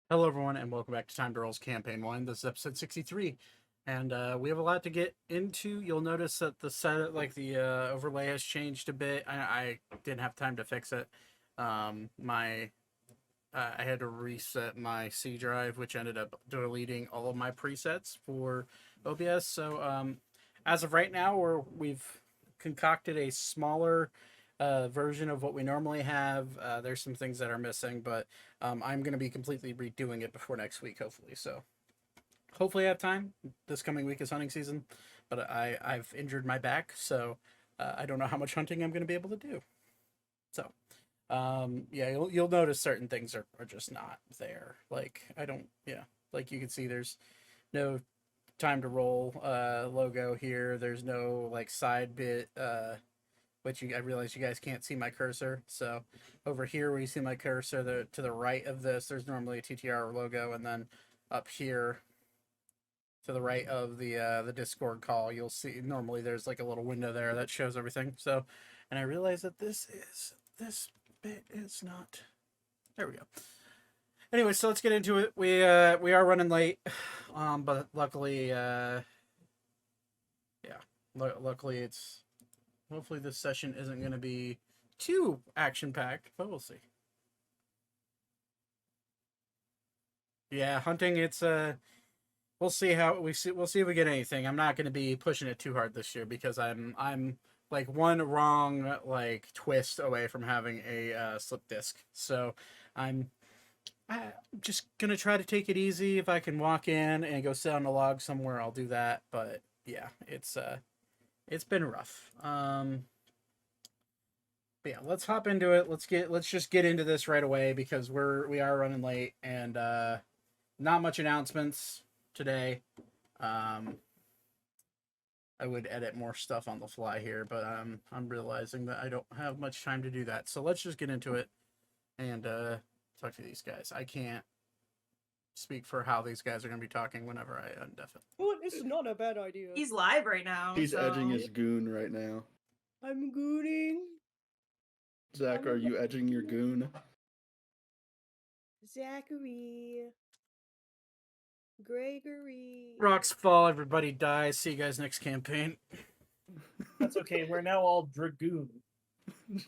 Hello, everyone, and welcome back to TimeToRole's Campaign 1. This is episode 63, and we have a lot to get into. You'll notice that the set, overlay has changed a bit. I didn't have time to fix it. I had to reset my C drive, which ended up deleting all of my presets for OBS. So, as of right now, we've concocted a smaller version of what we normally have. There's some things that are missing, but I'm going to be completely redoing it before next week, hopefully. So hopefully I have time. This coming week is hunting season, but I've injured my back, so I don't know how much hunting I'm going to be able to do. So yeah, you'll notice certain things are just not there. Like like you can see there's no time to roll logo here. There's no like side bit which I realize you guys can't see my cursor. So over here where you see my cursor, to the right of this, there's normally a TTR logo, and then up here to the right of the Discord call, you'll see normally there's like a little window there that shows everything. So, and I realize that this bit is not. There we go. Anyway, so let's get into it. We are running late, but luckily, luckily it's. Hopefully this session isn't going to be too action-packed, but we'll see. Yeah, hunting, it's we'll see how we'll see if we get anything. I'm not going to be pushing it too hard this year because I'm like one wrong like twist away from having a slip disc. So I'm just going to try to take it easy. If I can walk in and go sit on a log somewhere, I'll do that, but yeah, it's been rough. But yeah, let's hop into it. Let's just get into this right away because we are running late and not much announcements today. I would edit more stuff on the fly here, but I'm realizing that I don't have much time to do that. So let's just get into it and talk to these guys. I can't speak for how these guys are going to be talking whenever I undef it. Well, this is not a bad idea. He's live right now. He's so... edging his goon right now. I'm gooning. Zach, are you edging your goon? Zachary. Gregory. Rocks fall, everybody dies. See you guys next campaign. That's okay. We're now all dragoon.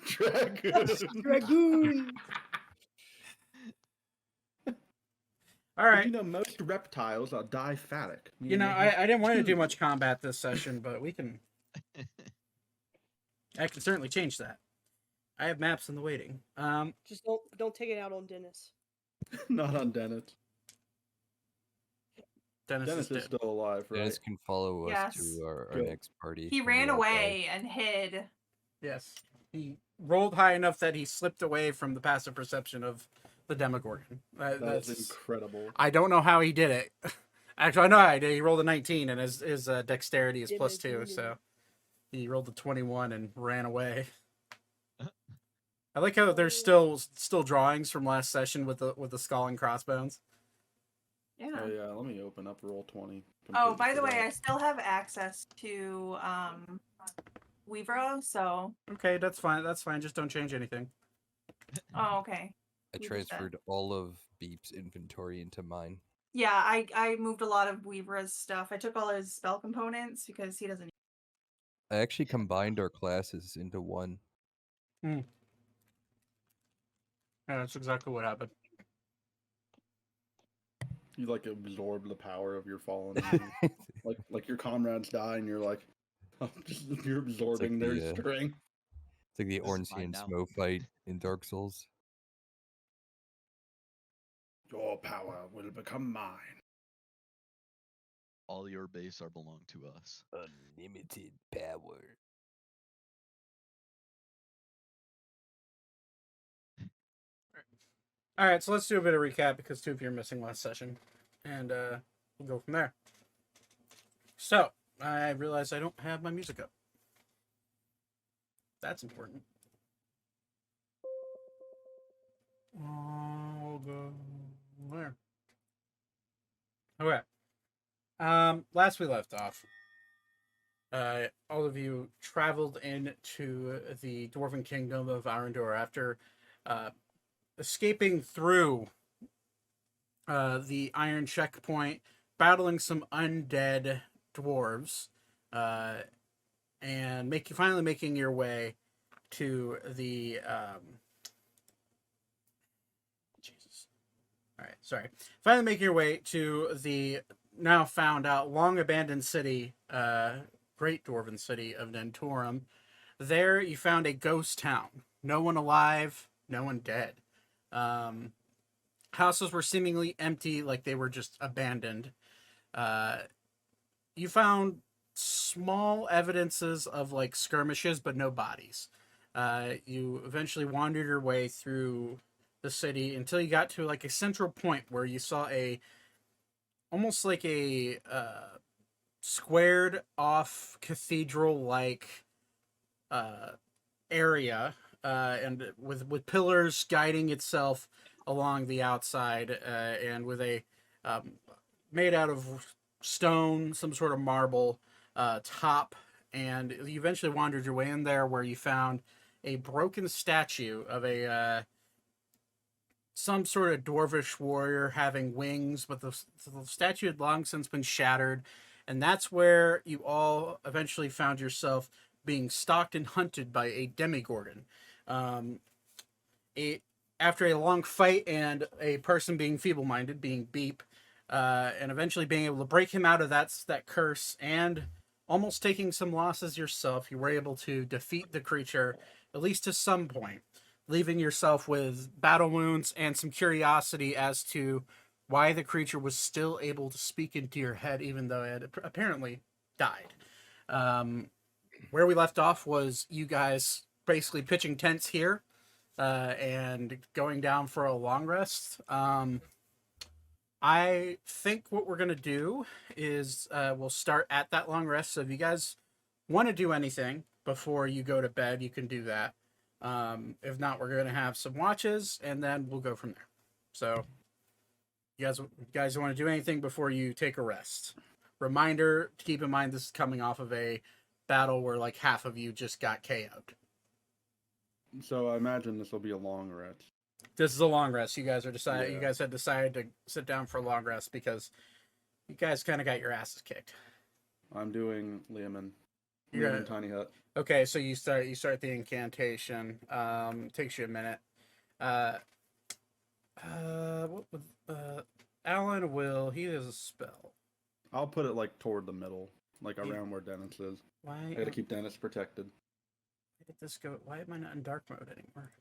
Dragoon. All right. You know, most reptiles are diphatic. You know, I didn't want to do much combat this session, but we can. I can certainly change that. I have maps in the waiting. Just don't take it out on Dennis. Not on Dennis. Dennis is still alive, right? Dennis can follow us to our next party. He ran away and hid. Yes. He rolled high enough that he slipped away from the passive perception of the Demogorgon. That's incredible. I don't know how he did it. Actually, I know how he did. He rolled a 19, and his dexterity is +2, so he rolled a 21 and ran away. I like how there's still drawings from last session with the skull and crossbones. Yeah. Oh yeah, let me open up Roll20. Oh, by the way, I still have access to Weavro, so. Okay, that's fine. That's fine. Just don't change anything. Oh, okay. I transferred all of Beep's inventory into mine. Yeah, I moved a lot of Weavra's stuff. I took all his spell components because he doesn't. I actually combined our classes into one. Yeah, that's exactly what happened. You like absorb the power of your fallen. like your comrades die, and you're like, you're absorbing like their strength. It's like the Ornstein smoke fight in Dark Souls. Your power will become mine. All your base are belong to us. Unlimited power. All right, so let's do a bit of recap because two of you are missing last session, and we'll go from there. So I realized I don't have my music up. That's important. I'll go there. Okay. Last we left off, all of you traveled into the Dwarven Kingdom of Arendor after escaping through the iron checkpoint, battling some undead dwarves, and finally making your way to the Jesus. All right, sorry. Finally making your way to the now found out long abandoned city, great dwarven city of Nentorum. There you found a ghost town. No one alive, no one dead. Houses were seemingly empty, like they were just abandoned. You found small evidences of like skirmishes, but no bodies. You eventually wandered your way through the city until you got to like a central point where you saw almost like a squared off cathedral like area, and with pillars guiding itself along the outside, and with a made out of stone, some sort of marble top. And you eventually wandered your way in there, where you found a broken statue of a some sort of dwarvish warrior having wings, but the statue had long since been shattered. And that's where you all eventually found yourself being stalked and hunted by a Demogorgon. After a long fight and a person being feeble-minded, being Beep, and eventually being able to break him out of that curse and almost taking some losses yourself, you were able to defeat the creature, at least to some point, leaving yourself with battle wounds and some curiosity as to why the creature was still able to speak into your head, even though it had apparently died. Where we left off was you guys basically pitching tents here, and going down for a long rest. I think what we're going to do is we'll start at that long rest. So if you guys want to do anything before you go to bed, you can do that. If not, we're going to have some watches, and then we'll go from there. So you guys want to do anything before you take a rest? Reminder to keep in mind, this is coming off of a battle where like half of you just got KO'd. So I imagine this will be a long rest. This is a long rest. You guys are Yeah. You guys had decided to sit down for a long rest because you guys kind of got your asses kicked. I'm doing Leomund. You're Leomund Tiny Hut. Okay, so you start the incantation. Takes you a minute. Alan he has a spell. I'll put it like toward the middle, like Yeah. around where Dennis is. Why? I gotta keep Dennis protected. Why did this go? Why am I not in dark mode anymore?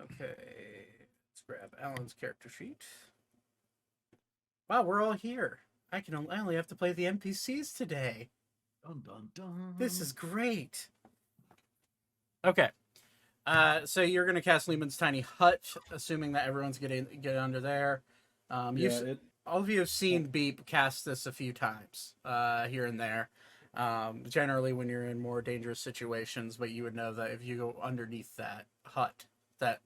Okay, let's grab Alan's character sheet. Wow, we're all here. I only have to play the NPCs today. Dun, dun, dun. This is great. Okay. So you're gonna cast Lehman's Tiny Hut, assuming that everyone's get under there. All of you have seen Beep cast this a few times, here and there. Generally when you're in more dangerous situations, but you would know that if you go underneath that hut, that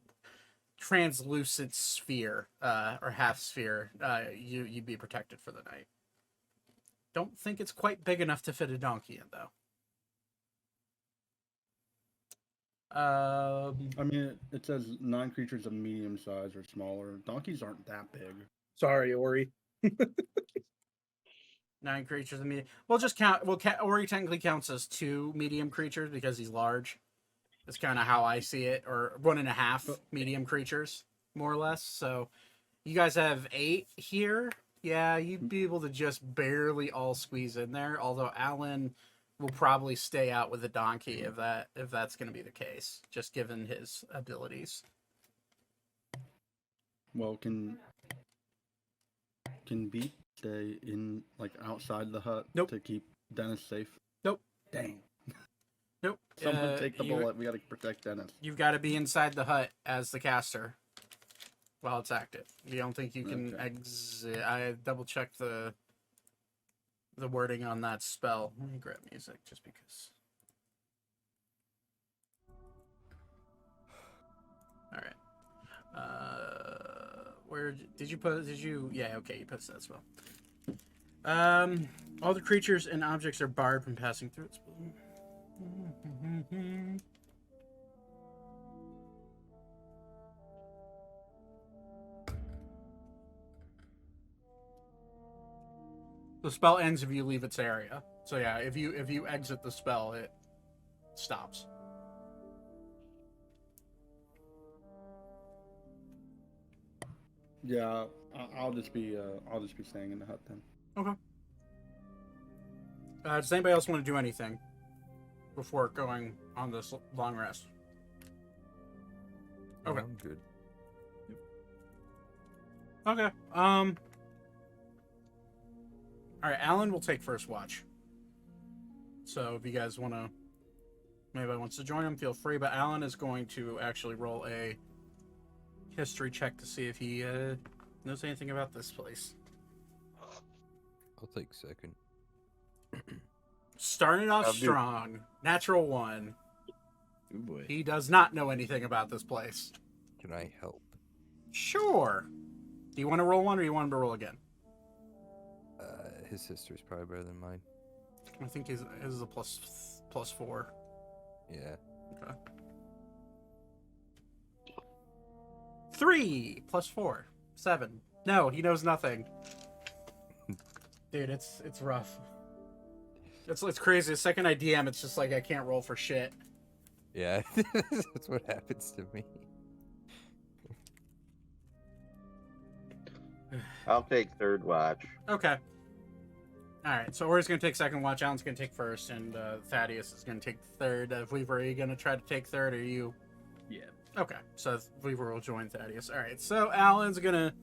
translucent sphere, or half sphere, you'd be protected for the night. Don't think it's quite big enough to fit a donkey in, though. I mean, it says 9 creatures of medium size or smaller. Donkeys aren't that big. Sorry, Ori. 9 creatures of medium. We'll just count. Ori technically counts as 2 medium creatures because he's large. That's kind of how I see it, or 1.5 medium creatures, more or less. So, you guys have 8 here. Yeah, you'd be able to just barely all squeeze in there. Although Alan will probably stay out with the donkey if that's going to be the case, just given his abilities. Well, can Beep stay in, like, outside the hut to keep Dennis safe? Nope. Dang. Nope. Someone take the bullet. We gotta protect Dennis. You've got to be inside the hut as the caster while it's active. You don't think you can exit? I double checked the wording on that spell. Let me grab music just because. All right. Where did you put? Did you? Yeah. Okay. You put that spell. All the creatures and objects are barred from passing through its. The spell ends if you leave its area. So yeah, if you exit the spell, it stops. Yeah, I'll just be staying in the hut then. Okay. Does anybody else want to do anything before going on this long rest? Okay. I'm good. Okay. All right, Alan will take first watch. So if you guys want to, anybody wants to join him, feel free. But Alan is going to actually roll a history check to see if he knows anything about this place. I'll take second. Starting off I'll do- strong, natural 1. Oh boy. He does not know anything about this place. Can I help? Sure. Do you want to roll one, or you want him to roll again? His history's probably better than mine. I think his is a plus 4. Yeah. Okay. 3 plus 4, 7. No, he knows nothing. Dude, it's rough. It's crazy. The second I DM, it's just like I can't roll for shit. Yeah, that's what happens to me. I'll take third watch. Okay. All right. So Ori's gonna take second watch. Alan's gonna take first, and Thaddeus is gonna take third. Weaver, are you gonna try to take third, or are you? Yeah. Okay. So Weaver will join Thaddeus. All right. So Alan's gonna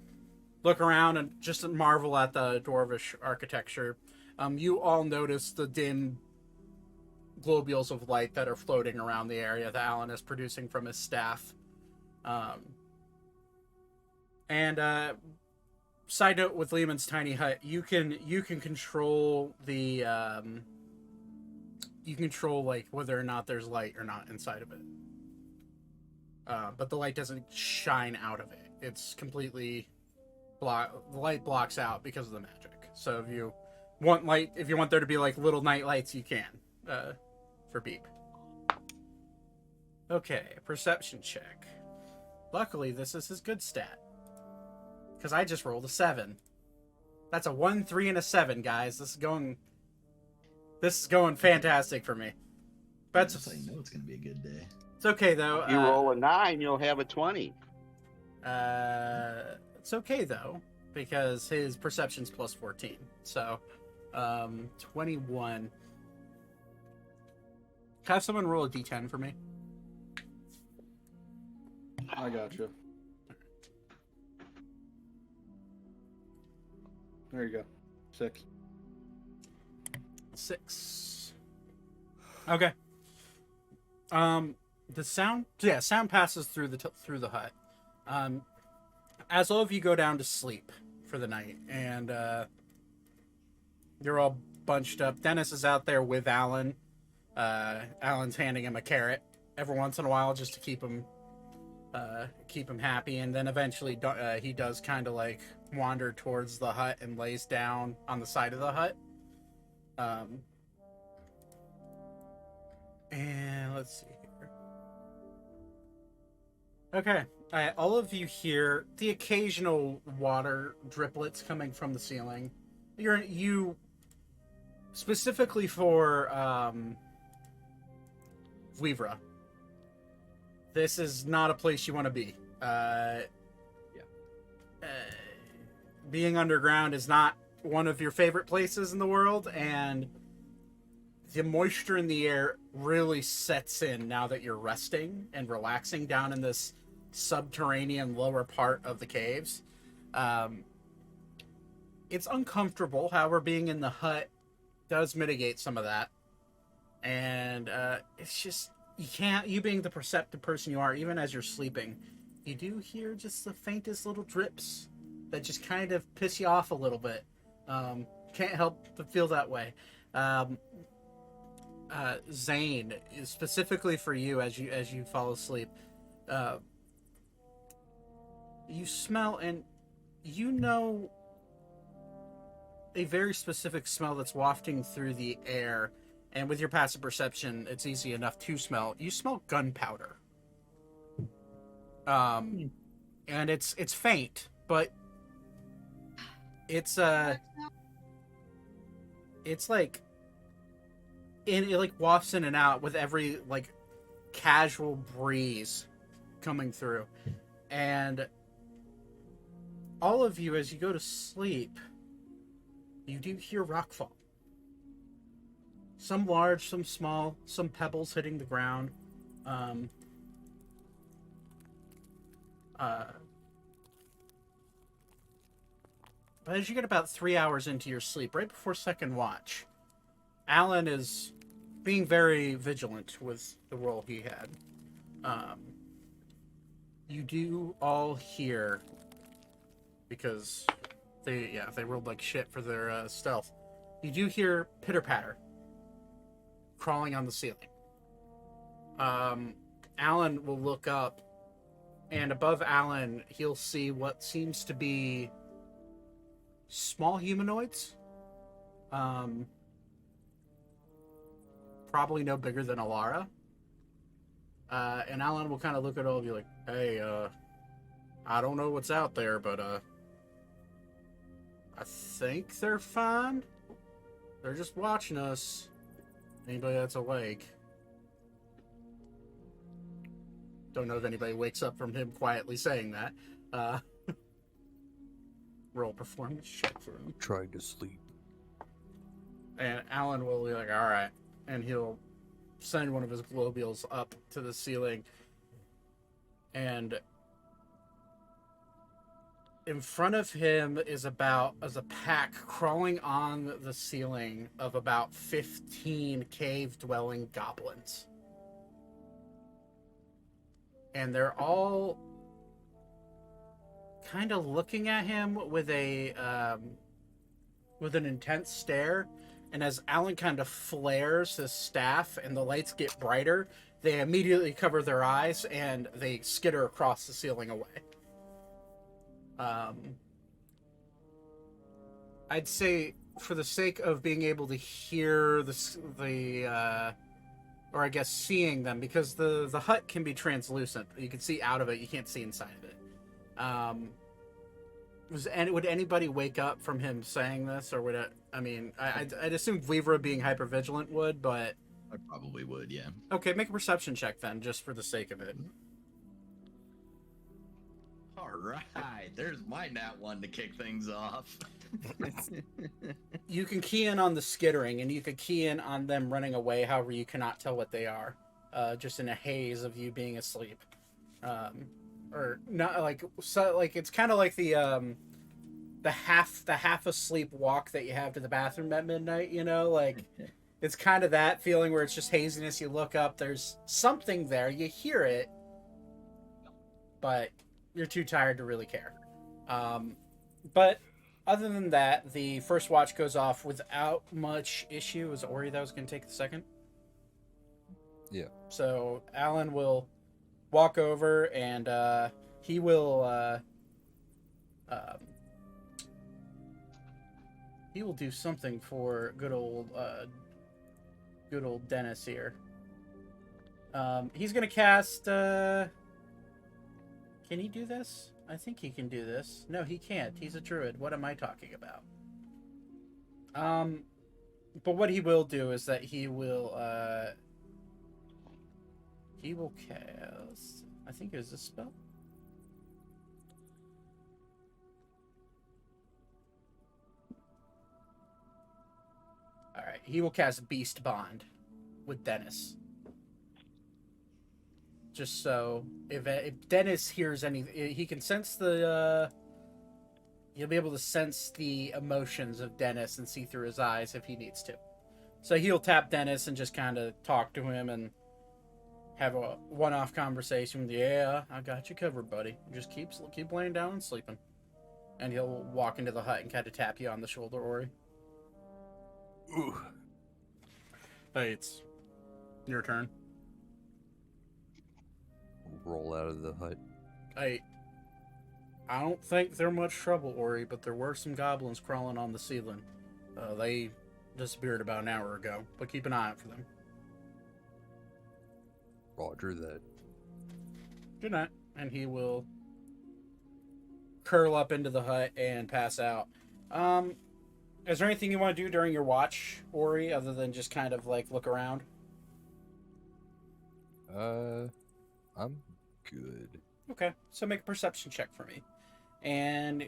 look around and just marvel at the dwarvish architecture. You all notice the dim globules of light that are floating around the area that Alan is producing from his staff. Side note with Lehman's tiny hut, you can control the you control like whether or not there's light or not inside of it. But the light doesn't shine out of it. It's completely the light blocks out because of the magic. So if you want light, if you want there to be like little night lights, you can for Beep. Okay, perception check. Luckily, this is his good stat. Because I just rolled a 7. That's a 1, 3, and a 7, guys. This is going fantastic for me. That's how you know it's gonna be a good day. It's okay though. If you roll a 9, you'll have a 20. It's okay though, because his perception's plus 14. So 21. Can I have someone roll a d10 for me? I got you. There you go. 6. 6. Okay. The sound passes through the hut. As all of you go down to sleep for the night, and you're all bunched up. Dennis is out there with Alan. Alan's handing him a carrot every once in a while just to keep him happy, and then eventually he does kind of like wander towards the hut and lays down on the side of the hut. And let's see here. Okay, all of you hear the occasional water driplets coming from the ceiling. You specifically for Vivra. This is not a place you want to be. Being underground is not one of your favorite places in the world, and the moisture in the air really sets in now that you're resting and relaxing down in this subterranean lower part of the caves. It's uncomfortable. However, being in the hut does mitigate some of that. And it's just, you being the perceptive person you are, even as you're sleeping, you do hear just the faintest little drips that just kind of piss you off a little bit. Can't help but feel that way. Zane, specifically for you as you fall asleep, you smell, and you know a very specific smell that's wafting through the air, and with your passive perception, it's easy enough to smell. You smell gunpowder. And it's faint, but it's it's like it like wafts in and out with every like casual breeze coming through. And all of you, as you go to sleep, you do hear rockfall. Some large, some small, some pebbles hitting the ground. But as you get about 3 hours into your sleep, right before second watch, Alan is being very vigilant with the role he had. You do all hear, because they rolled like shit for their stealth. You do hear pitter-patter crawling on the ceiling. Alan will look up, and above Alan, he'll see what seems to be small humanoids. Probably no bigger than Alara. And Alan will kind of look at all of you like, hey, I don't know what's out there, but I think they're fine. They're just watching us. Anybody that's awake. Don't know if anybody wakes up from him quietly saying that. Roll performance check for him. Trying to sleep. And Alan will be like, all right. And he'll send one of his globules up to the ceiling. And in front of him is a pack crawling on the ceiling of about 15 cave-dwelling goblins. And they're all kind of looking at him with an intense stare. And as Alan kind of flares his staff and the lights get brighter, they immediately cover their eyes and they skitter across the ceiling away. I'd say, for the sake of being able to hear or I guess seeing them, because the hut can be translucent. You can see out of it, you can't see inside of it. Would anybody wake up from him saying this, or would it? I mean, I'd assume Vivra being hypervigilant would, but I probably would, yeah. okay, make a perception check then, just for the sake of it. All right, there's my nat one to kick things off. You can key in on the skittering, and you could key in on them running away. However, you cannot tell what they are, just in a haze of you being asleep, or not like so. Like it's kind of like the half asleep walk that you have to the bathroom at midnight. You know, like it's kind of that feeling where it's just haziness. You look up, there's something there. You hear it, but you're too tired to really care. But other than that, the first watch goes off without much issue. It was Ori that was going to take the second? Yeah. So Alan will walk over and he will do something for good old Dennis here. He's going to cast... Can he do this? I think he can do this. No, he can't. He's a druid. What am I talking about? But what he will do is that he will cast... I think it was a spell. Alright, he will cast Beast Bond with Dennis. Just so if Dennis hears any, he can sense he'll be able to sense the emotions of Dennis and see through his eyes if he needs to. So he'll tap Dennis and just kind of talk to him and have a one-off conversation with, yeah, I got you covered, buddy. Just keep laying down and sleeping. And he'll walk into the hut and kind of tap you on the shoulder, Ori. Ooh. Hey, it's your turn. Roll out of the hut. I don't think they're much trouble, Ori, but there were some goblins crawling on the ceiling. They disappeared about an hour ago, but keep an eye out for them. Roger that. Good night. And he will curl up into the hut and pass out. Is there anything you want to do during your watch, Ori, other than just kind of like look around? I'm good. Okay, so make a perception check for me. And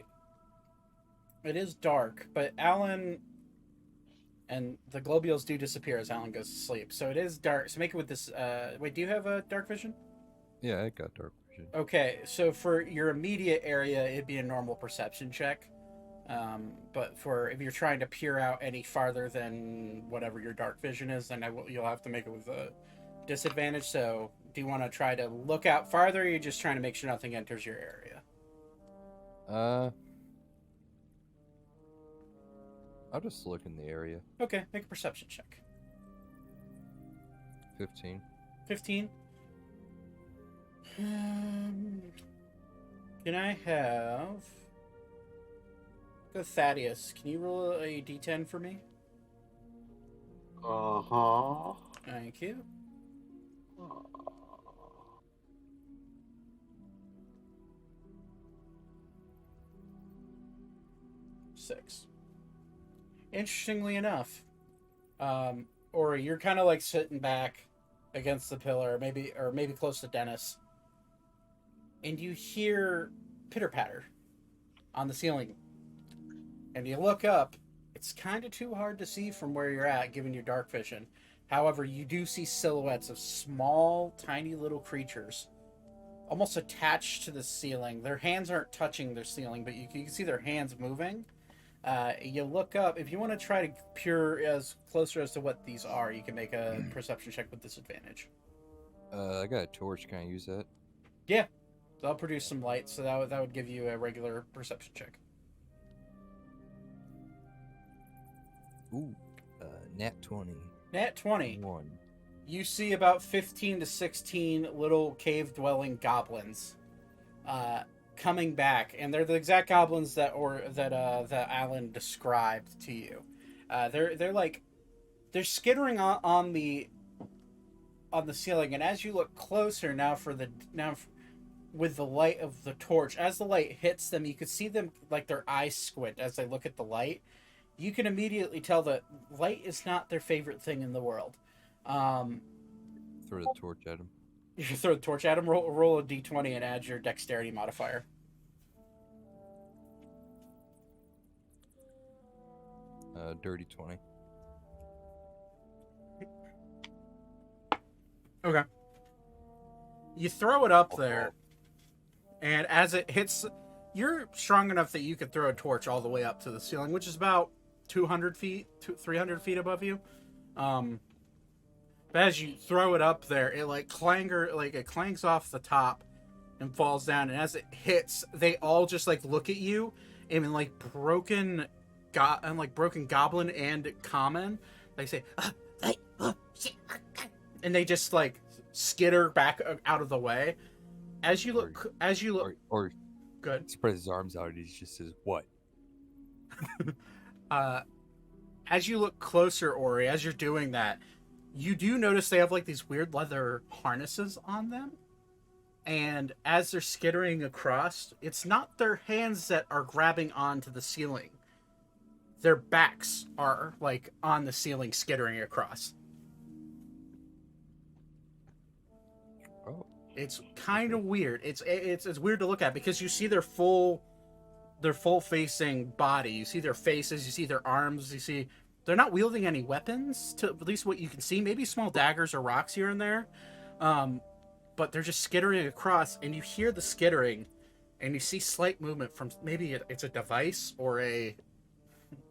it is dark, but Alan and the globules do disappear as Alan goes to sleep. So it is dark. So make it with this. Wait, do you have a dark vision? Yeah, I got dark vision. Okay, so for your immediate area, it'd be a normal perception check. But for if you're trying to peer out any farther than whatever your dark vision is, then you'll have to make it with a disadvantage. So do you want to try to look out farther, or are you just trying to make sure nothing enters your area? I'll just look in the area. Okay, make a perception check. 15. 15. Can I have... Go Thaddeus. Can you roll a d10 for me? Uh-huh. Thank you. Six. Interestingly enough, Ori, you're kind of like sitting back against the pillar, maybe close to Dennis, and you hear pitter patter on the ceiling. And you look up. It's kind of too hard to see from where you're at, given your dark vision. However, you do see silhouettes of small, tiny little creatures, almost attached to the ceiling. Their hands aren't touching their ceiling, but you can see their hands moving. You look up. If you want to try to peer as closer as to what these are, you can make a perception check with disadvantage. I got a torch. Can I use that? Yeah, they'll produce some light, so that would give you a regular perception check. Ooh, nat 20. Nat 20. 1. You see about 15 to 16 little cave-dwelling goblins coming back, and they're the exact goblins that Alan described to you. They're skittering on the ceiling, and as you look closer with the light of the torch, as the light hits them, you can see them like their eyes squint as they look at the light. You can immediately tell that light is not their favorite thing in the world. Throw the torch at him. You should throw the torch at him. Roll a d20 and add your dexterity modifier. Dirty 20. Okay. You throw it up there, and as it hits, you're strong enough that you could throw a torch all the way up to the ceiling, which is about 200 feet, 300 feet above you. But as you throw it up there, it clangs off the top and falls down. And as it hits, they all just like look at you, and broken goblin and common, they say, and they just like skitter back out of the way. As you look, Or good. spread his arms out and he just says, "What?" As you look closer, Ori, as you're doing that, you do notice they have like these weird leather harnesses on them. And as they're skittering across, it's not their hands that are grabbing onto the ceiling. Their backs are like on the ceiling skittering across. Oh, It's kind of weird. It's weird to look at because you see their full facing body. You see their faces, you see their arms, you see they're not wielding any weapons, to at least what you can see. Maybe small daggers or rocks here and there. But they're just skittering across, and you hear the skittering, and you see slight movement from maybe it's a device or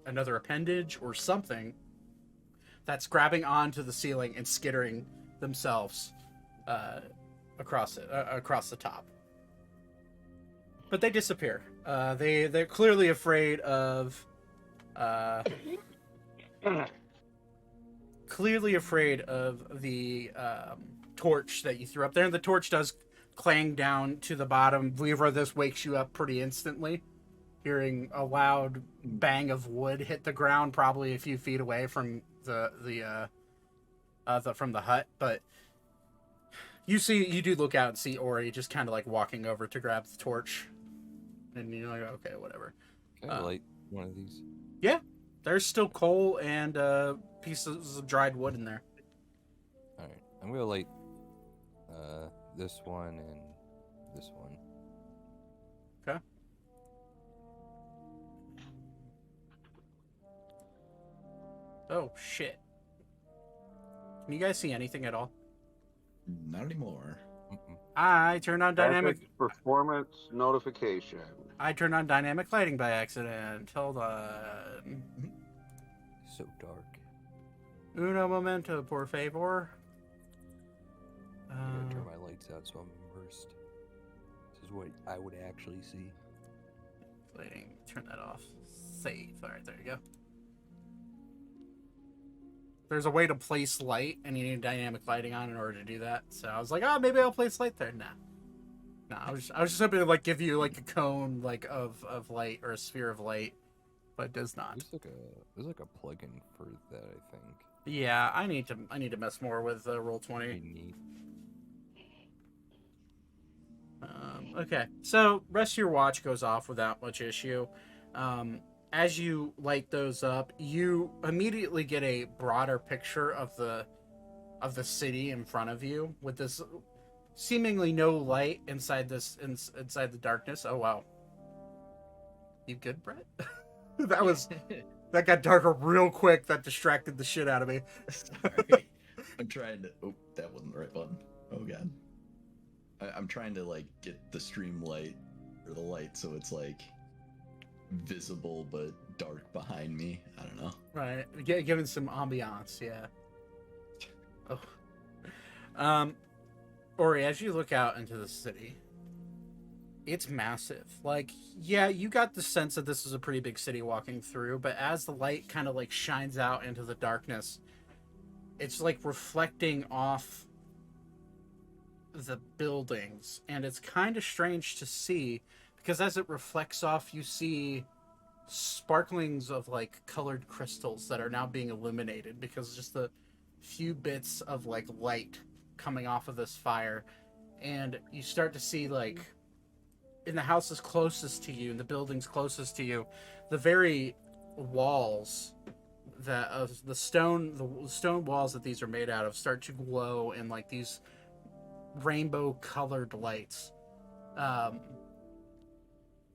another appendage or something that's grabbing onto the ceiling and skittering themselves across the top. But they disappear. They're clearly afraid of the torch that you threw up there, and the torch does clang down to the bottom. Weaver, this wakes you up pretty instantly, hearing a loud bang of wood hit the ground, probably a few feet away from the hut. But you do look out and see Ori just kind of like walking over to grab the torch, and you're like, okay, whatever. can I light one of these? Yeah. There's still coal and pieces of dried wood in there. All right, I'm gonna light this one and this one. Okay. Oh shit! Can you guys see anything at all? Not anymore. Mm-mm. I turned on dynamic. Traffic performance notification. I turned on dynamic lighting by accident. Hold on. So dark. Uno momento, por favor. I'm gonna turn my lights out so I'm immersed. This is what I would actually see. Lighting. Turn that off. Save. All right, there you go. There's a way to place light, and you need dynamic lighting on in order to do that. So I was like, oh, maybe I'll place light there. Nah, I was just hoping to like give you like a cone like of light or a sphere of light, but it does not. There's like a plugin for that, I think. Yeah, I need to mess more with Roll20. Pretty neat. Okay, so rest of your watch goes off without much issue. As you light those up, you immediately get a broader picture of the city in front of you, with this seemingly no light inside the darkness. Oh wow, you good, Brett? that got darker real quick. That distracted the shit out of me. Sorry. I'm trying to. Oh, that wasn't the right button. Oh god. I'm trying to like get the stream light or the light so it's like visible but dark behind me. I don't know. Right, giving some ambiance, yeah. Oh, Ori, as you look out into the city, it's massive. Like, yeah, you got the sense that this is a pretty big city walking through, but as the light kind of like shines out into the darkness, it's like reflecting off the buildings, and it's kind of strange to see because as it reflects off, you see sparklings of like colored crystals that are now being illuminated because just the few bits of like light coming off of this fire. And you start to see like in the houses closest to you, in the buildings closest to you, the very walls that of the stone walls that these are made out of start to glow in like these rainbow colored lights.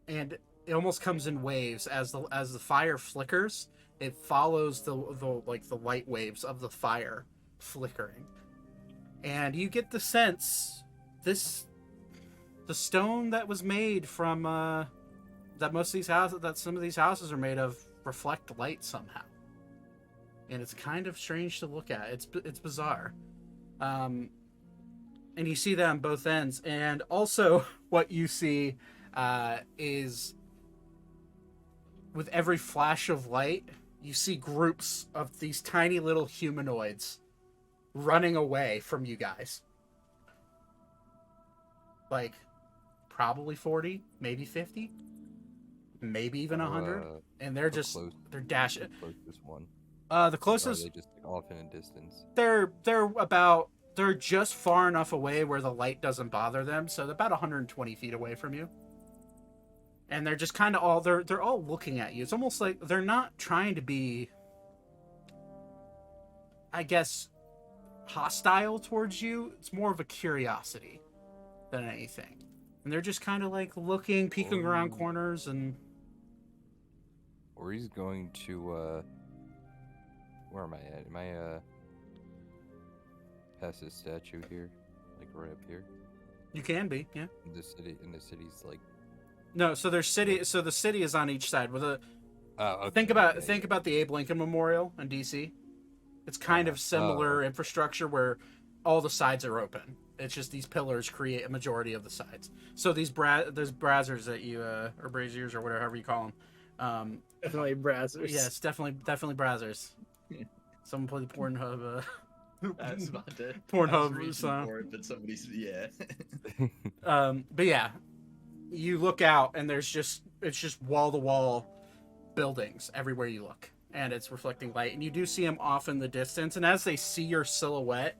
And it almost comes in waves as the fire flickers. It follows the light waves of the fire flickering, and you get the sense the stone that was made from that some of these houses are made of reflect light somehow, and it's kind of strange to look at. It's bizarre, and you see that on both ends. And also, what you see is with every flash of light, you see groups of these tiny little humanoids running away from you guys. Like, probably 40, maybe 50, maybe even 100. And they're they're dashing. The closest one. The closest. Or are they just like, off in a distance? They're just far enough away where the light doesn't bother them, so they're about 120 feet away from you. And they're just kind of all they're all looking at you. It's almost like they're not trying to be, I guess, hostile towards you. It's more of a curiosity than anything. And they're just kind of like looking, peeking around corners, and Or he's going to where am I at? Am I past this statue here? Like right up here? you can be, yeah. In the city's like No, so there's city. So the city is on each side with a. okay, Think about the Abe Lincoln Memorial in DC. It's kind of similar infrastructure where all the sides are open. It's just these pillars create a majority of the sides. So there's brazzers that you or braziers or whatever you call them. Definitely brazzers. Yes, definitely brazzers. Someone play the Pornhub. I was about to. Pornhub I was reaching song. for it, but somebody's yeah. But yeah, you look out and it's just wall to wall buildings everywhere you look, and it's reflecting light, and you do see them off in the distance. And as they see your silhouette,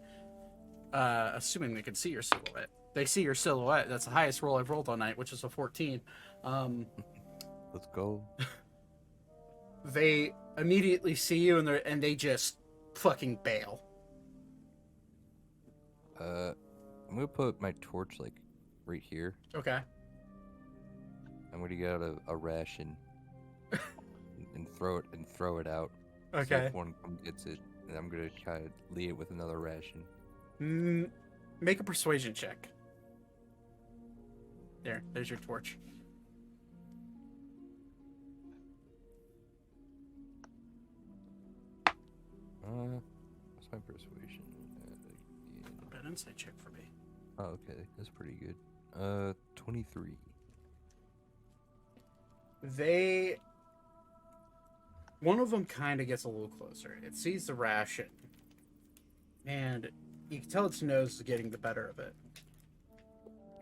assuming they can see your silhouette, they see your silhouette. That's the highest roll I've rolled all night, which is a 14. let's go. They immediately see you, and they just fucking bail. I'm gonna put my torch like right here. Okay. I'm gonna get out a ration and throw it out. So Okay. if one gets it, and I'm gonna try to lead it with another ration. Make a persuasion check. There's your torch. What's my persuasion? An insight check for me. Oh, okay, that's pretty good. 23. One of them kind of gets a little closer. It sees the ration, and you can tell its nose is getting the better of it.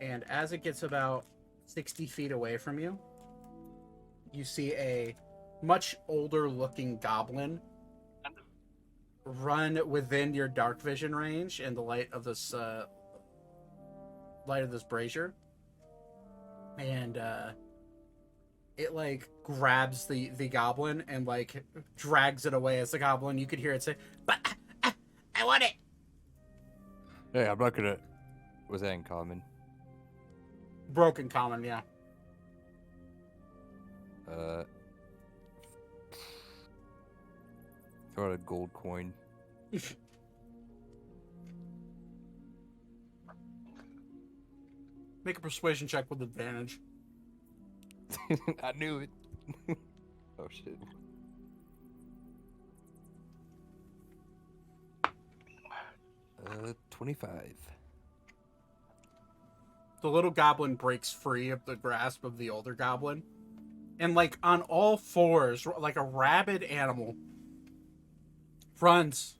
And as it gets about 60 feet away from you, you see a much older looking goblin run within your dark vision range and the light of this brazier, and it like grabs the goblin and like drags it away. As the goblin, you could hear it say, "But I want it." Hey, I'm not gonna. Was that in common? Broken common, yeah. Throw out a gold coin. Make a persuasion check with advantage. I knew it. Oh shit. Uh, 25. The little goblin breaks free of the grasp of the older goblin, and like on all fours, like a rabid animal, runs,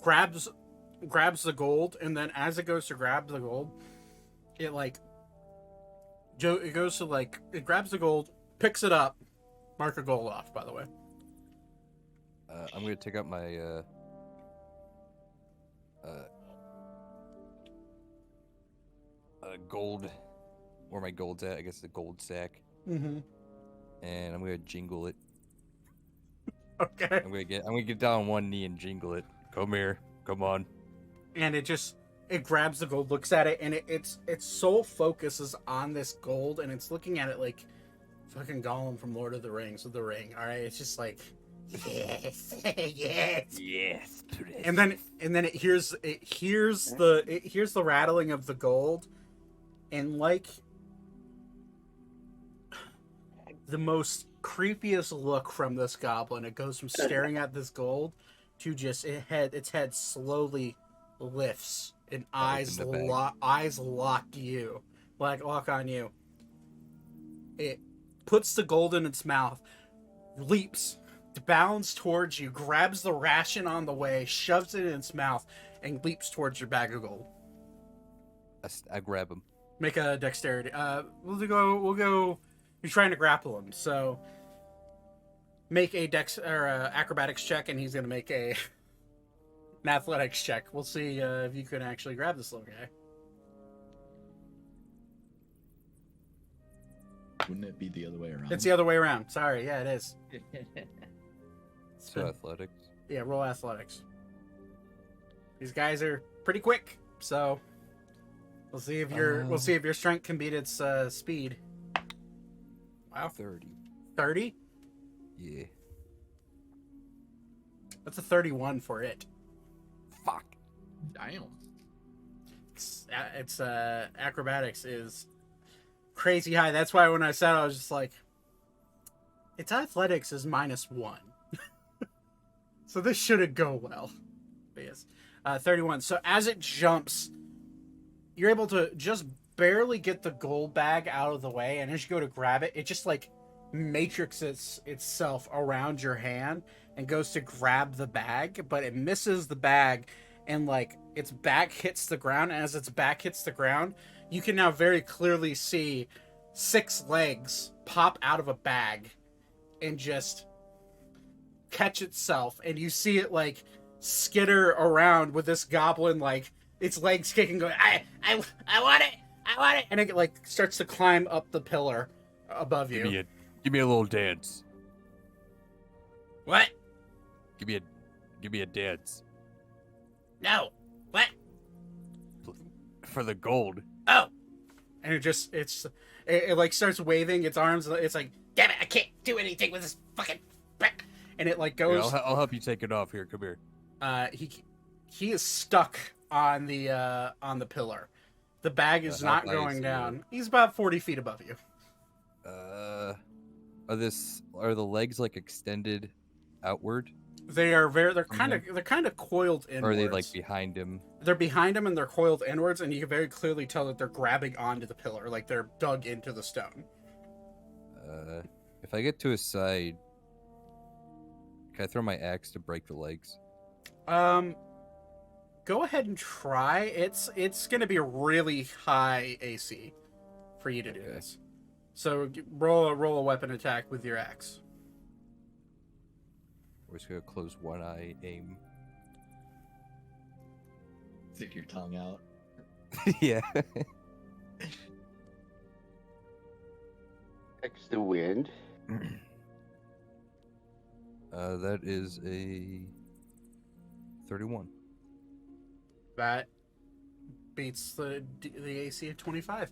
grabs the gold, and then as it goes to grab the gold, it grabs the gold, picks it up. Mark a gold off, by the way. I'm gonna take out my gold, where my gold's at. I guess the gold sack. Mm-hmm. And I'm gonna jingle it. Okay. I'm gonna get down on one knee and jingle it. Come here, come on. And it grabs the gold, looks at it, and its sole focus is on this gold, and it's looking at it like fucking Gollum from Lord of the Rings with the ring. All right, it's just like, yes, yes. And then it hears the rattling of the gold, and like the most creepiest look from this goblin, it goes from staring at this gold to just its head slowly lifts and eyes lock on you. It puts the gold in its mouth, leaps, bounds towards you, grabs the ration on the way, shoves it in its mouth, and leaps towards your bag of gold. I grab him. Make a dexterity. We'll go. You're trying to grapple him, so make a acrobatics check, and he's gonna make an athletics check. We'll see if you can actually grab this little guy. Wouldn't it be the other way around? It's the other way around. Sorry, yeah, it is. So athletics. Yeah, roll athletics. These guys are pretty quick, so we'll see if your strength can beat its speed. Wow, 30. 30? Yeah. That's a 31 for it. Fuck. Damn. It's acrobatics is crazy high. That's why when I said it, I was just like, its athletics is -1. So this shouldn't go well. But yes. 31. So as it jumps, you're able to just barely get the gold bag out of the way, and as you go to grab it, it just like matrixes itself around your hand and goes to grab the bag, but it misses the bag, and like its back hits the ground. And as its back hits the ground, you can now very clearly see 6 legs pop out of a bag and just catch itself, and you see it like skitter around with this goblin, like its legs kicking, going, I want it, and it like starts to climb up the pillar above you. Give me a little dance. What? Give me a dance No. What? for the gold. Oh. And it like starts waving its arms. It's like, damn it, I can't do anything with this fucking brick. And it like Here, goes. I'll help you take it off. Here, come here. He is stuck on the pillar. The bag is How not high going is he? down. He's about 40 feet above you. Are the legs like extended outward, They're kind of coiled inwards. or are they like behind him? They're behind him and they're coiled inwards, and you can very clearly tell that they're grabbing onto the pillar, like they're dug into the stone. If I get to his side, can I throw my axe to break the legs? Go ahead and try. It's going to be a really high AC for you to do Okay. this. So roll a weapon attack with your axe. We're just gonna close one eye, aim. Stick your tongue out. Yeah. Next the wind. That is a 31. That beats the AC of 25.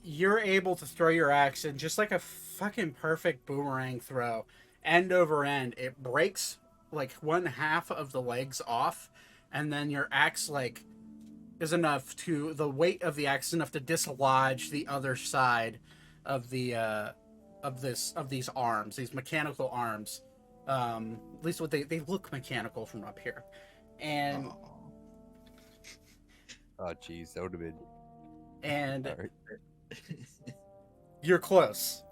You're able to throw your axe in just like a fucking perfect boomerang throw, end over end. It breaks like one half of the legs off, and then your axe like is enough to the weight of the axe is enough to dislodge the other side of the of these arms, these mechanical arms. At least what they look mechanical from up here, and Oh, jeez, that would have been. and All right. you're close,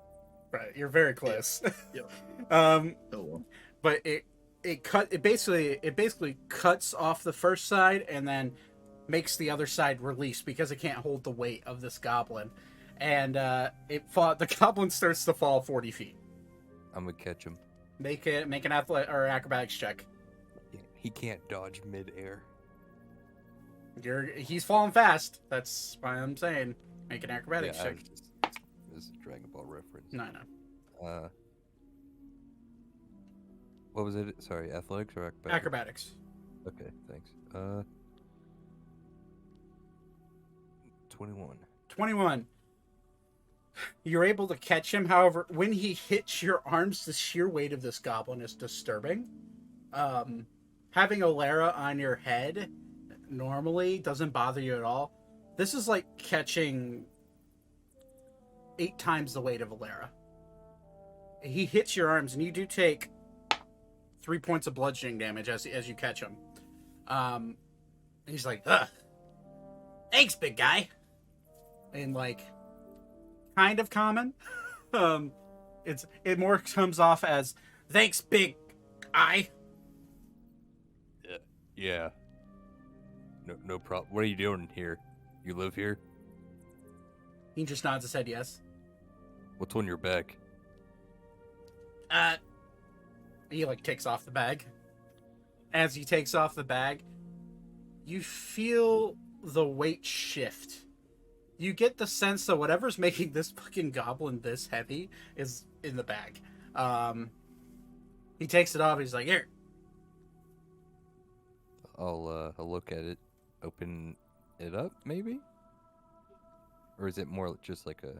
right? You're very close. Yep. Oh well. but it basically cuts off the first side and then makes the other side release because it can't hold the weight of this goblin, and the goblin starts to fall 40 feet. I'm gonna catch him. Make an athletic or acrobatics check. He can't dodge mid-air. He's falling fast. That's why I'm saying make an acrobatics Yeah, check. this is a Dragon Ball reference. No. What was it? Sorry, athletics or acrobatics? Acrobatics. Okay, thanks. 21. 21. You're able to catch him. However, when he hits your arms, the sheer weight of this goblin is disturbing. Having Olara on your head normally doesn't bother you at all. This is like catching 8 times the weight of Olara. He hits your arms, and you do take 3 points of bludgeoning damage as you catch him. He's like, ugh. Thanks, big guy. And like, kind of common. It more comes off as thanks, big eye. Yeah. No problem. What are you doing here? You live here? He just nods his head yes. What's on your back? He like takes off the bag. As he takes off the bag, you feel the weight shift. You get the sense that whatever's making this fucking goblin this heavy is in the bag. He takes it off. He's like, here. I'll look at it. Open it up, maybe? Or is it more just like a...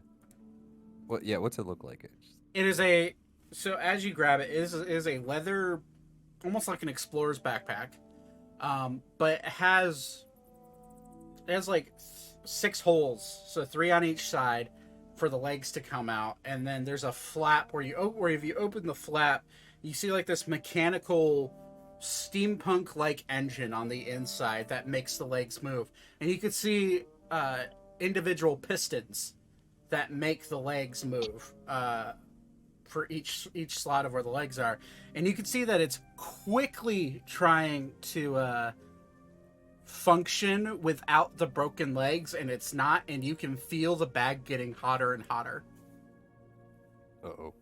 What? Yeah, what's it look like? It is a... So as you grab it, it is a leather, almost like an explorer's backpack. But it has like 6 holes, so 3 on each side for the legs to come out, and then there's a flap where if you open the flap, you see like this mechanical steampunk-like engine on the inside that makes the legs move, and you can see individual pistons that make the legs move for each slot of where the legs are, and you can see that it's quickly trying to function without the broken legs, and it's not, and you can feel the bag getting hotter and hotter. Uh-oh.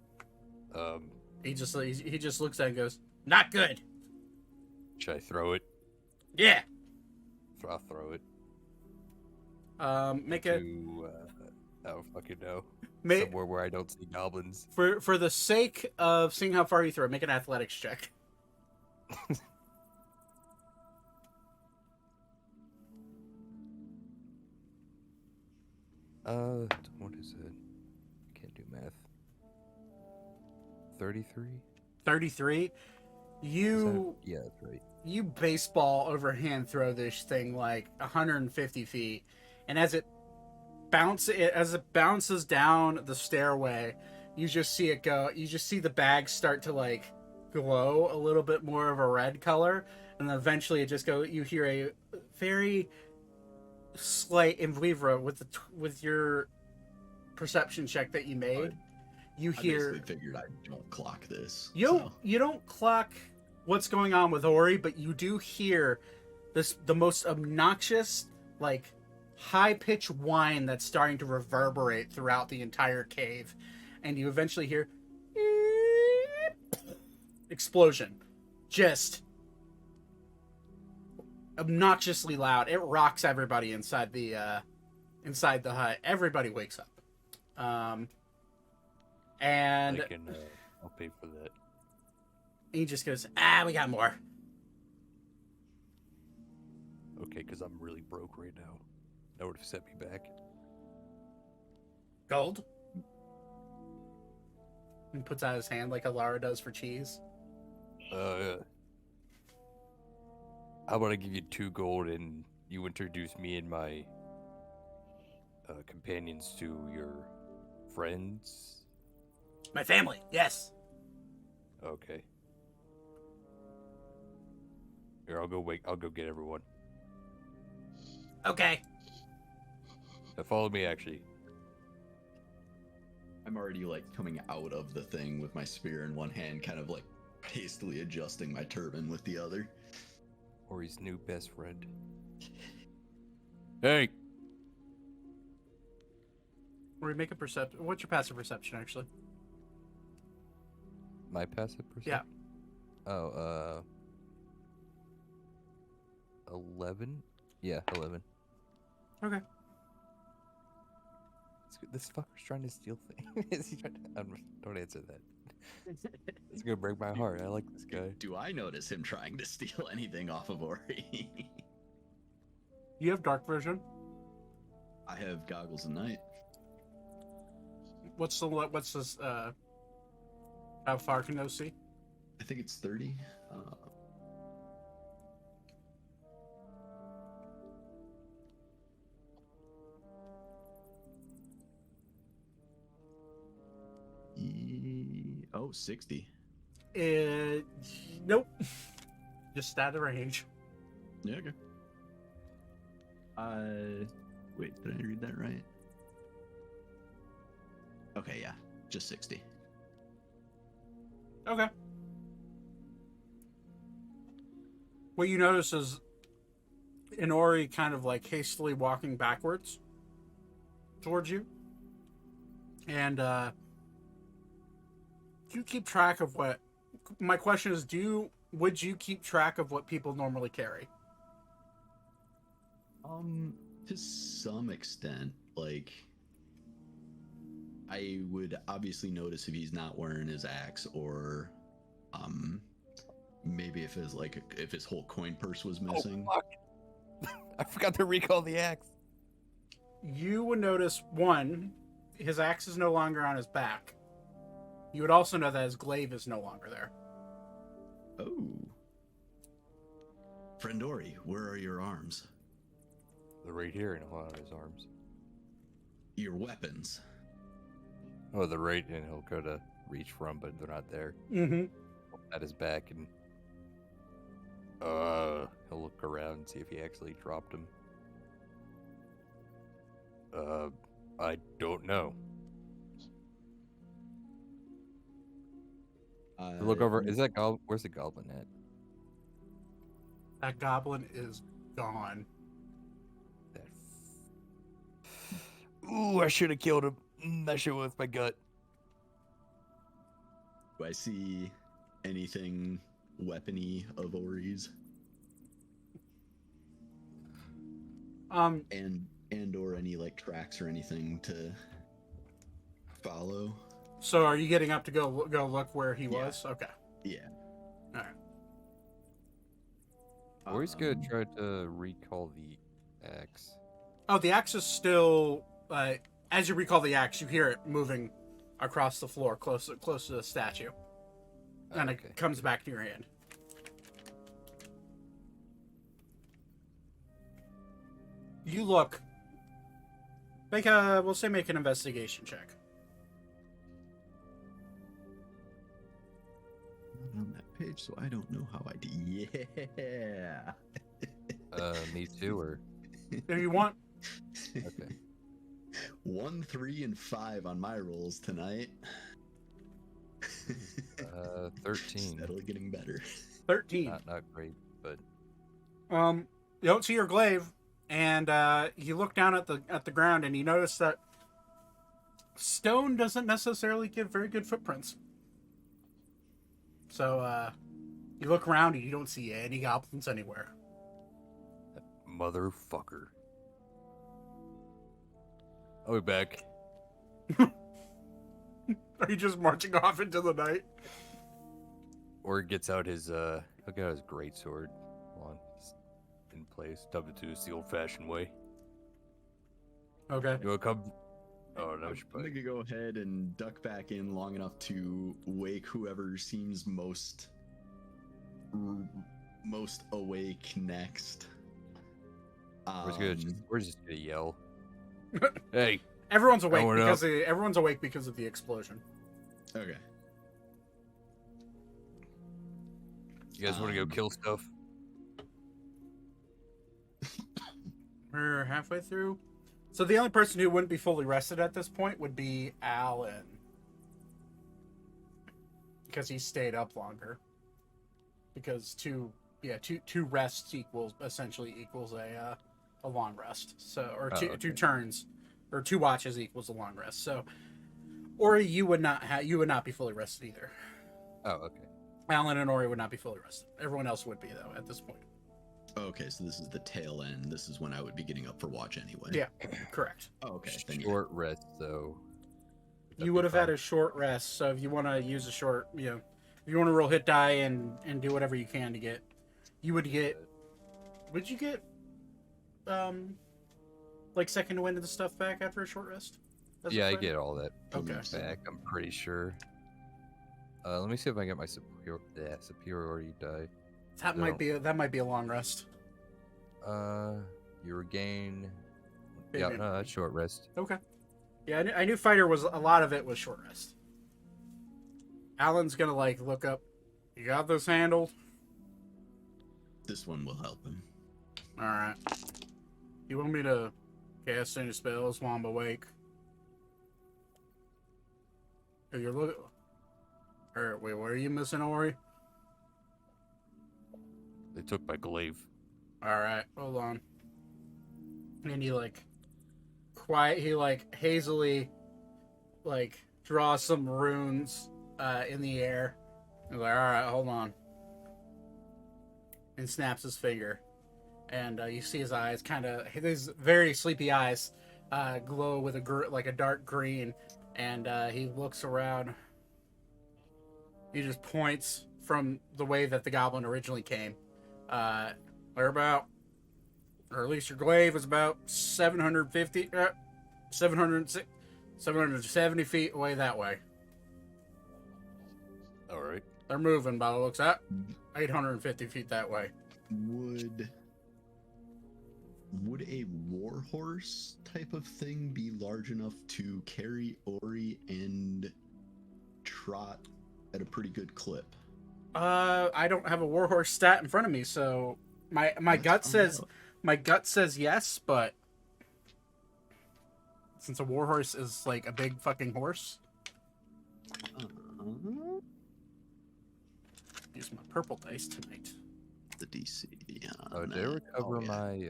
He just looks at it and goes, not good. Should I throw it? Yeah. I'll throw it. Make it. I don't fucking know. somewhere where I don't see goblins. For the sake of seeing how far you throw, make an athletics check. What is it? Can't do math. 33? 33. Yeah, that's right. You baseball overhand throw this thing like 150 feet, and as it bounces down the stairway, you just see it go. You just see the bag start to like glow a little bit more of a red color, and then eventually it just go. You hear a very slight invivra with your perception check that you made. You I hear. basically figured I don't clock this. You don't clock what's going on with Ori, but you do hear the most obnoxious, like, high-pitched whine that's starting to reverberate throughout the entire cave. And you eventually hear explosion. Just obnoxiously loud. It rocks everybody inside the hut. Everybody wakes up. And I'll pay for that. he just goes, we got more. Okay, because I'm really broke right now. That would have set me back. Gold? He puts out his hand like Alara does for cheese. How about I give you 2 gold and you introduce me and my companions to your friends? My family, yes. Okay. Here, I'll go get everyone. Okay. Now follow me, actually. I'm already like coming out of the thing with my spear in one hand, kind of like hastily adjusting my turban with the other. Ori's new best friend. Hey! We make a perception. What's your passive perception, actually? My passive perception? Yeah. Oh, 11? Yeah, 11. Okay. This fucker's trying to steal things. Is he trying to... Don't answer that. It's gonna break my heart. I like this guy. Do I notice him trying to steal anything off of Ori? You have dark vision. I have goggles of night. What's this, how far can those see? I think it's 30. Oh, 60. Nope. Just out of range. Yeah, okay. Wait, did I read that right? Okay, yeah, just 60. Okay. What you notice is Inori kind of like hastily walking backwards towards you. And do you keep track of what... My question is, would you keep track of what people normally carry? To some extent, like, I would obviously notice if he's not wearing his axe, or maybe if his whole coin purse was missing. Oh, fuck. I forgot to recall the axe. You would notice, one, his axe is no longer on his back. You would also know that his glaive is no longer there. Oh. Friend Ori, where are your arms? They're right here in a lot of his arms. Your weapons. Oh, they're right, and he'll go to reach for them, but they're not there. Mm-hmm. At his back, and he'll look around and see if he actually dropped them. I don't know. Look over. Is that goblin? Where's the goblin at? That goblin is gone. Ooh, I should have killed him. That shit was my gut. Do I see anything weapony of Ori's? And or any like tracks or anything to Follow. So are you getting up to go look where he Yeah. was? Okay. Yeah. All right. Ori's gonna try to recall the axe. Oh, the axe is still. As you recall the axe, you hear it moving across the floor, close to the statue, and Okay. it comes back to your hand. You look. Make an investigation check. Not on that page, so I don't know how I do. Yeah. Me too, or If you want. okay. 1, 3, and 5 on my rolls tonight. 13. Steadily getting better. 13. Not great, but You don't see your glaive, and you look down at the ground, and you notice that stone doesn't necessarily give very good footprints. So you look around, and you don't see any goblins anywhere. motherfucker. I'll be back. Are you just marching off into the night? Or gets out his he'll get out his greatsword. Hold on, it's in place. Dub it to us the old-fashioned way. Okay. You wanna come? Oh no, I'm gonna go ahead and duck back in long enough to wake whoever seems most awake next. We're just gonna yell. Hey, Everyone's awake Going because up. everyone's awake because of the explosion. Okay. you guys want to go kill stuff? We're halfway through. So the only person who wouldn't be fully rested at this point would be Alan. Because he stayed up longer. Because two rests essentially equals a long rest. So two turns or 2 watches equals a long rest. So Ori, you would not be fully rested either. Oh, okay. Alan and Ori would not be fully rested. Everyone else would be though at this point. Okay, so this is the tail end. This is when I would be getting up for watch anyway. Yeah, correct. Oh, okay. Then yeah. Short rest though. You would have had a short rest, so if you want to use a short, if you want to roll hit die and do whatever you can to get, you would get. Would you get, like second wind of the stuff back after a short rest? As a Yeah, I fighter? get all that Okay. back. I'm pretty sure. Let me see if I get my superiority die. That might be a long rest. You regain. Big Yeah, man. no, that's short rest. Okay. Yeah, I knew fighter was a lot of it was short rest. Alan's gonna look up. You got this handled? This one will help him. All right. You want me to cast any spells while I'm awake? Oh, you're looking. All right, wait, what are you missing, Ori? They took my glaive. All right, hold on. And he hazily draws some runes in the air. He's like, all right, hold on. And snaps his finger. And you see his eyes his very sleepy eyes glow with a dark green. And he looks around. He just points from the way that the goblin originally came. Or at least your glaive is about 770 feet away that way. All right. They're moving by the looks of that. 850 feet that way. Would a warhorse type of thing be large enough to carry Ori and trot at a pretty good clip? I don't have a warhorse stat in front of me, so my gut says yes, but since a warhorse is like a big fucking horse, use my purple dice tonight. The DC. Oh, did I recover my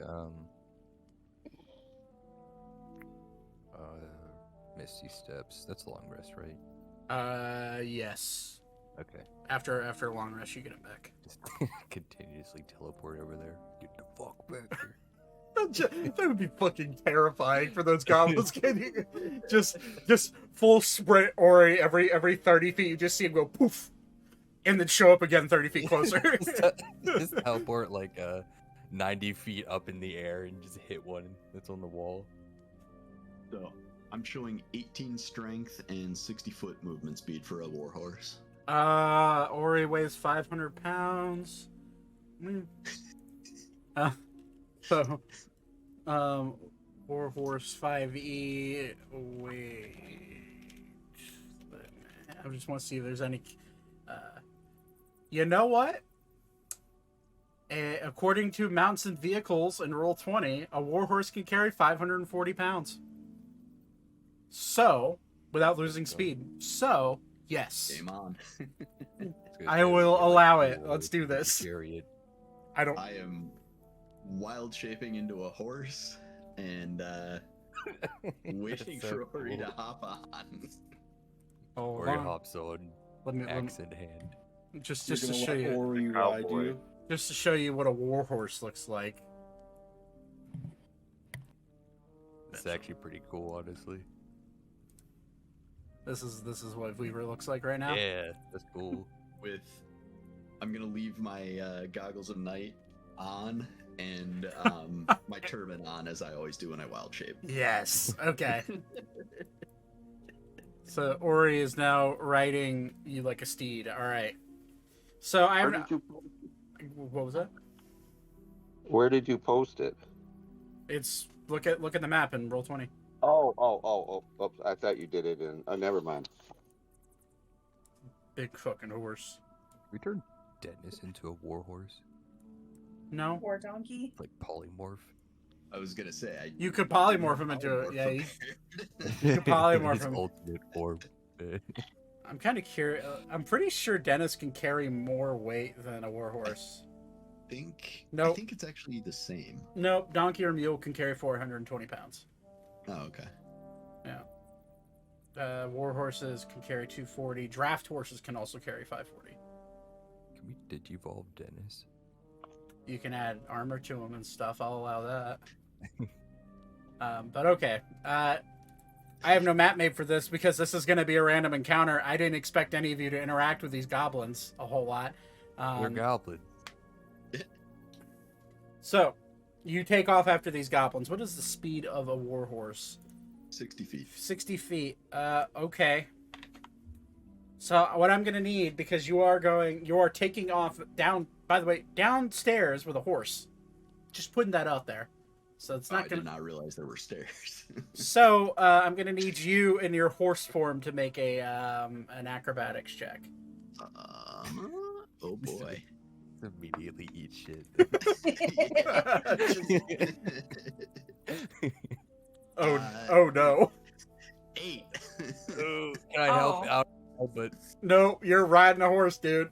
Misty Steps? That's a long rest, right? Yes. Okay. After a long rest, you get it back. Just continuously teleport over there. Get the fuck back here. That would be fucking terrifying for those goblins getting just full sprint Ori every 30 feet. You just see him go poof, and then show up again 30 feet closer. Just teleport like 90 feet up in the air and just hit one that's on the wall. So I'm showing 18 strength and 60-foot movement speed for a warhorse. Ori weighs 500 pounds. So, Warhorse 5e. Wait. I just want to see if there's any. You know what? According to Mounts and Vehicles in Roll 20, a Warhorse can carry 540 pounds. So, without losing speed. So, yes. Game on. I will allow it. Let's do this. Chariot. I don't. I am wild shaping into a horse and waiting That's so for Ori to cool. hop on. Oh, Or he hops on, let me axe in hand. just You're to gonna show let you, Ori ride Cowboy. you. just to show you what a warhorse looks like. It's actually pretty cool, honestly. This is what Weaver looks like right now. Yeah, that's cool. I'm gonna leave my goggles of night on and my turban on as I always do when I wild shape. Yes. Okay. So Ori is now riding you like a steed. All right. So Where I'm. did you What was that? Where did you post it? It's look at the map and roll 20. Oh. Oops, I thought you did it in. Never mind. Big fucking horse. We turned Dennis into a warhorse, No. War donkey. like polymorph. I was gonna say You could polymorph him into it. Yeah. You could polymorph His him. ultimate form. I'm kind of curious. I'm pretty sure Dennis can carry more weight than a warhorse. I Nope. think it's actually the same. Nope. Donkey or mule can carry 420 pounds. Oh, okay. War horses can carry 240. Draft horses can also carry 540. Can we digivolve Dennis? You can add armor to them and stuff. I'll allow that. But okay. I have no map made for this because this is going to be a random encounter. I didn't expect any of you to interact with these goblins a whole lot. We're goblins. So, you take off after these goblins. What is the speed of a war horse? 60 feet. 60 feet. Okay. So what I'm going to need, because you are taking off down, by the way, downstairs with a horse. Just putting that out there. So it's I not going did to... not realize there were stairs. So I'm going to need you in your horse form to make an acrobatics check. Oh boy. Immediately eat shit. Oh no. 8. Can I help Oh. out? But No, you're riding a horse, dude.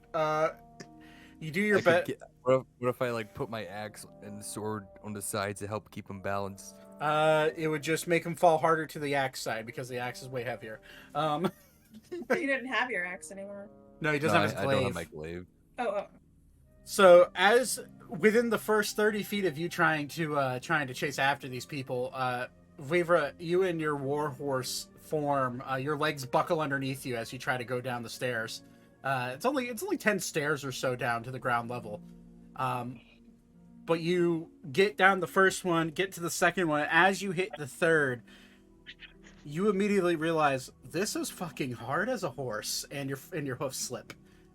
You do your I could best. what if I like put my axe and sword on the sides to help keep them balanced? It would just make him fall harder to the axe side because the axe is way heavier. You didn't have your axe anymore. No, he doesn't No, have his I glaive. don't have my glaive. Oh. So, as within the first 30 feet of you trying to chase after these people, Vivra, you in your warhorse form, your legs buckle underneath you as you try to go down the stairs. It's only 10 stairs or so down to the ground level. But you get down the first one, get to the second one. As you hit the third, you immediately realize this is fucking hard as a horse, and your hoofs slip,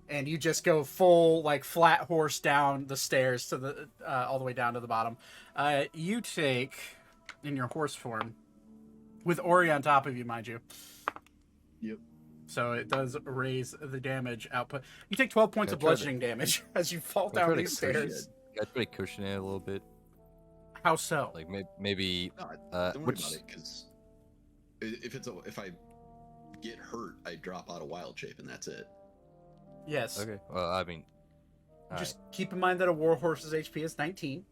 and you just go full like flat horse down the stairs to the all the way down to the bottom. You take in your horse form with Ori on top of you, mind you. Yep. So it does raise the damage output. You take 12 points Yeah, of try to- bludgeoning damage as you fall I try down to these cushion stairs. I try to cushion it a little bit. How so? Like maybe No, don't worry which about it, because if I get hurt, I drop out of wild shape and that's it. Yes. okay. Well, I mean, all Just keep in mind that a warhorse's HP is 19.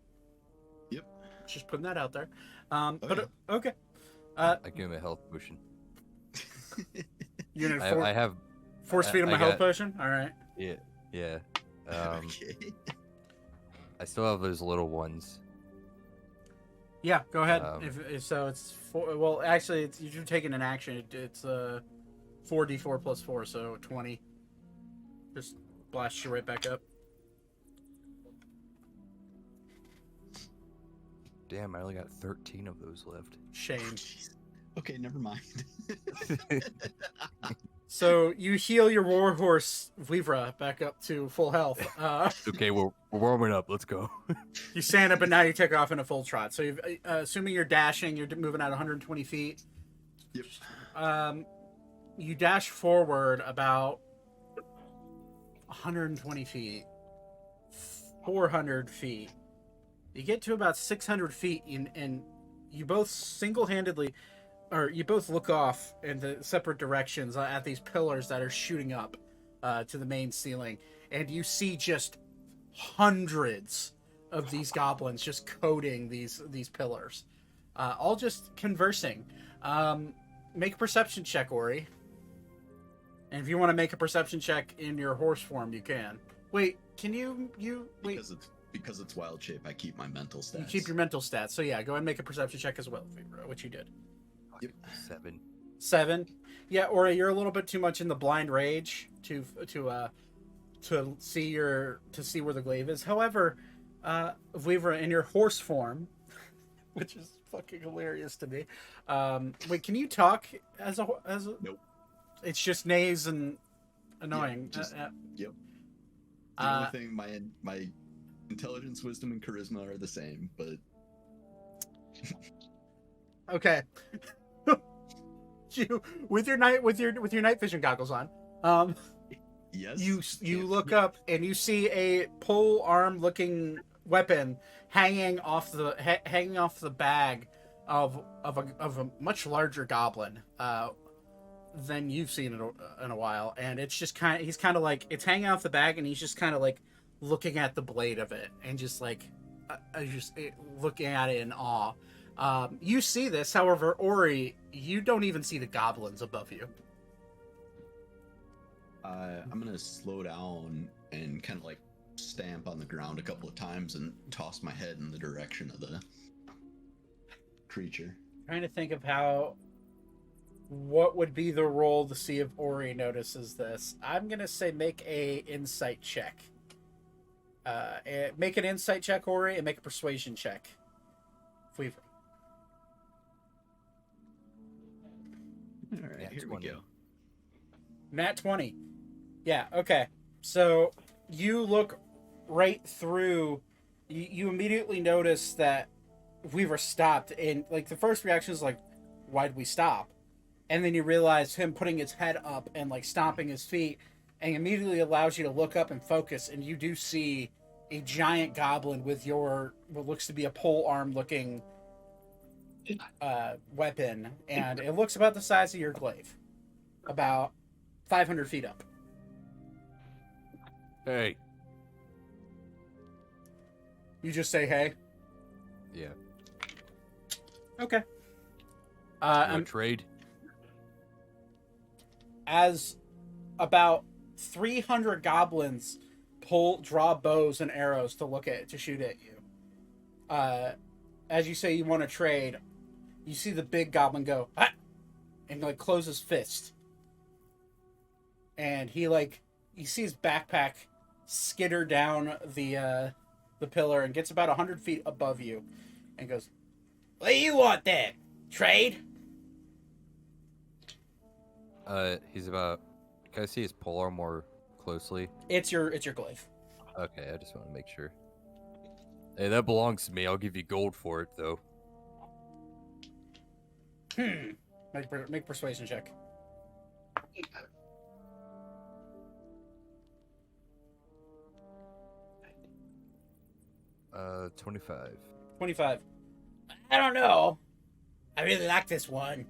Yep. Just putting that out there. Oh, But okay. right. I give him a health potion. You're gonna I have force feed him I a health got- potion. All right. yeah. Okay. I still have those little ones. Yeah, go ahead. Um, If so, it's four. Well, actually, it's you're taking an action. It's 4d4 plus 4, so 20. Just blast you right back up. Damn, I only got 13 of those left. Shame. Jeez. Okay, never mind. So you heal your warhorse Vivra back up to full health. Okay, we're warming up. Let's go. You stand up and now you take off in a full trot. So you've, assuming you're dashing, you're moving at 120 feet. Yep. You dash forward about 120 feet, 400 feet. You get to about 600 feet, and you both single-handedly, or you both look off in the separate directions at these pillars that are shooting up to the main ceiling, and you see just hundreds of these goblins just coating these pillars, all just conversing. Make a perception check, Ori. And if you want to make a perception check in your horse form, you can. Wait, can you wait? Because it's wild shape, I keep my mental stats. You keep your mental stats. So yeah, go ahead and make a perception check as well, Vibra, which you did. Yep. 7. 7. Yeah, Ori, you're a little bit too much in the blind rage to see where the glaive is. However, Vibra, in your horse form, which is fucking hilarious to me. Wait, can you talk as a? Nope. It's just neighs and annoying. Yeah, yep. The only thing, my intelligence, wisdom, and charisma are the same, but Okay. You with your night vision goggles on. yes. You look up and you see a pole arm looking weapon hanging off the bag of a much larger goblin than you've seen in a while, and it's just he's kind of like, it's hanging off the bag, and he's just kind of like looking at the blade of it and just like looking at it in awe. You see this, however, Ori, you don't even see the goblins above you. I'm gonna slow down and kind of like stamp on the ground a couple of times and toss my head in the direction of the creature. Trying to think of what would be the roll to see if Ori notices this. I'm gonna say make a insight check. Make an insight check, Ori, and make a persuasion check. Weaver. All right, Yeah, here 20. we go. Nat 20. Yeah, okay. So you look right through. You immediately notice that Weaver stopped, and like the first reaction is like, why'd we stop? And then you realize him putting his head up and like stomping his feet, and immediately allows you to look up and focus, and you do see a giant goblin with what looks to be a pole arm looking weapon, and it looks about the size of your glaive, about 500 feet up. Hey. You just say hey. Yeah. Okay. And trade. As about 300 goblins draw bows and arrows to shoot at you. As you say you want to trade, you see the big goblin go, ah! And like close his fist. And he you see his backpack skitter down the pillar and gets about 100 feet above you and goes, what do you want then? Trade? He's about. Can I see his polearm more closely? It's your glaive. Okay, I just want to make sure. Hey, that belongs to me. I'll give you gold for it, though. Make persuasion check. Uh, 25. 25. I don't know. I really like this one.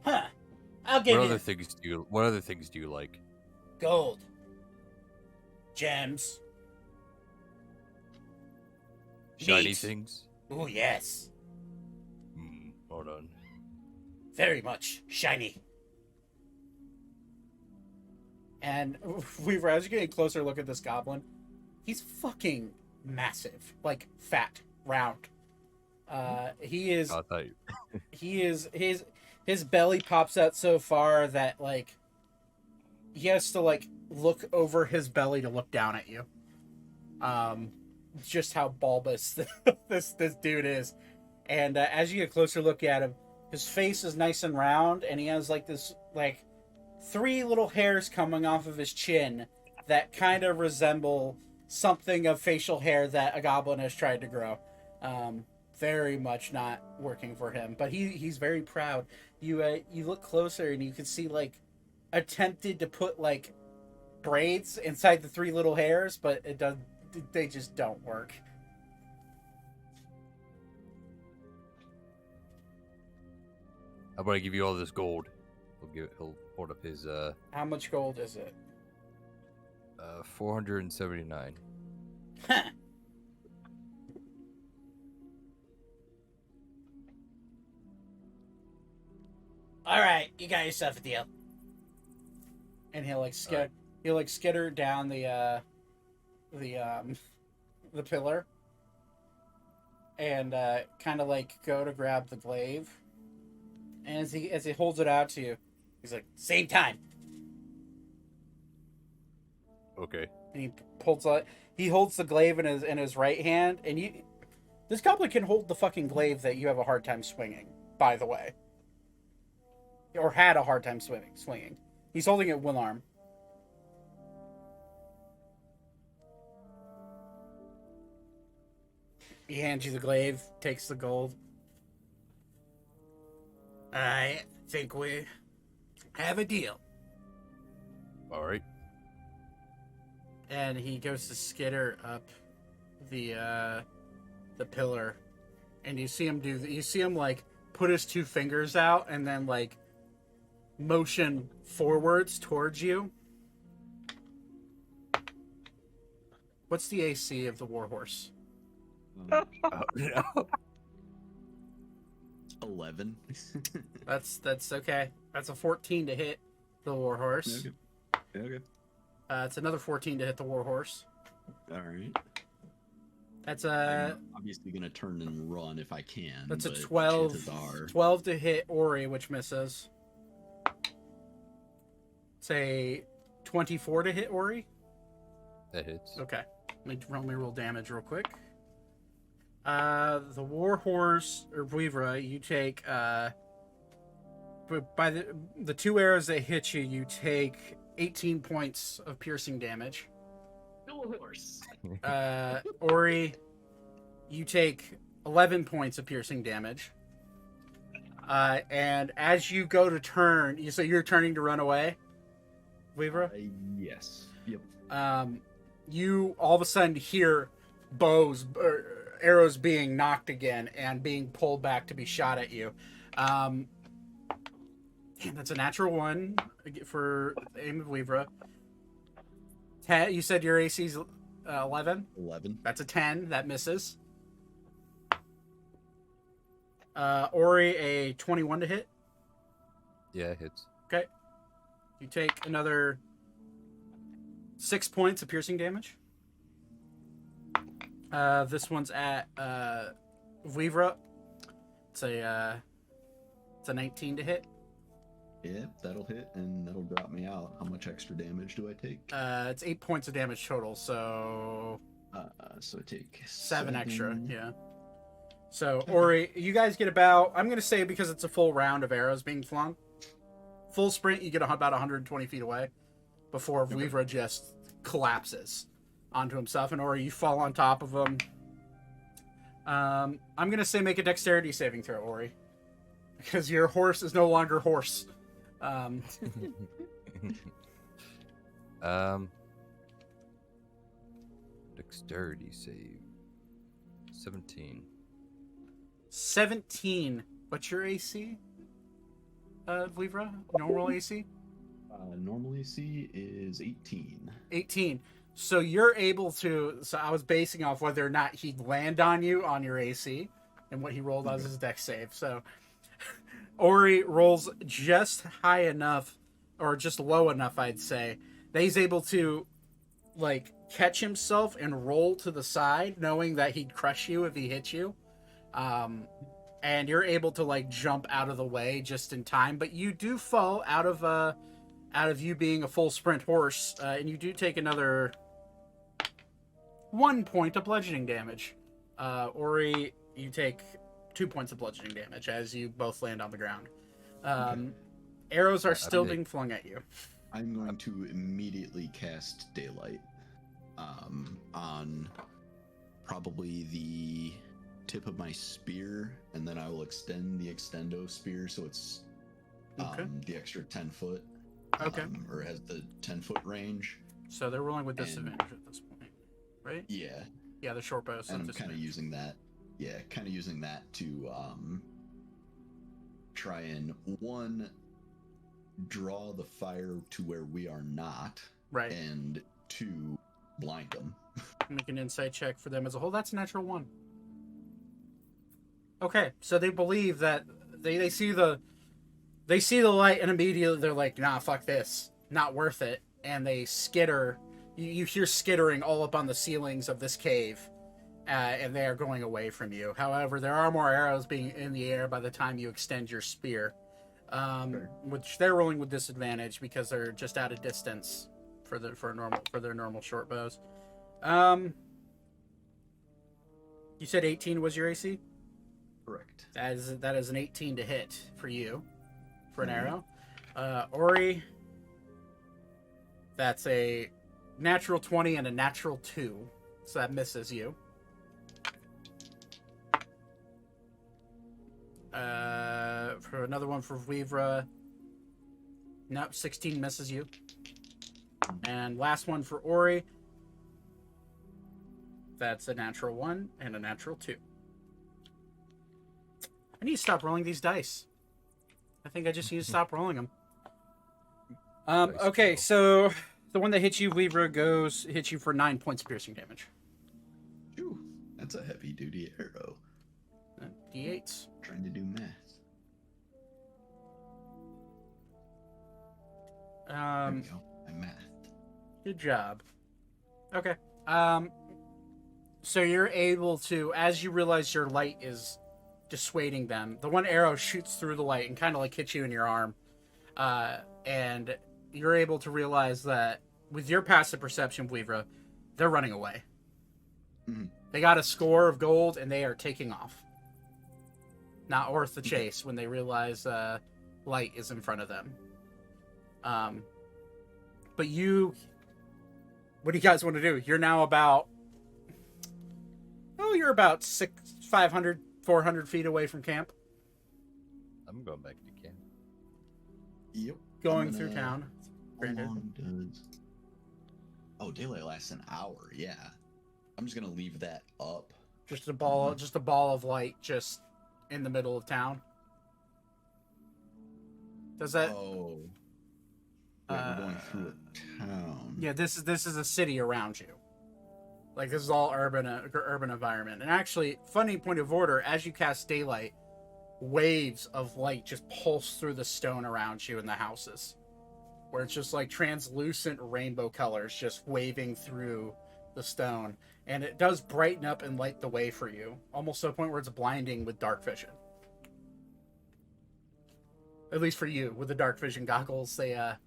Huh. I'll give What you other things do you like? gold. Gems. Shiny Meat. things? Ooh, yes. Hold on. Very much shiny. And as you're getting closer look at this goblin, he's fucking massive. Like, fat. round. He is I thought his belly pops out so far that like he has to like look over his belly to look down at you. Just how bulbous this dude is, and as you get a closer look at him, his face is nice and round, and he has like this like 3 little hairs coming off of his chin that kind of resemble something of facial hair that a goblin has tried to grow. Very much not working for him, but he's very proud. You look closer and you can see like attempted to put like braids inside the 3 little hairs, but they just don't work. how about I give you all this gold? He'll hold up his How much gold is it? 479. All right, you got yourself a deal. And he'll like skitter down the pillar, and kind of like go to grab the glaive. And as he holds it out to you, he's like, "Same time." Okay. And he holds the glaive in his right hand, and this goblin can hold the fucking glaive that you have a hard time swinging, by the way, or had a hard time swinging. He's holding it with one arm. He hands you the glaive, takes the gold. I think we have a deal. All right. And he goes to skitter up the pillar, and you see him like put his 2 fingers out and then like motion forwards towards you. What's the AC of the warhorse? Oh, no. 11. That's okay. That's a 14 to hit the warhorse. Okay. It's another 14 to hit the warhorse. All right. That's I'm obviously gonna turn and run if I can. that's a but 12. chances are- 12 to hit Ori, which misses. Say 24 to hit Ori. That hits. Okay. Let me roll damage real quick. The warhorse or Buivra, you take by the 2 arrows that hit you, you take 18 points of piercing damage. Horse. Ori, you take 11 points of piercing damage. And as you go to turn, you're turning to run away, Buivra? Yes. Yep. You all of a sudden hear arrows being knocked again and being pulled back to be shot at you. And that's a natural 1 for aim of Weavra. You said your AC's 11? 11. That's a 10. That misses. Ori, a 21 to hit. Yeah, it hits. Okay. You take another 6 points of piercing damage. This one's at Weavra. It's a 19 to hit. Yep, that'll hit and that'll drop me out. How much extra damage do I take? It's 8 points of damage total, so So I take 7 extra. 7. Yeah. So Ori, you guys get about, I'm gonna say because it's a full round of arrows being flung, full sprint, you get about 120 feet away before Weavra just collapses onto himself, and Ori, you fall on top of him. I'm gonna say make a dexterity saving throw, Ori, because your horse is no longer horse. Dexterity save. 17. 17. What's your AC? Weavra? Normal AC? Normal AC is 18. 18. So you're able to. So I was basing off whether or not he'd land on you on your AC, and what he rolled as his dex save. So Ori rolls just high enough, or just low enough, I'd say, that he's able to, like, catch himself and roll to the side, knowing that he'd crush you if he hit you. And you're able to like jump out of the way just in time, but you do fall out of you being a full sprint horse, and you do take another 1 point of bludgeoning damage. Ori, you take 2 points of bludgeoning damage as you both land on the ground. Arrows are still being flung at you. I'm going to immediately cast Daylight on probably the tip of my spear, and then I will extend the extendo spear so it's the extra 10 foot. Okay. Or has the 10-foot range. So they're rolling with disadvantage at this point, right? Yeah. Yeah, the short bow. And I'm kind of using that. Yeah, kind of using that to try and draw the fire to where we are not, right, and 2, blind them. Make an insight check for them as a whole. That's a natural 1. Okay, so they believe that they see the light, and immediately they're like, nah, fuck this, not worth it, and they skitter. You hear skittering all up on the ceilings of this cave, and they are going away from you. However, there are more arrows being in the air by the time you extend your spear, which they're rolling with disadvantage because they're just out of distance for their normal short bows. You said 18 was your AC? Correct. That is an 18 to hit for you, for an arrow. Ori, that's a natural 20 and a natural 2, so that misses you. For another one for Vivra, no, 16 misses you. And last one for Ori, that's a natural 1 and a natural 2. I need to stop rolling these dice. I think I just need to stop rolling them. Okay, so the one that hits you, Vivra, hits you for 9 points of piercing damage. Ooh, that's a heavy duty arrow. D8s. Trying to do math. There we go. I mathed. Good job. Okay. So you're able to, as you realize your light is dissuading them, the one arrow shoots through the light and kind of like hits you in your arm. And you're able to realize that with your passive perception, Vivra, they're running away. Mm-hmm. They got a score of gold and they are taking off. Not worth the chase when they realize light is in front of them. But what do you guys want to do? You're now about, you're about 500, 400 feet away from camp. I'm going back to camp. Yep. Going through town. How long does... Oh, daylight lasts an hour. Yeah. I'm just gonna leave that up. Just a ball of light just in the middle of town. Does that? Oh. Wait, we're going through a town. Yeah, this is a city around you. Like, this is all urban environment. And actually, funny point of order, as you cast daylight, waves of light just pulse through the stone around you in the houses, where it's just like translucent rainbow colors just waving through the stone, and it does brighten up and light the way for you, almost to a point where it's blinding with dark vision. At least for you, with the dark vision goggles, it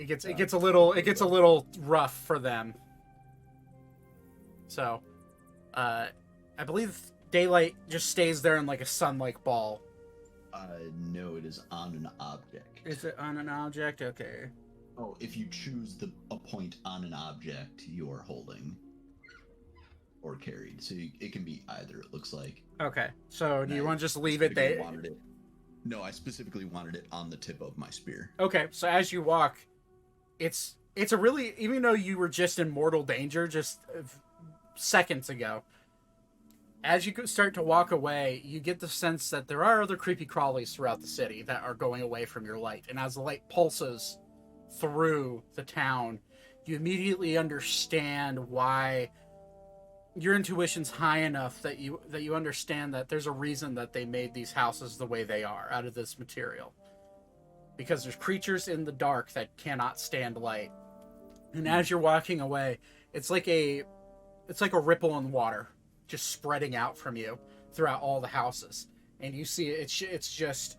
gets a little rough for them. So, I believe daylight just stays there in like a sun-like ball. No, it is on an object. Is it on an object? Okay. Oh, if you choose a point on an object you are holding or carried, so it can be either. It looks like. Okay. So do you want to just leave it there? No, I specifically wanted it on the tip of my spear. Okay. So as you walk, it's a really, even though you were just in mortal danger just seconds ago, as you start to walk away, you get the sense that there are other creepy crawlies throughout the city that are going away from your light. And as the light pulses through the town, you immediately understand why your intuition's high enough that you understand that there's a reason that they made these houses the way they are out of this material. Because there's creatures in the dark that cannot stand light. And as you're walking away, it's like a ripple in water, just spreading out from you throughout all the houses, and you see it's just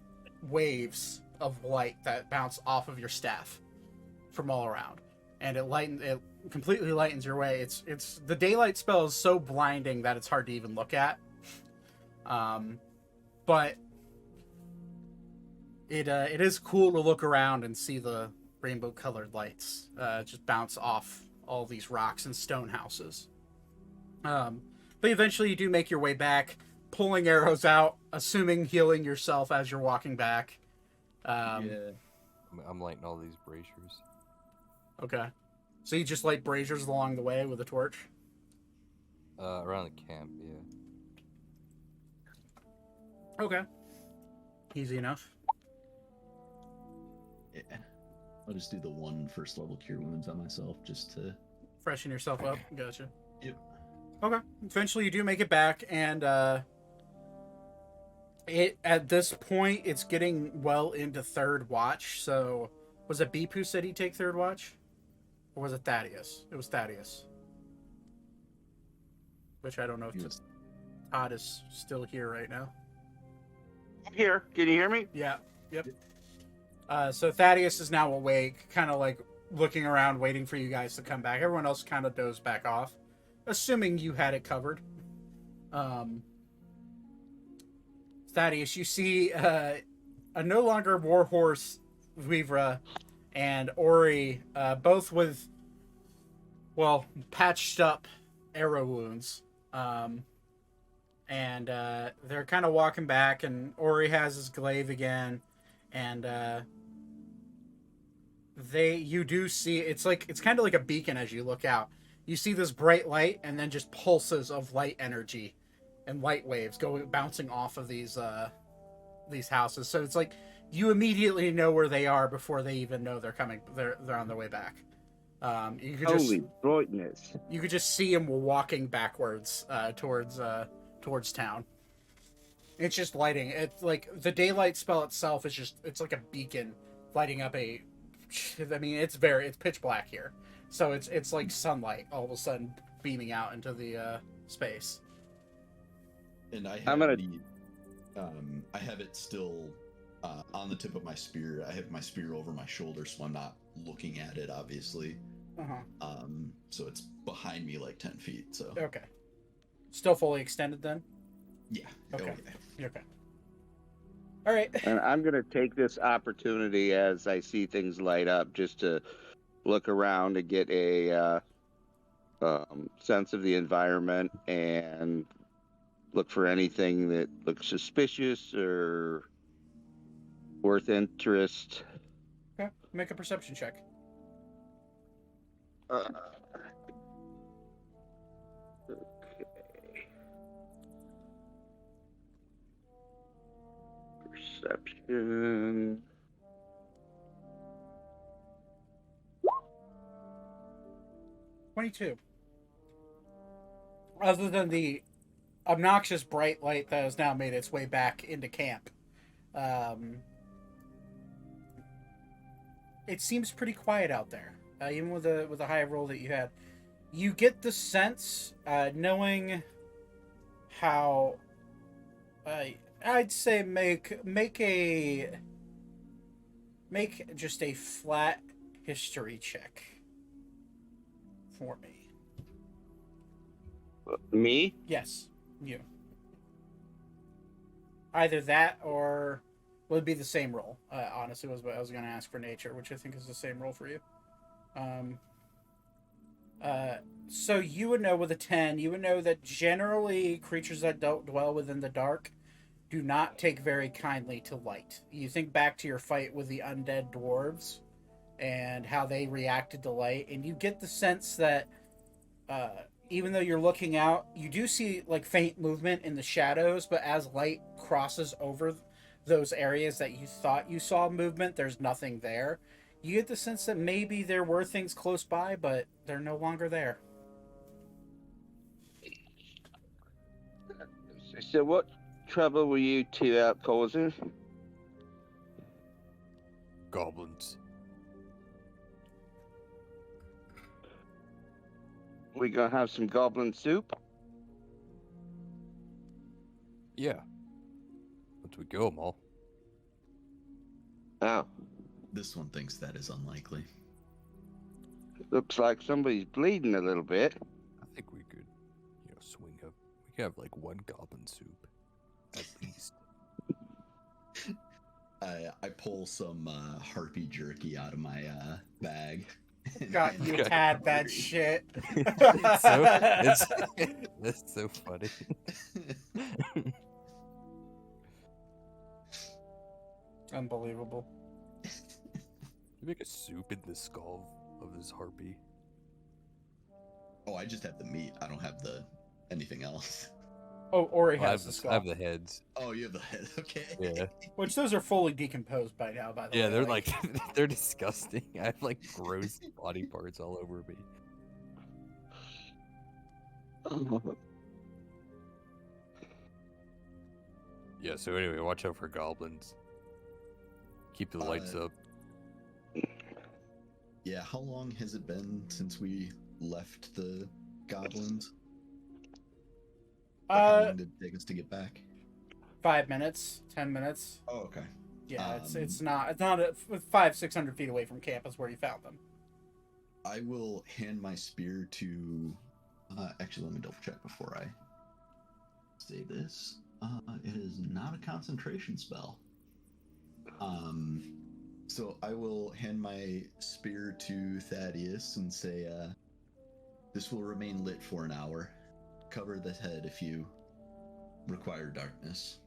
waves of light that bounce off of your staff from all around, and it completely lightens your way. It's the daylight spell is so blinding that it's hard to even look at, but it is cool to look around and see the rainbow colored lights just bounce off all these rocks and stone houses. But eventually you do make your way back, pulling arrows out, assuming healing yourself as you're walking back. Yeah. I'm lighting all these braziers. Okay. So you just light braziers along the way with a torch? Around the camp, yeah. Okay. Easy enough. Yeah. I'll just do the one first level cure wounds on myself just to Freshen yourself up. Gotcha. Yep. Okay. Eventually you do make it back, and at this point it's getting well into third watch. So was it Beep who said he'd take third watch? Or was it Thaddeus? It was Thaddeus. Which I don't know if Yes. Todd is still here right now. I'm here. Can you hear me? Yeah. Yep. So Thaddeus is now awake, kind of like looking around, waiting for you guys to come back. Everyone else kind of dozed back off, assuming you had it covered. Thaddeus, you see a no longer warhorse Vivra and Ori, both with, well, patched up arrow wounds. And they're kind of walking back, and Ori has his glaive again, and you do see it's kind of like a beacon as you look out. You see this bright light, and then just pulses of light energy and light waves bouncing off of these houses. So it's like you immediately know where they are before they even know they're coming. They're on their way back. You could Holy brightness. you could just see him walking backwards towards town. It's just lighting. It's like the daylight spell itself is it's like a beacon lighting up I mean, it's pitch black here. So it's like sunlight all of a sudden beaming out into the space. And I have I'm gonna- I have it still on the tip of my spear. I have my spear over my shoulder, so I'm not looking at it, obviously. Uh-huh. So it's behind me like 10 feet. So Okay. Still fully extended then? yeah. Okay. Oh, yeah. Okay. All right. And I'm going to take this opportunity as I see things light up just to look around to get a sense of the environment and look for anything that looks suspicious or worth interest. Okay. Make a perception check. Okay. Perception. 22. Other than the obnoxious bright light that has now made its way back into camp, it seems pretty quiet out there. Even with the high roll that you had, you get the sense, knowing how, I'd say make just a flat history check for me. Me? Yes, you. Either that or would be the same roll. Honestly, was what I was going to ask for nature, which I think is the same roll for you. So you would know with a 10, you would know that generally creatures that don't dwell within the dark do not take very kindly to light. You think back to your fight with the undead dwarves and how they reacted to light, and you get the sense that even though you're looking out, you do see like faint movement in the shadows, but as light crosses over those areas that you thought you saw movement, there's nothing there. You get the sense that maybe there were things close by, but they're no longer there. So what trouble were you two out causing? Goblins. We gonna have some goblin soup? Yeah. Once we kill them all. Oh, This one thinks that is unlikely. looks like somebody's bleeding a little bit. I think we could, swing up. We could have like one goblin soup, at least. I pull some harpy jerky out of my bag. God, and you hand it had to that Harvey. shit. That's so funny. Unbelievable. You make a soup in the skull of this harpy. Oh, I just have the meat. I don't have the anything else. Oh, Ori Oh, I has have, the I have skull. the heads. Oh, you have the head. Okay. Yeah. Which those are fully decomposed by now, by the way. Yeah, they're like they're disgusting. I have like gross body parts all over me. Yeah, so anyway, watch out for goblins. Keep the lights up. Yeah, how long has it been since we left the goblins? Like, how long did it take us to get back? 5 minutes, 10 minutes. Oh, okay. Yeah, it's not 500-600 feet away from camp is where you found them. I will hand my spear to. Actually, let me double check before I say this. It is not a concentration spell. So I will hand my spear to Thaddeus and say, "This will remain lit for an hour. Cover the head if you require darkness."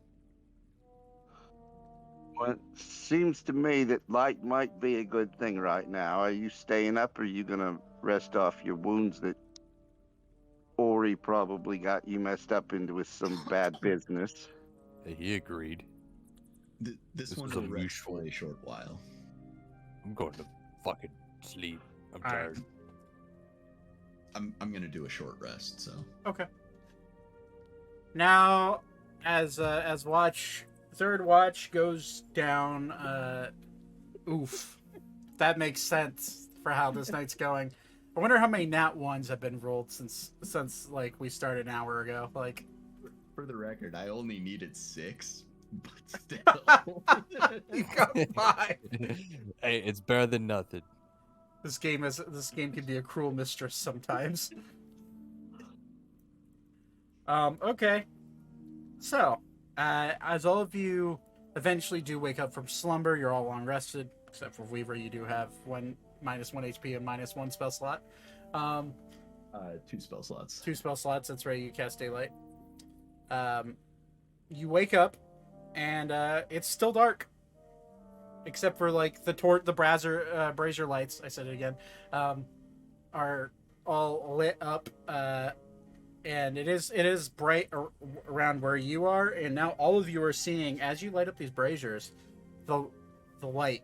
Well, it seems to me that light might be a good thing right now. Are you staying up, or are you gonna rest off your wounds that Ori probably got you messed up into with some bad business? He agreed. This This one was will rest unusual. for a short while. I'm going to fucking sleep. I'm All right. tired. I'm gonna do a short rest, so. Okay. Now, as third watch goes down, oof, that makes sense for how this night's going. I wonder how many nat ones have been rolled since like we started an hour ago. Like, For the record, I only needed 6, but still. you got 5. Hey, it's better than nothing. This game can be a cruel mistress sometimes. Okay. So, as all of you eventually do wake up from slumber, you're all long rested, except for Weaver. You do have -1 HP and -1 spell slot. 2 spell slots. 2 spell slots. That's right. You cast daylight. You wake up, and it's still dark, except for like the brazier lights. I said it again. Are all lit up. And it is bright around where you are, and now all of you are seeing, as you light up these braziers, the light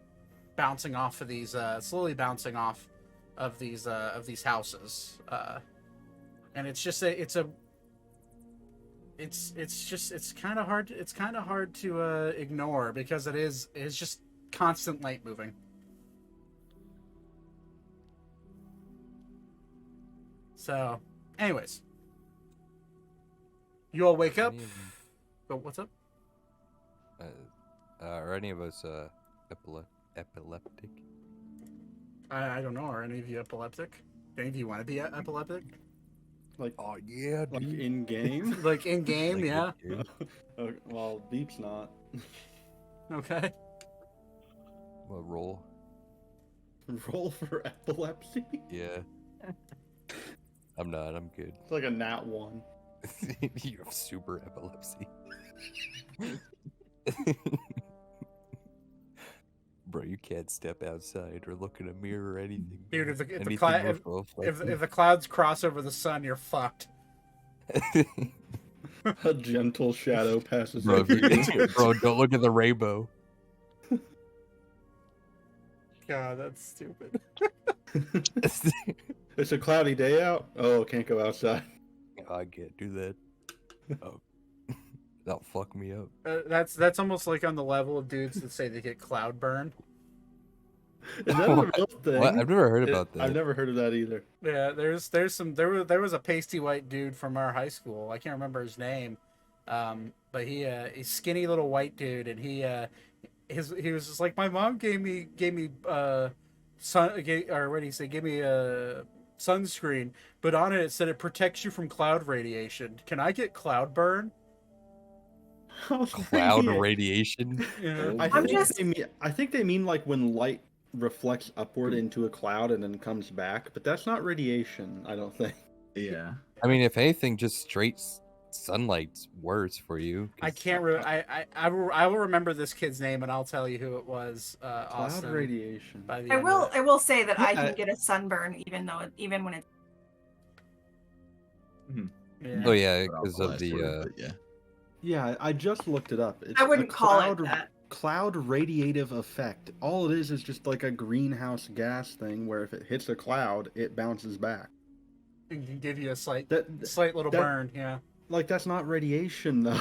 bouncing off of these slowly bouncing off of these houses, and it's kind of hard to ignore, because it's just constant light moving. So, anyways. You all wake up. Any of Oh, what's up? Are any of us epileptic? I don't know. Are any of you epileptic? Do any of you want to be epileptic? Like, Oh yeah, like dude. in game? Like in game, Like, yeah. dude. Well, Beep's not. Okay. What roll? Roll for epilepsy? Yeah. I'm not. I'm good. It's like a nat 1. You have super epilepsy. Bro, you can't step outside or look in a mirror or anything. Dude, man. if the Anything cloud will go off if like the clouds cross over the sun, you're fucked. A gentle shadow passes bro, over you. bro, don't look at the rainbow. God, that's stupid. It's a cloudy day out. Oh, can't go outside. I can't do that. Oh. That'll fuck me up. That's almost like on the level of dudes that say they get cloud burn. Is that a real thing? What? I've never heard about that. I've never heard of that either. Yeah, there was a pasty white dude from our high school. I can't remember his name, but he's skinny little white dude, and he was just like, my mom gave me sunscreen, but on it said it protects you from cloud radiation. Can I get cloud burn? Cloud radiation. Yeah. I think they mean like when light reflects upward into a cloud and then comes back, but that's not radiation, I don't think. Yeah. I mean, if anything, just straight sunlight's worse for you. I 'cause- can't. I will remember this kid's name, and I'll tell you who it was. Cloud Austin, radiation. by the I end will. of I will say that I Yeah. can get a sunburn even when it's. it. Yeah. Oh yeah, But I'll because of blast the for it, but yeah. Yeah, I just looked it up. It's I wouldn't a call it cloud, that. cloud radiative effect. All it is just like a greenhouse gas thing where if it hits a cloud, it bounces back. It can give you a slight little that- burn. Yeah. Like that's not radiation though.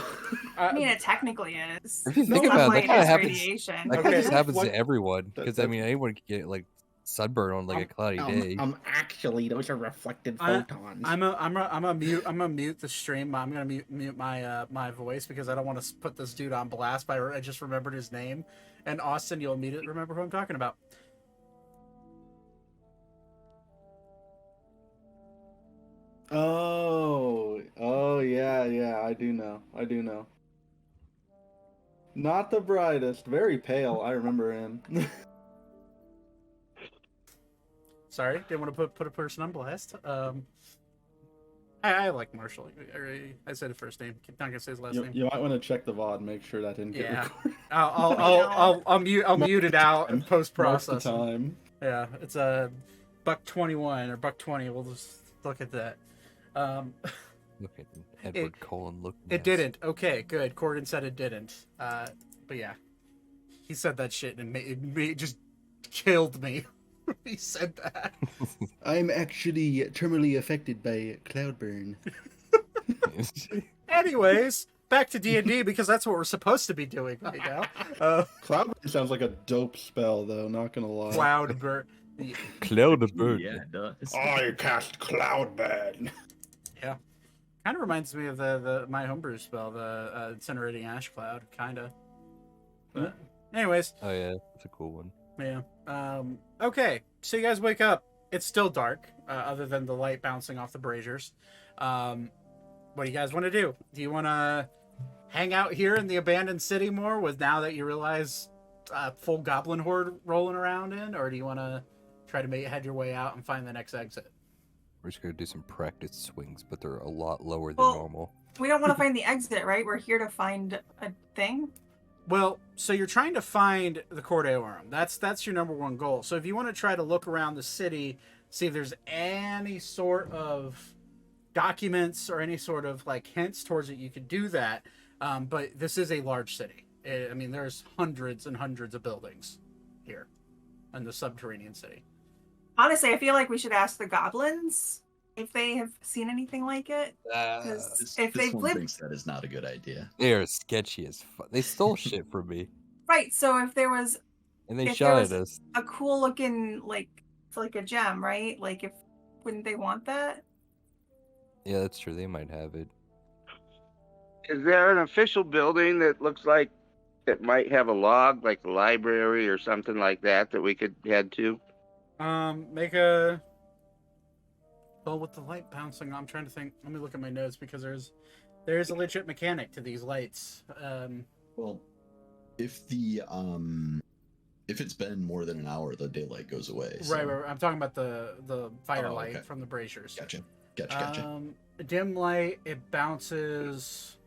I mean, it technically is. If you think No, about it, Sunlight that kind of is happens. radiation. That kind of Okay. just happens What- to everyone. that- Because I that- mean, anyone can get like sunburn on like a cloudy day. Actually, those are reflected I- photons. I'm a mute the stream. I'm gonna mute my my voice because I don't want to put this dude on blast. But I just remembered his name, and Austin, you'll immediately remember who I'm talking about. Oh yeah, I do know. Not the brightest, very pale. I remember him. Sorry, didn't want to put a person on blast. I like Marshall. I said his first name. Not gonna say his last name. You might want to check the VOD, make sure that didn't get Yeah. recorded. I'll mute it out and post Most of processing. the time. Yeah, it's a $1.21 or $1.20. We'll just look at that. Look at Edward Cullen. Look. It didn't. Okay, good. Corgan said it didn't. But yeah, he said that shit and it just killed me. He said that. I'm actually terminally affected by cloud burn. Anyways, back to D&D because that's what we're supposed to be doing right now. Cloud burn sounds like a dope spell, though. Not gonna lie. Cloud burn. Cloud of bird. Yeah, it does. I cast cloud burn. Kind of reminds me of the my homebrew spell, the incinerating ash cloud, kind of. But anyways, Oh yeah, it's a cool one. yeah. Okay, so you guys wake up. It's still dark, other than the light bouncing off the braziers. What do you guys want to do? Do you want to hang out here in the abandoned city more, with now that you realize full goblin horde rolling around in, or do you want to try to head your way out and find the next exit? We're just gonna do some practice swings, but they're a lot lower than Well- normal. We don't want to find the exit, right? We're here to find a thing. Well, so you're trying to find the Cor Deorum. That's your number one goal. So if you want to try to look around the city, see if there's any sort of documents or any sort of like hints towards it, you could do that. But this is a large city. I mean, there's hundreds and hundreds of buildings here in the subterranean city. Honestly, I feel like we should ask the goblins if they have seen anything like it. Uh, 'Cause This, if this they've one lived thinks that is not a good idea. They're sketchy as fuck. They stole shit from me, right, so if there was and they If shot there at was- us. a cool looking like a gem, right? Like if wouldn't they want that? Yeah, that's true. They might have it. Is there an official building that looks like it might have a log, like the library or something like that, that we could head to? Make a. Well, with the light bouncing, I'm trying to think. Let me look at my notes because there's a legit mechanic to these lights. Well, if it's been more than an hour, the daylight goes away. So. Right. I'm talking about the firelight okay. from the braziers. Gotcha. Gotcha. Dim light, it bounces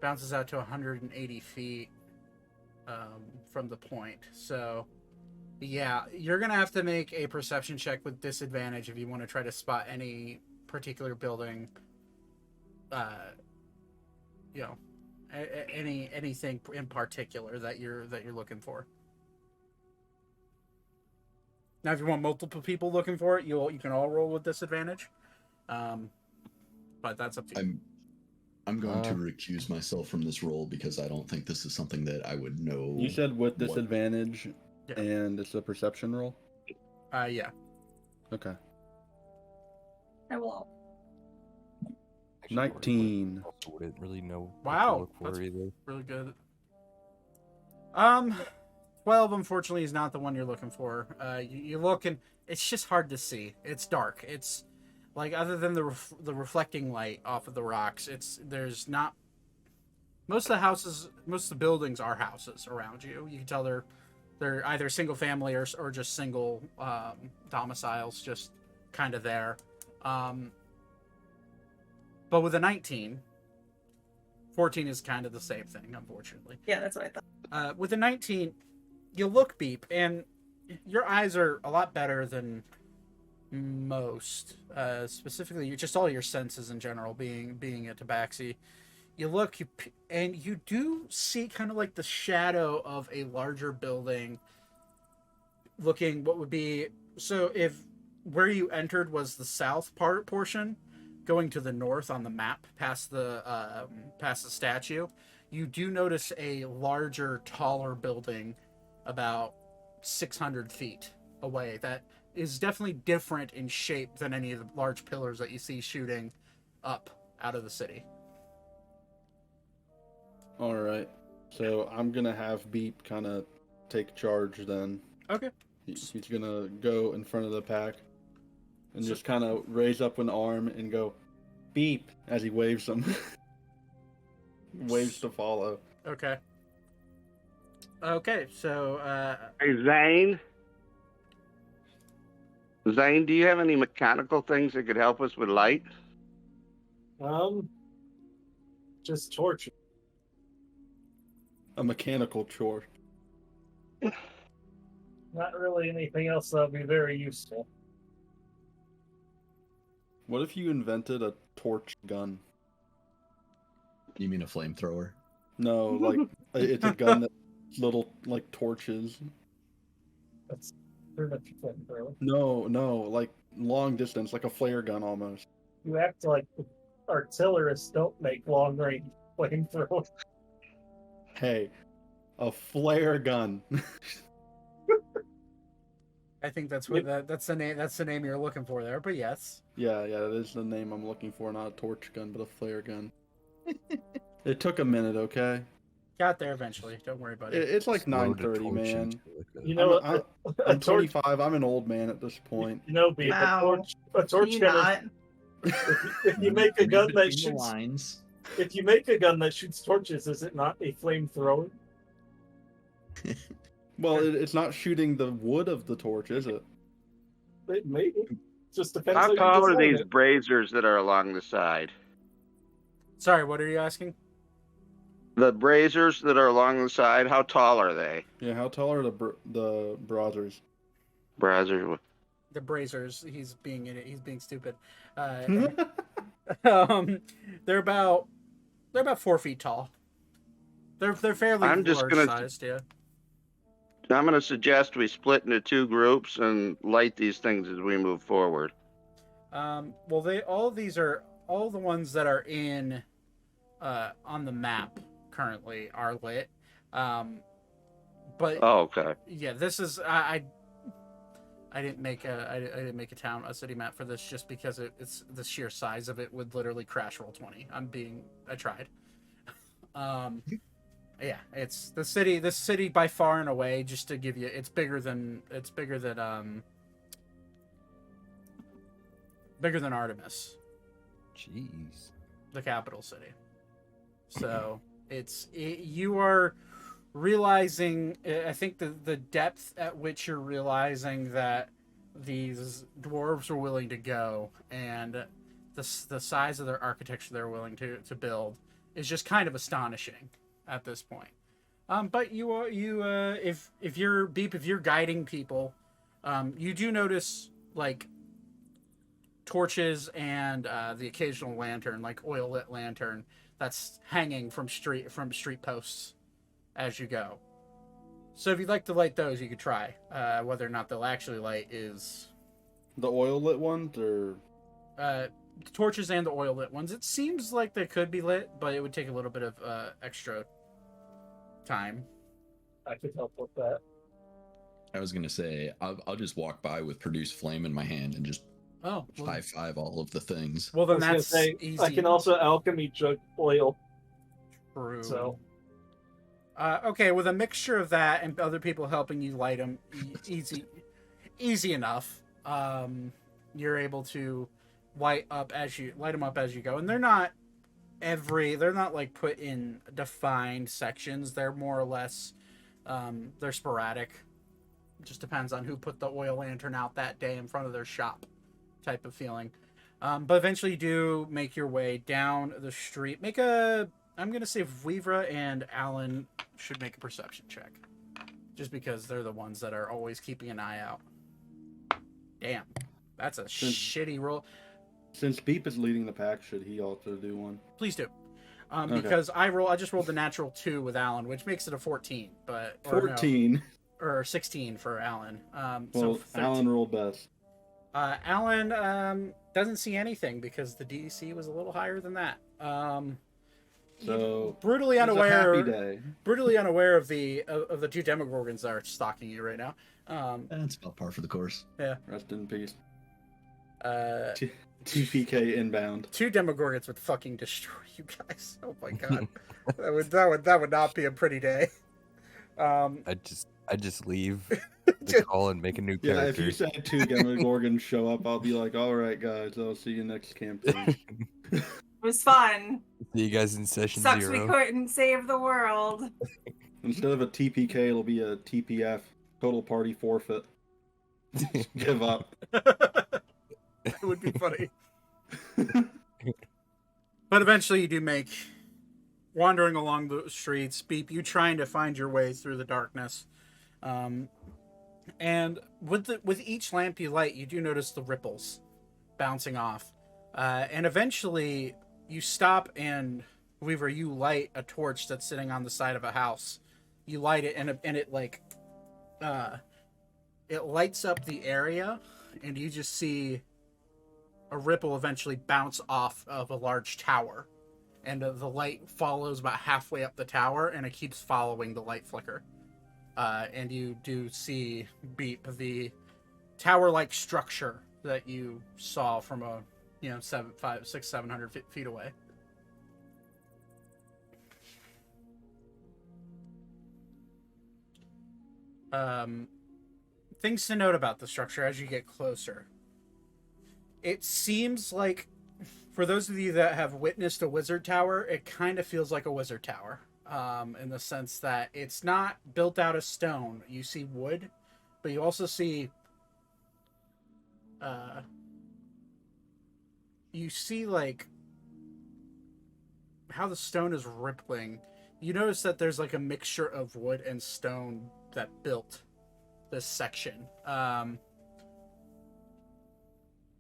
out to 180 feet from the point. So, yeah, you're gonna have to make a perception check with disadvantage if you want to try to spot any particular building. Anything in particular that you're looking for. Now, if you want multiple people looking for it, you can all roll with disadvantage. But that's up to you. I'm going to recuse myself from this role because I don't think this is something that I would know. You said with what- disadvantage. Yeah. And it's a perception roll. Yeah. Okay. I will. Actually, 19. Also wouldn't really know what to Wow, look for that's either. really good. 12 unfortunately is not the one you're looking for. You look and it's just hard to see. It's dark. It's like other than the reflecting light off of the rocks, there's not. Most of the houses, most of the buildings are houses around you. You can tell they're either single family or just single domiciles, just kind of there. But with a 19, 14 is kind of the same thing, unfortunately. Yeah, that's what I thought. With a 19, you look Beep, and your eyes are a lot better than most. Specifically, just all your senses in general, being a tabaxi. You look, and you do see kind of like the shadow of a larger building. Looking what would be if where you entered was the south portion, going to the north on the map past the statue, you do notice a larger, taller building about 600 feet away that is definitely different in shape than any of the large pillars that you see shooting up out of the city. All right. So I'm gonna have Beep kind of take charge then. Okay. He's gonna go in front of the pack and just kind of raise up an arm and go, Beep, as he waves them. Waves to follow. Okay. Okay, so Hey, Zane? Zane, do you have any mechanical things that could help us with light? Just torture. A mechanical chore. Not really anything else that'll be very useful. What if you invented a torch gun? You mean a flamethrower? No, like it's a gun that little like torches. That's pretty much a flamethrower. No, like long distance, like a flare gun almost. You act like artillerists don't make long-range flamethrowers. Hey, a flare gun. I think that's what that's the name. That's the name you're looking for there. But yes. Yeah, that is the name I'm looking for. Not a torch gun, but a flare gun. It took a minute, okay? Got there eventually. Don't worry about it. It's like Explode a 9:30, torch man. into, like, a- You know, I'm torch. 25. I'm an old man at this point. You know, be Wow. a torch Can you gun. not? If you make a Read gun that between the shoots, lines. if you make a gun that shoots torches, is it not a flamethrower? Well, it's not shooting the wood of the torch, is it? It maybe. Just depends. How you tall are design these it. braziers that are along the side? Sorry, what are you asking? The braziers that are along the side, how tall are they? Yeah. How tall are the browsers? Braziers. The Brazers. He's being stupid. Hmm? They're about 4 feet tall. They're fairly I'm just large gonna- sized. Yeah. I'm going to suggest we split into two groups and light these things as we move forward. Well, all the ones that are in on the map currently are lit. But Oh, okay. yeah, this is I didn't make a city map for this just because it's the sheer size of it would literally crash roll 20. I tried. Yeah, it's the city by far and away, just to give you, it's bigger than Artemis, Jeez. the capital city. So you are realizing, I think the depth at which you're realizing that these dwarves are willing to go, and the size of their architecture they're willing to build is just kind of astonishing at this point. But if you're guiding people, you do notice like torches and the occasional lantern, like oil lit lantern, that's hanging from street posts as you go. So if you'd like to light those, you could try. Whether or not they'll actually light is The oil lit ones, or the torches and the oil lit ones. It seems like they could be lit, but it would take a little bit of extra time. I could help with that. I was gonna say I'll just walk by with produce flame in my hand and just Oh, well, high five all of the things. well I then was gonna that's say, easy. I can also alchemy jug oil. True. So Okay, with a mixture of that and other people helping you light them, easy enough. You're able to light them up as you go, and they're not like put in defined sections. They're more or less, they're sporadic. It just depends on who put the oil lantern out that day in front of their shop, type of feeling. But eventually, you do make your way down the street. I'm gonna say Weavra and Alan should make a perception check, just because they're the ones that are always keeping an eye out. Damn, that's a shitty roll. Since Beep is leading the pack, should he also do one? Please do, Okay. because I just rolled the natural 2 with Alan, which makes it a 14, or 14. or 16 for Alan. Well, So 13. Alan rolled best. Alan doesn't see anything because the DC was a little higher than that. So brutally it's a unaware happy day. of the 2 Demogorgons that are stalking you right now. That's about par for the course. Rest in peace. Uh, TPK inbound. 2 Demogorgons would fucking destroy you guys. Oh my god, that would not be a pretty day. I just leave the call and make a new Yeah, if character. you said 2 Demogorgons show up, I'll be like, all right, guys, I'll see you next campaign. It was fun. See you guys in session Sucks 0. we couldn't save the world. Instead of a TPK, it'll be a TPF. Total party forfeit. Give up. It would be funny. But eventually you do make wandering along the streets, Beep, you trying to find your way through the darkness. And with each lamp you light, you do notice the ripples bouncing off. And eventually you stop and Weaver, you light a torch that's sitting on the side of a house. You light it and it like it lights up the area, and you just see a ripple eventually bounce off of a large tower, and the light follows about halfway up the tower, and it keeps following the light flicker. And you do see Beep, the tower-like structure that you saw from a 700 feet away. Things to note about the structure as you get closer. It seems like, for those of you that have witnessed a wizard tower, it kind of feels like a wizard tower, in the sense that it's not built out of stone. You see wood, but you also see like how the stone is rippling. You notice that there's like a mixture of wood and stone that built this section.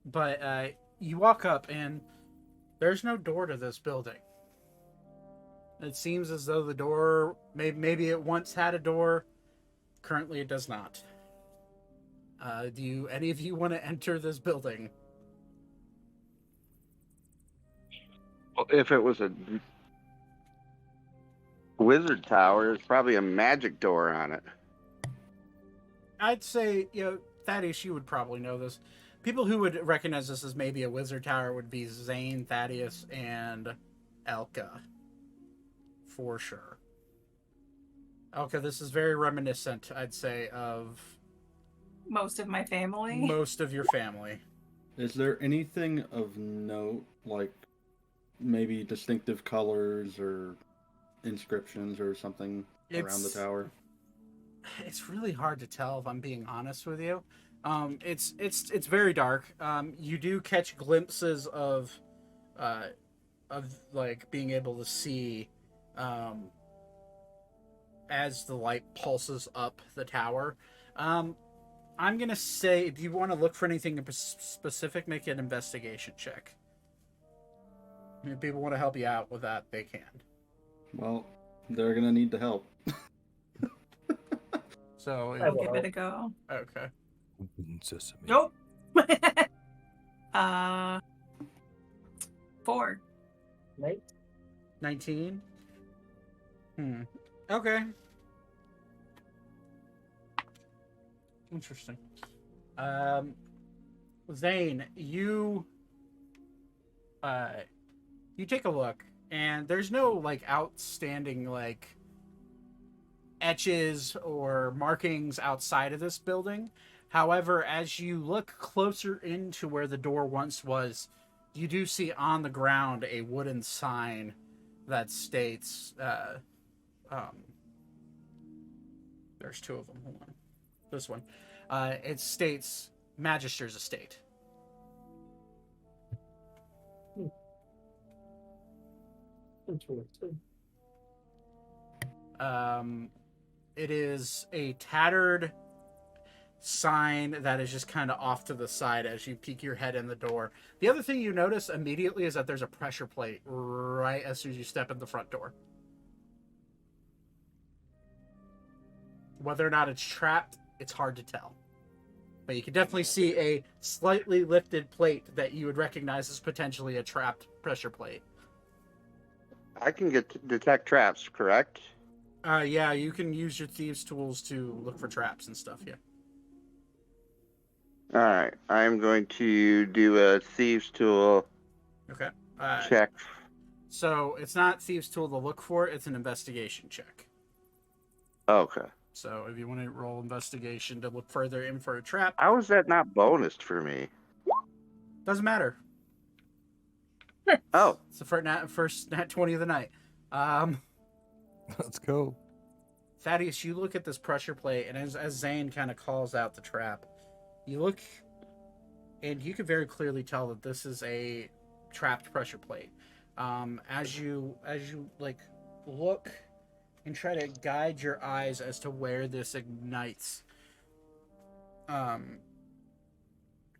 But you walk up and there's no door to this building. It seems as though the door, maybe it once had a door. Currently it does not. Do any of you want to enter this building? Well, if it was a wizard tower, there's probably a magic door on it. I'd say, Thaddeus, you would probably know this. People who would recognize this as maybe a wizard tower would be Zane, Thaddeus, and Elka. For sure. Elka, this is very reminiscent, I'd say, of Most of my family. most of your family. Is there anything of note, like maybe distinctive colors or inscriptions or something around the tower? It's really hard to tell, if I'm being honest with you. It's very dark. You do catch glimpses of like being able to see as the light pulses up the tower. I'm gonna say, if you want to look for anything specific, make an investigation check. If people want to help you out with that, they can. Well, they're gonna need the help. So, I I'll will give it help. a go. okay. Open sesame. Nope. 4. Right? 19? Okay. Interesting. Zane, you take a look, and there's no like outstanding like etches or markings outside of this building. However, as you look closer into where the door once was, you do see on the ground a wooden sign that states, there's two of them. Hold on. This one. It states Magister's Estate. Interesting. It is a tattered sign that is just kind of off to the side as you peek your head in the door. The other thing you notice immediately is that there's a pressure plate right as soon as you step in the front door. Whether or not it's trapped, it's hard to tell. But you can definitely see a slightly lifted plate that you would recognize as potentially a trapped pressure plate. I can detect traps, correct? Yeah, you can use your thieves' tools to look for traps and stuff, yeah. All right, I'm going to do a thieves tool Okay. check. So it's not thieves' tool to look for, it's an investigation check. Okay. So if you want to roll investigation to look further in for a trap, How is that not bonused for me? doesn't matter. Oh, It's the first nat 20 of the night. Let's go. Thaddeus, you look at this pressure plate, and as Zane kind of calls out the trap, you look, and you can very clearly tell that this is a trapped pressure plate. As you like look and try to guide your eyes as to where this ignites,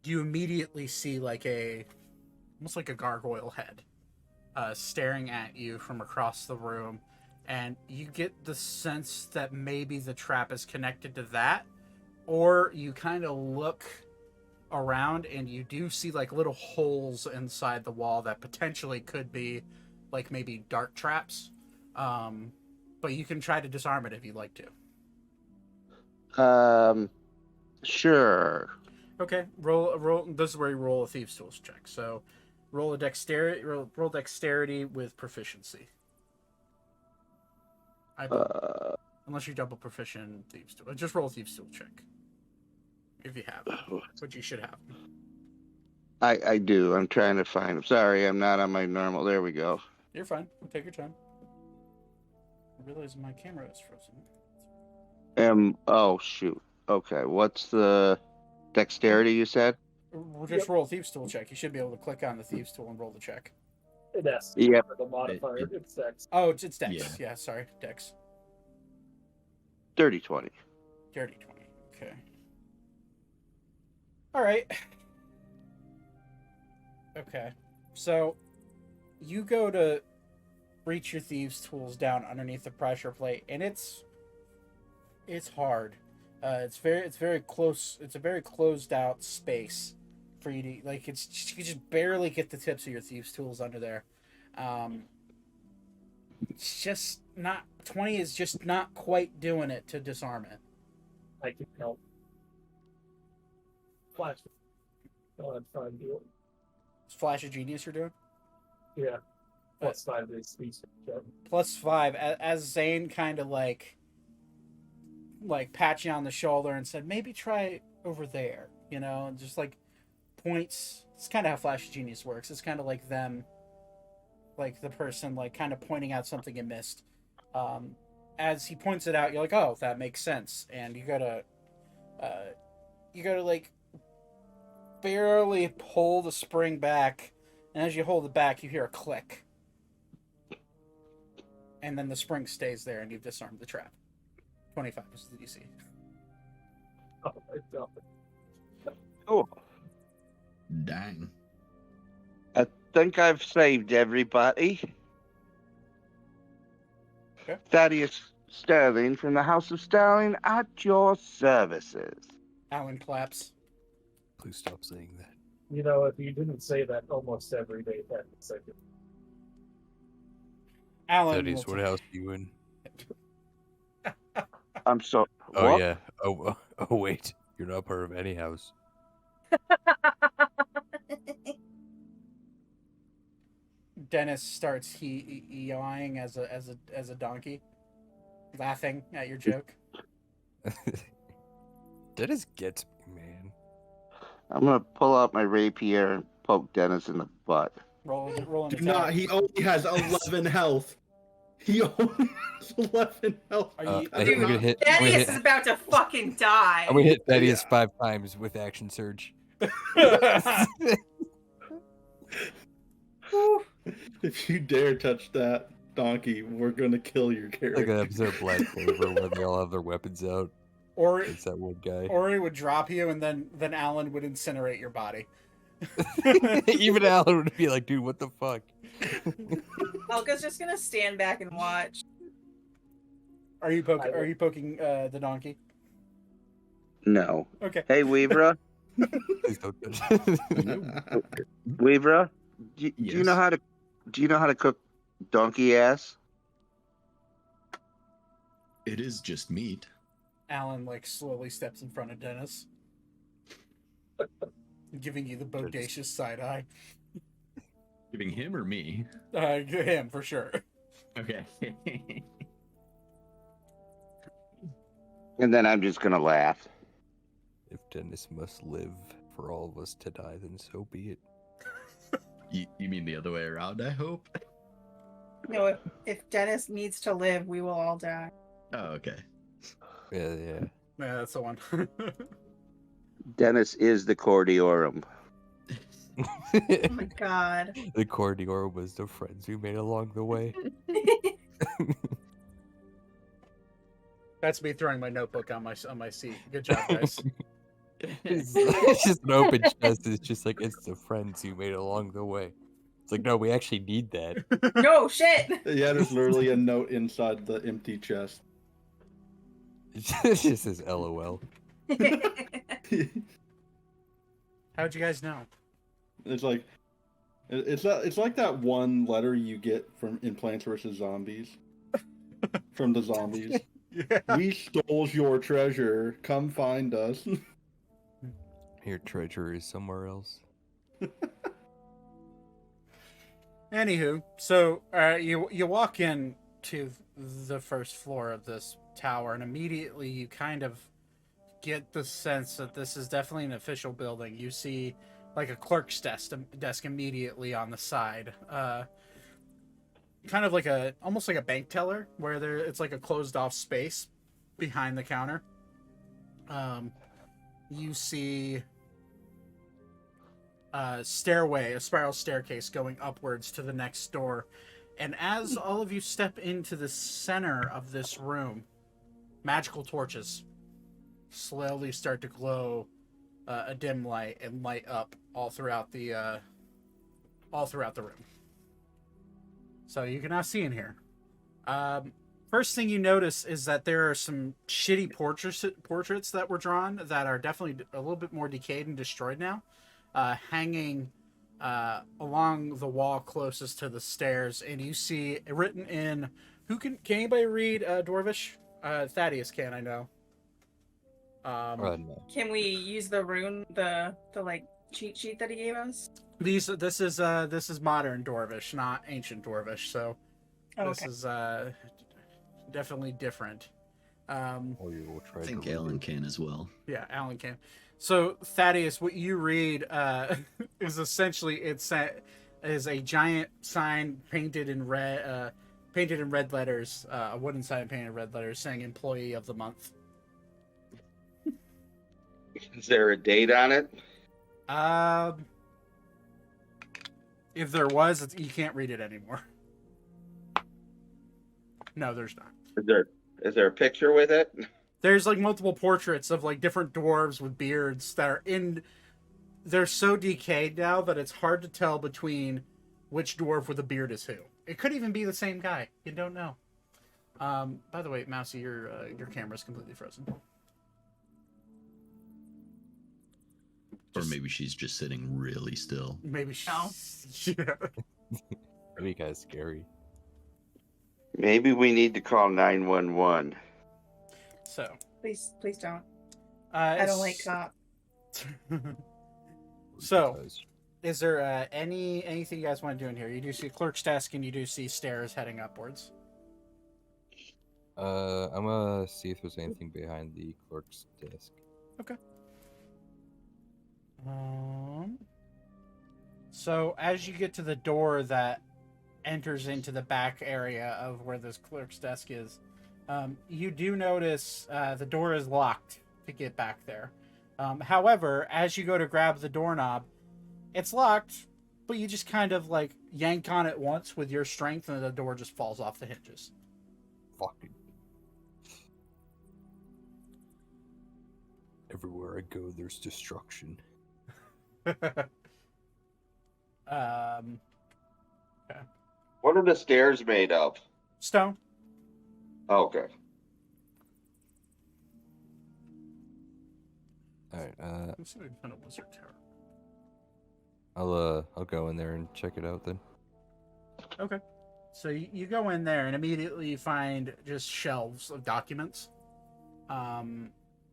you immediately see like almost like a gargoyle head staring at you from across the room. And you get the sense that maybe the trap is connected to that, or you kind of look around and you do see like little holes inside the wall that potentially could be like maybe dart traps. But you can try to disarm it if you'd like to. Sure. Okay, roll. This is where you roll a thieves' tools check. So, roll a dexterity. Roll dexterity with proficiency. Unless you're double proficient in thieves' tool, just roll a thieves' tool check. If you have, which you should have. I do. I'm trying to find them. Sorry, I'm not on my normal. There we go. You're fine. Take your time. I realize my camera is frozen. Oh shoot. Okay, what's the dexterity you said? We'll just roll a thieves' tool check. You should be able to click on the thieves' tool and roll the check. It has to Yep. for the modifier. It's Dex. Oh, it's Dex. Yeah. Yeah, sorry, Dex. Dirty 20. Dirty 20. Okay. All right. Okay. So you go to reach your thieves' tools down underneath the pressure plate, and it's hard. It's very close. It's a very closed out space for you to like. You just barely get the tips of your thieves' tools under there. It's just not 20 is just not quite doing it to disarm it. I can help. Flash. Go ahead, try and do it. It's Flash of Genius you're doing? Yeah. Plus 5 is speech. Plus 5 as Zane kind of like pat you on the shoulder and said maybe try over there, you know, and just like points. It's kind of how Flash of Genius works. It's kind of like them, like the person like kind of pointing out something you missed. As he points it out, you're like, oh, that makes sense, and you gotta like barely pull the spring back, and as you hold it back, you hear a click. And then the spring stays there, and you've disarmed the trap. 25 is the DC. Oh my god. Cool. Dang. I think I've saved everybody. Okay. Thaddeus Sterling from the House of Sterling at your services. Alan claps. Please stop saying that. You know, if you didn't say that almost every day, that second. Alan. Thaddeus, will what house are you in? I'm so. Oh what? yeah. Oh wait. You're not part of any house. Dennis starts yawing as a donkey, laughing at your joke. Dennis gets me, man. I'm gonna pull out my rapier and poke Dennis in the butt. Roll an Do attack. not. He only has 11 health. He only has 11 health. Are you, I'm Dude, gonna hit. Thaddeus is about to fucking die. I'm gonna hit Thaddeus 5 times with action surge. If you dare touch that donkey, we're gonna kill your Like character. an episode of Black Clover where they all have their weapons out. or It's that one guy. or it would drop you, and then Alan would incinerate your body. Even Alan would be like, dude, what the fuck? Elka's just gonna stand back and watch. Are you poking the donkey? No. Okay. Hey, Weavra. Please don't touch it. Weavra, do Yes. you know how to cook donkey ass? It is just meat. Alan like slowly steps in front of Dennis, giving you the bodacious side eye. Giving him or me? Him for sure. Okay. And then I'm just gonna laugh. If Dennis must live for all of us to die, then so be it. You mean the other way around, I hope? No, if Dennis needs to live, we will all die. Oh, okay. Yeah. Yeah, that's the one. Dennis is the Cor Deorum. Oh my god. The Cor Deorum was the friends we made along the way. That's me throwing my notebook on my seat. Good job, guys. It's just an open chest. It's just like, it's the friends you made along the way. It's like, no, we actually need that. No shit. Yeah, there's literally a note inside the empty chest. It just says LOL. How'd you guys know? It's like, it's like that one letter you get from in Plants vs Zombies, from the zombies. Yeah. We stole your treasure. Come find us. Your treasure is somewhere else. Anywho, so you walk in to the first floor of this tower, and immediately you kind of get the sense that this is definitely an official building. You see like a clerk's desk immediately on the side, kind of like almost like a bank teller, where it's like a closed off space behind the counter. You see a spiral staircase going upwards to the next door. And as all of you step into the center of this room, magical torches slowly start to glow a dim light and light up all throughout the room. So you can now see in here. First thing you notice is that there are some shitty portraits that were drawn that are definitely a little bit more decayed and destroyed now, hanging along the wall closest to the stairs, and you see written in, can anybody read Dwarvish? Thaddeus can, I know. No. Can we use the rune, the like cheat sheet that he gave us? This is modern Dwarvish, not ancient Dwarvish, so Oh, this okay. is definitely different. Or you will try I think to read Alan it. can as well. Yeah, Alan can. So Thaddeus, what you read is essentially is a giant sign painted in red letters, a wooden sign painted in red letters saying "Employee of the Month." Is there a date on it? If there was, you can't read it anymore. No, there's not. Is there a picture with it? There's like multiple portraits of like different dwarves with beards that are they're so decayed now that it's hard to tell between which dwarf with a beard is who. It could even be the same guy. You don't know. By the way, Mousy, your camera's completely frozen. Or maybe she's just sitting really still. Maybe No. Yeah. That'd be kind of scary. Maybe we need to call 911. So Please don't. I don't like cop. So, Because- is there anything you guys want to do in here? You do see a clerk's desk, and you do see stairs heading upwards. I'm gonna see if there's anything behind the clerk's desk. So as you get to the door that enters into the back area of where this clerk's desk is, you do notice the door is locked to get back there. However, as you go to grab the doorknob, it's locked, but you just kind of like yank on it once with your strength, and the door just falls off the hinges. Fucking. Everywhere I go, there's destruction. What are the stairs made of? Stone. Okay. All right. Let's see if we can find a wizard tower. I'll go in there and check it out then. Okay. So you go in there and immediately you find just shelves of documents.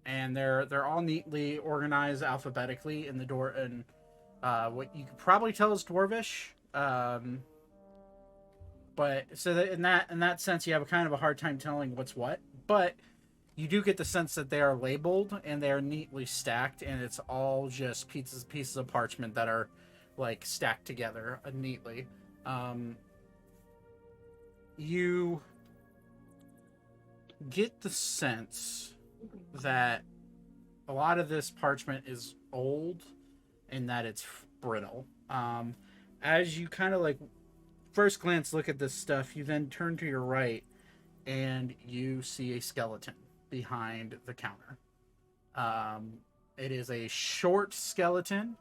And they're all neatly organized alphabetically in the door, and what you could probably tell is Dwarvish. But so that in that sense, you have a kind of a hard time telling what's what. But you do get the sense that they are labeled and they are neatly stacked, and it's all just pieces of parchment that are like stacked together neatly. You get the sense that a lot of this parchment is old and that it's brittle. As you kind of like first glance look at this stuff, you then turn to your right and you see a skeleton behind the counter. It is a short skeleton,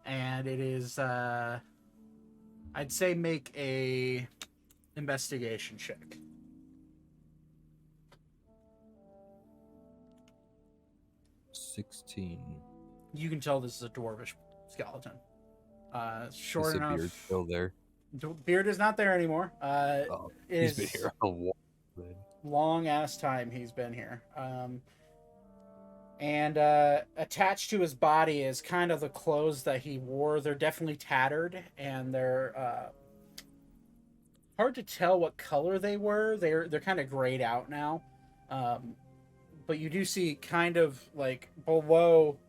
and it is I'd say make a investigation check. You can tell this is a dwarvish skeleton. Short Is the enough. beard still there? Beard is not there anymore. Oh, he's been here a while. Then. Long ass time he's been here. And attached to his body is kind of the clothes that he wore. They're definitely tattered, and they're hard to tell what color they were. They're kind of grayed out now. But you do see kind of like below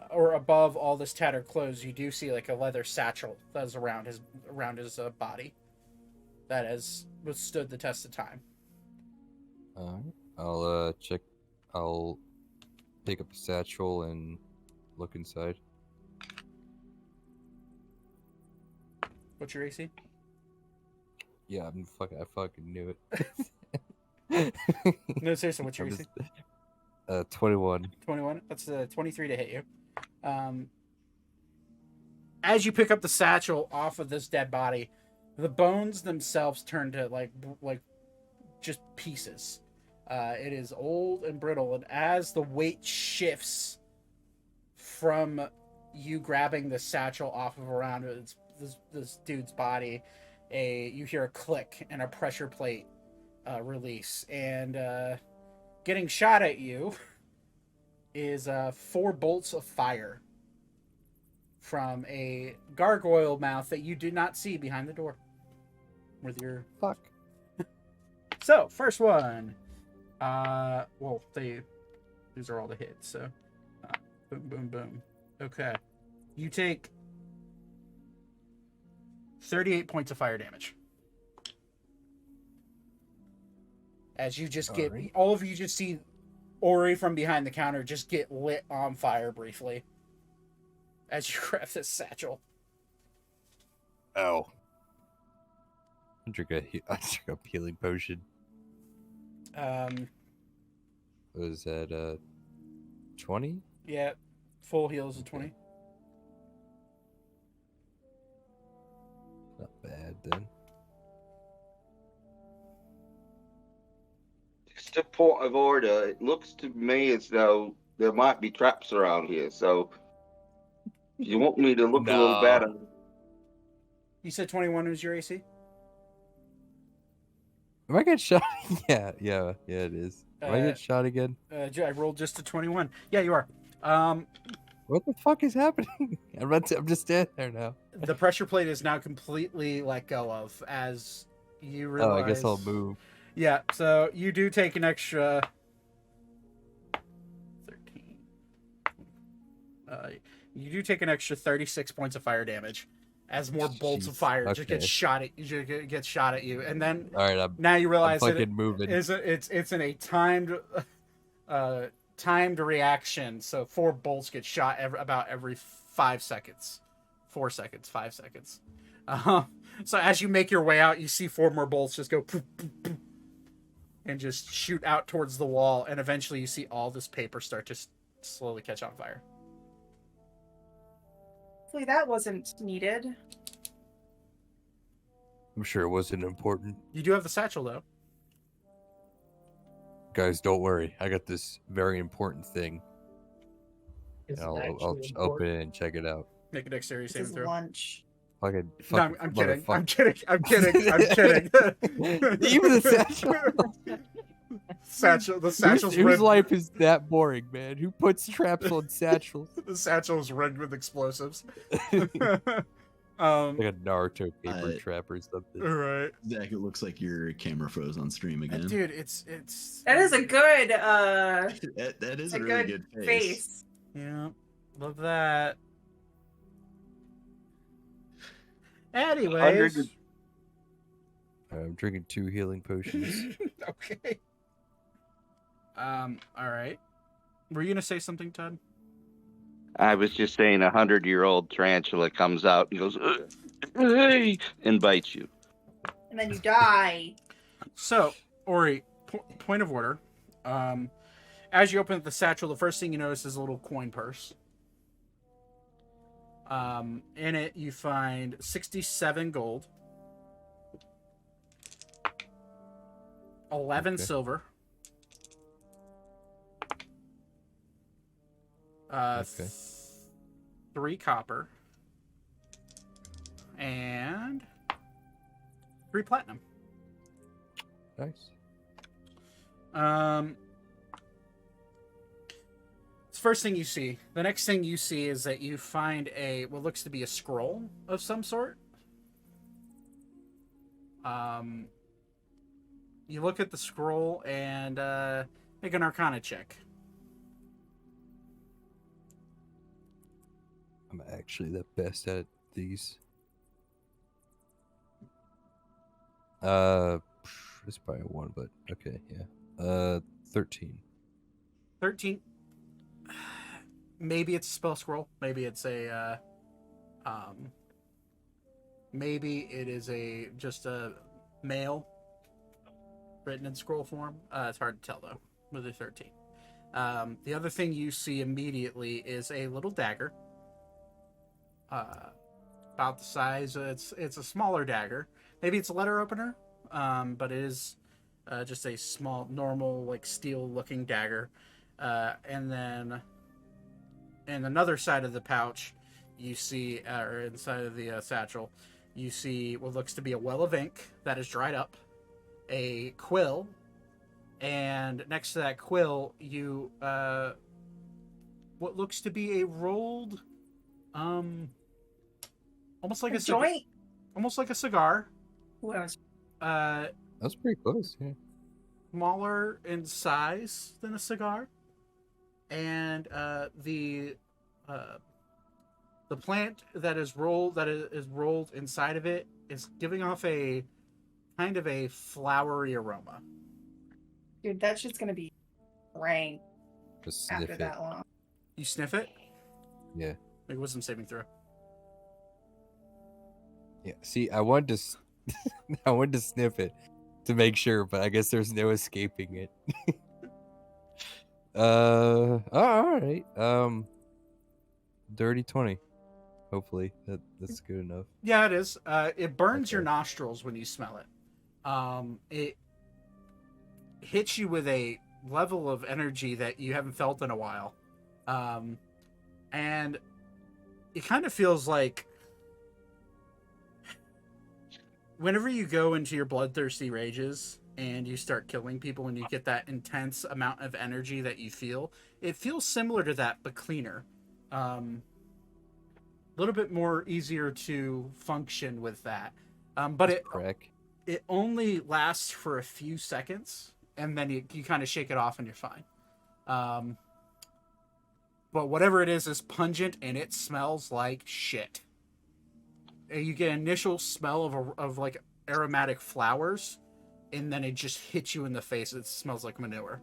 or above all this tattered clothes, you do see like a leather satchel that's around his body that has withstood the test of time. I'll check. I'll pick up a satchel and look inside. What's your AC? Yeah, I fucking knew it. No, seriously, what's your I'm AC? 21. 21. That's 23 to hit you. As you pick up the satchel off of this dead body, the bones themselves turn to like just pieces. It is old and brittle, and as the weight shifts from you grabbing the satchel off of around this dude's body, you hear a click and a pressure plate release, and getting shot at you is 4 bolts of fire from a gargoyle mouth that you did not see behind the door with your Fuck. So first one, well, these are all the hits, so boom, boom, boom. Okay, you take 38 points of fire damage. As you just get, Alright. all of you just see Ori from behind the counter just get lit on fire briefly. As you grab this satchel. Ow. I drink a healing potion. Was that 20? Yeah, full heals of 20. Not bad then. Just a point of order. It looks to me as though there might be traps around here. So, if you want me to look a little No. better, You said 21 was your AC? Am I getting shot? Yeah, it is. Am I get shot again? I rolled just a 21. Yeah, you are. What the fuck is happening? I'm just standing there now. The pressure plate is now completely let go of as you Oh, realize. I guess I'll move. Yeah, so you do take an extra 13. You do take an extra 36 points of fire damage as more bolts of Jeez, fire just okay. get shot at you, and then All right, I'm now you realize that fucking moving. it's in a timed reaction. So 4 bolts get shot about every 5 seconds. 4 seconds, 5 seconds. So as you make your way out, you see 4 more bolts just go poof, poof, poof, and just shoot out towards the wall, and eventually you see all this paper start to slowly catch on fire. Hopefully that wasn't needed. I'm sure it wasn't important. You do have the satchel though. Guys, don't worry. I got this very important thing. Is I'll actually open important. it and check it out. Make a dexterity This saving is throw. lunch. Fucking No, I'm kidding. motherfucker. I'm kidding. I'm kidding. I'm kidding. Even the satchel. The satchel's Whose rigged. life is that boring, man? Who puts traps on satchels? The satchel's rigged with explosives. Like a Naruto paper I- trap or something. Right. Zach, it looks like your camera froze on stream again. Dude, it's That is a good That is a a really good good face. Yeah, love that. Anyways, I'm drinking 2 healing potions. okay. All right. Were you gonna say something, Todd? I was just saying, 100-year-old tarantula comes out and goes, hey, and bites you. And then you die. So, Ori, point of order. As you open up the satchel, the first thing you notice is a little coin purse. In it, you find 67 gold, 11 Okay. silver, Okay. 3 copper, and 3 platinum. Nice. It's the first thing you see. The next thing you see is that you find what looks to be a scroll of some sort. You look at the scroll and make an Arcana check. I'm actually the best at these. It's probably a 1, but okay, yeah. 13. 13. Maybe it's a spell scroll. Maybe it's maybe it is just a mail written in scroll form. It's hard to tell though with a 13. The other thing you see immediately is a little dagger. About the size. It's a smaller dagger. Maybe it's a letter opener. But it is just a small, normal, like steel-looking dagger. And then, in another side of the pouch, you see, or inside of the satchel, you see what looks to be a well of ink that is dried up, a quill, and next to that quill, you what looks to be a rolled, almost like A a joint. almost like a cigar. Ooh, I was That's pretty close, yeah. Smaller in size than a cigar, and the plant that is rolled inside of it is giving off a kind of a flowery aroma. dude, that's just gonna be rank Just sniff after it. that long. You sniff it. Yeah. Make a wisdom saving throw. Yeah. See, I wanted to sniff it to make sure, but I guess there's no escaping it. All right. Dirty 20. Hopefully that's good enough. Yeah, it is. It burns your Okay. nostrils when you smell it. It hits you with a level of energy that you haven't felt in a while. And it kind of feels like whenever you go into your bloodthirsty rages and you start killing people and you get that intense amount of energy that you feel. It feels similar to that, but cleaner. A little bit more easier to function with that. But it only lasts for a few seconds, and then you kind of shake it off and you're fine. But whatever it is pungent, and it smells like shit. You get an initial smell of like aromatic flowers, and then it just hits you in the face. It smells like manure.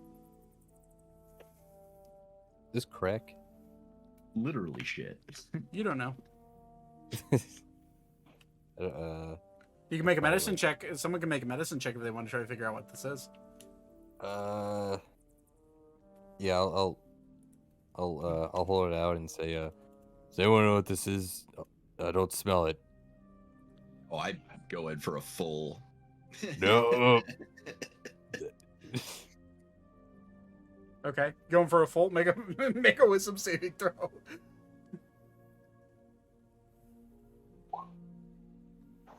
This crack? Literally shit. You don't know. You can make a medicine check. Someone can make a medicine check if they want to try to figure out what this is. Yeah, I'll hold it out and say, does anyone know what this is? I don't smell it. Oh, I go in for a full. No. Okay, going for a full. Make a wisdom saving throw.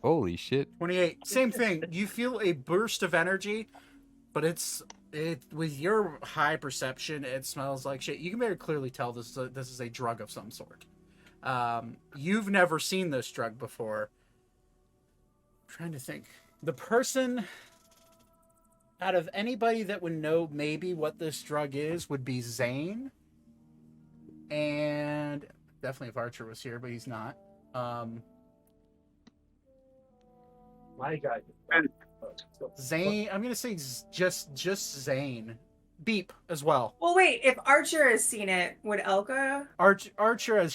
Holy shit. 28. Same thing. You feel a burst of energy, but with your high perception, it smells like shit. You can very clearly tell this is a drug of some sort. You've never seen this drug before. I'm trying to think. The person out of anybody that would know maybe what this drug is would be Zane. And definitely if Archer was here, but he's not. My guy. Zane, I'm gonna say just Zane. Beep as well. Well, wait. If Archer has seen it, would Elka? Archer has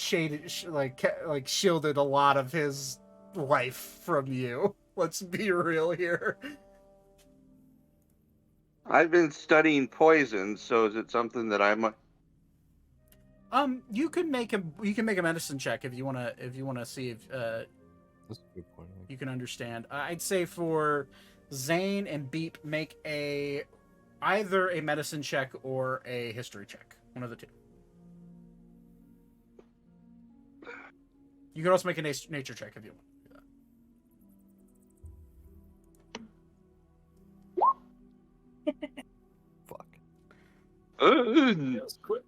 shielded a lot of his life from you. Let's be real here. I've been studying poison, so is it something that I might? You can make a medicine check if you wanna see if That's a good point. you can understand. I'd say for Zane and Beep, make either a medicine check or a history check. One of the two. You can also make a nature check if you want. Fuck. That was quick.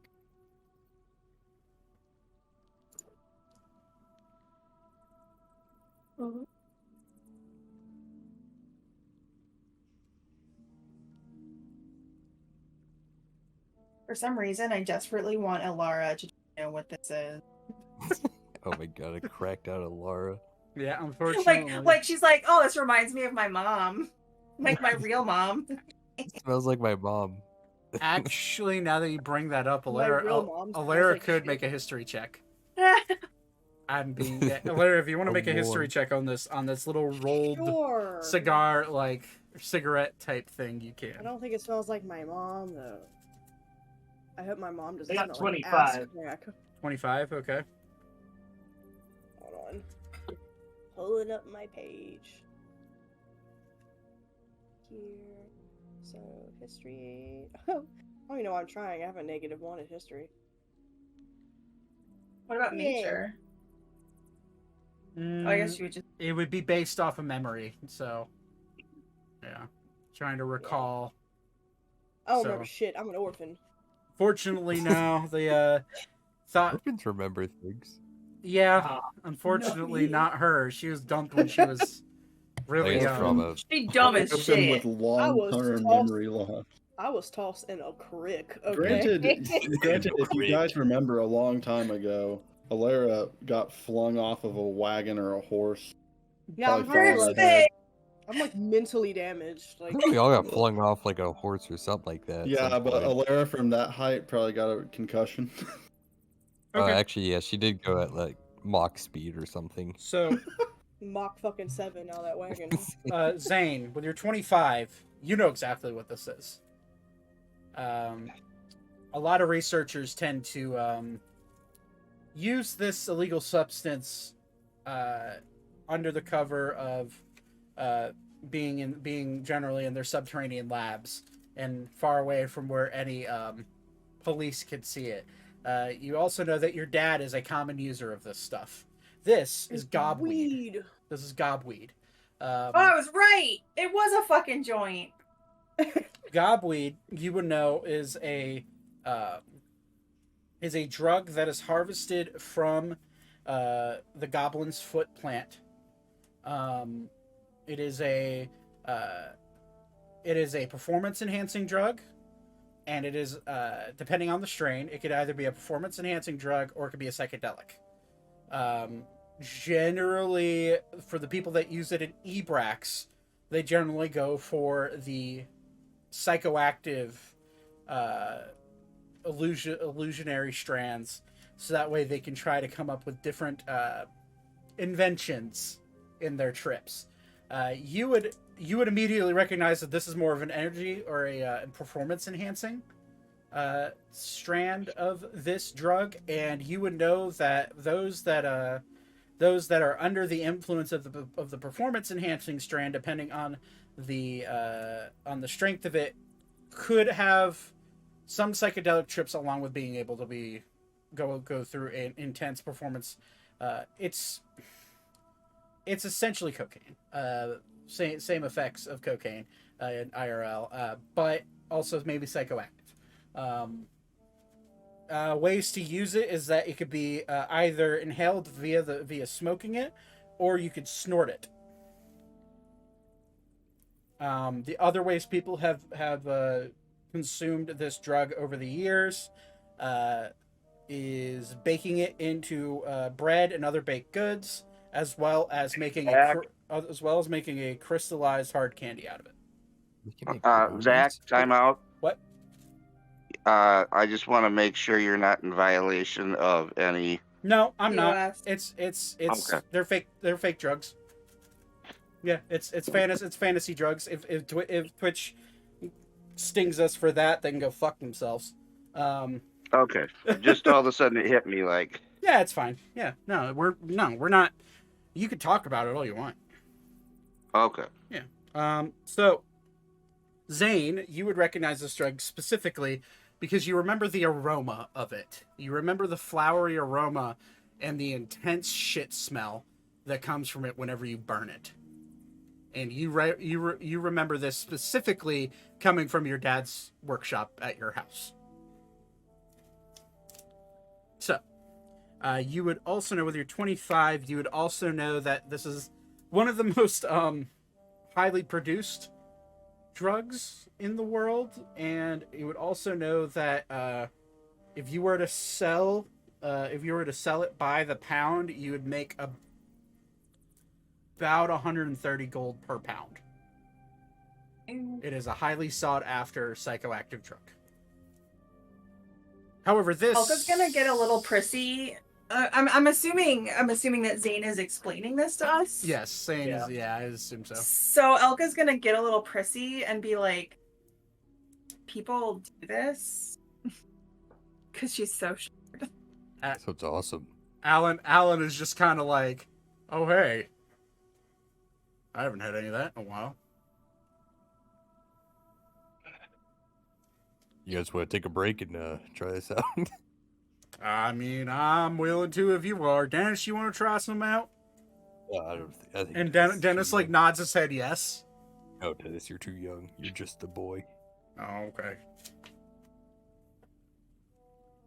For some reason, I desperately want Alara to know what this is. Oh my god, I cracked out a Lara. Yeah, unfortunately. Like she's like, oh, this reminds me of my mom, like my real mom. It smells like my mom. Actually, now that you bring that up, My real mom smells Alara like could shit. make a history check. Alara, if you want to Oh, make a history boy. check on this little rolled Sure. cigar, like cigarette type thing, you I can. don't think it smells like my mom though. I hope my mom doesn't. I got smell like 25. ass crack. 25, okay. Hold on. Pulling up my page. Here. So, history. Oh, I don't even know why I'm trying. I have a -1 in history. What about Yeah. nature? Oh, I guess you would just. It would be based off of memory, so yeah. Trying to recall. I don't So- remember shit. I'm an orphan. Fortunately, no. The thought, Orphans remember things. yeah. Unfortunately, No. not her. She was dumped when she was really I guess young. from a She dumb as Orphan shit. with long-term tossed- memory loss. I was tossed in a crick. Okay. Granted, if you guys remember a long time ago, Alara got flung off of a wagon or a horse. Yeah, I'm, Probably very, fell like, right there. I'm like mentally damaged. I Like, think we all got flung off like a horse or something like that. at Yeah, some but point. Alara from that height probably got a concussion. Okay. Actually, yeah, she did go at like Mach speed or something. So, Mach fucking 7 out of that wagon. Zane, with your 25, you know exactly what this is. A lot of researchers tend to use this illegal substance under the cover of being generally in their subterranean labs and far away from where any police could see it. You also know that your dad is a common user of this stuff. This is gobweed. Weed. This is gobweed. Oh, I was right. It was a fucking joint. Gobweed, you would know, is a drug that is harvested from the goblin's foot plant. It is a performance enhancing drug, and it is depending on the strain, it could either be a performance enhancing drug or it could be a psychedelic. Generally, for the people that use it in Ebrax, they generally go for the psychoactive illusionary strands, so that way they can try to come up with different inventions in their trips. You would immediately recognize that this is more of an energy or a performance enhancing strand of this drug, and you would know that those that are under the influence of the performance enhancing strand, depending on the strength of it, could have some psychedelic trips along with being able to go through an intense performance. It's essentially cocaine. Same effects of cocaine in IRL, but also maybe psychoactive. Ways to use it is that it could be either inhaled via smoking it, or you could snort it. The other ways people have consumed this drug over the years is baking it into bread and other baked goods, as well as making a crystallized hard candy out of it. Zach, time out. What? I just want to make sure you're not in violation of any. No, I'm not. POS. It's Okay. They're fake drugs. Yeah, it's fantasy drugs. If Twitch stings us for that, they can go fuck themselves. Okay, just all of a sudden it hit me like. Yeah, it's fine. Yeah, we're not. You could talk about it all you want. Okay. Yeah. So, Zane, you would recognize this drug specifically because you remember the aroma of it. You remember the flowery aroma and the intense shit smell that comes from it whenever you burn it. And you remember this specifically coming from your dad's workshop at your house. So, you would also know with your 25, you would also know that this is one of the most highly produced drugs in the world, and you would also know that if you were to sell it by the pound, you would make about 130 gold per pound. It is a highly sought after psychoactive drug. However, this Elka's gonna get a little prissy. I'm assuming that Zane is explaining this to us. Yes, Zane is. Yeah, I assume so. So Elka's gonna get a little prissy and be like, "People do this," because she's so sure. So it's awesome. Alan is just kind of like, "Oh hey, I haven't had any of that in a while." You guys want to take a break and try this out? I mean, I'm willing to if you are. Dennis, you want to try some out? I think And Dennis Dennis like nods his head yes. No, Dennis, you're too young. You're just a boy. Oh, okay.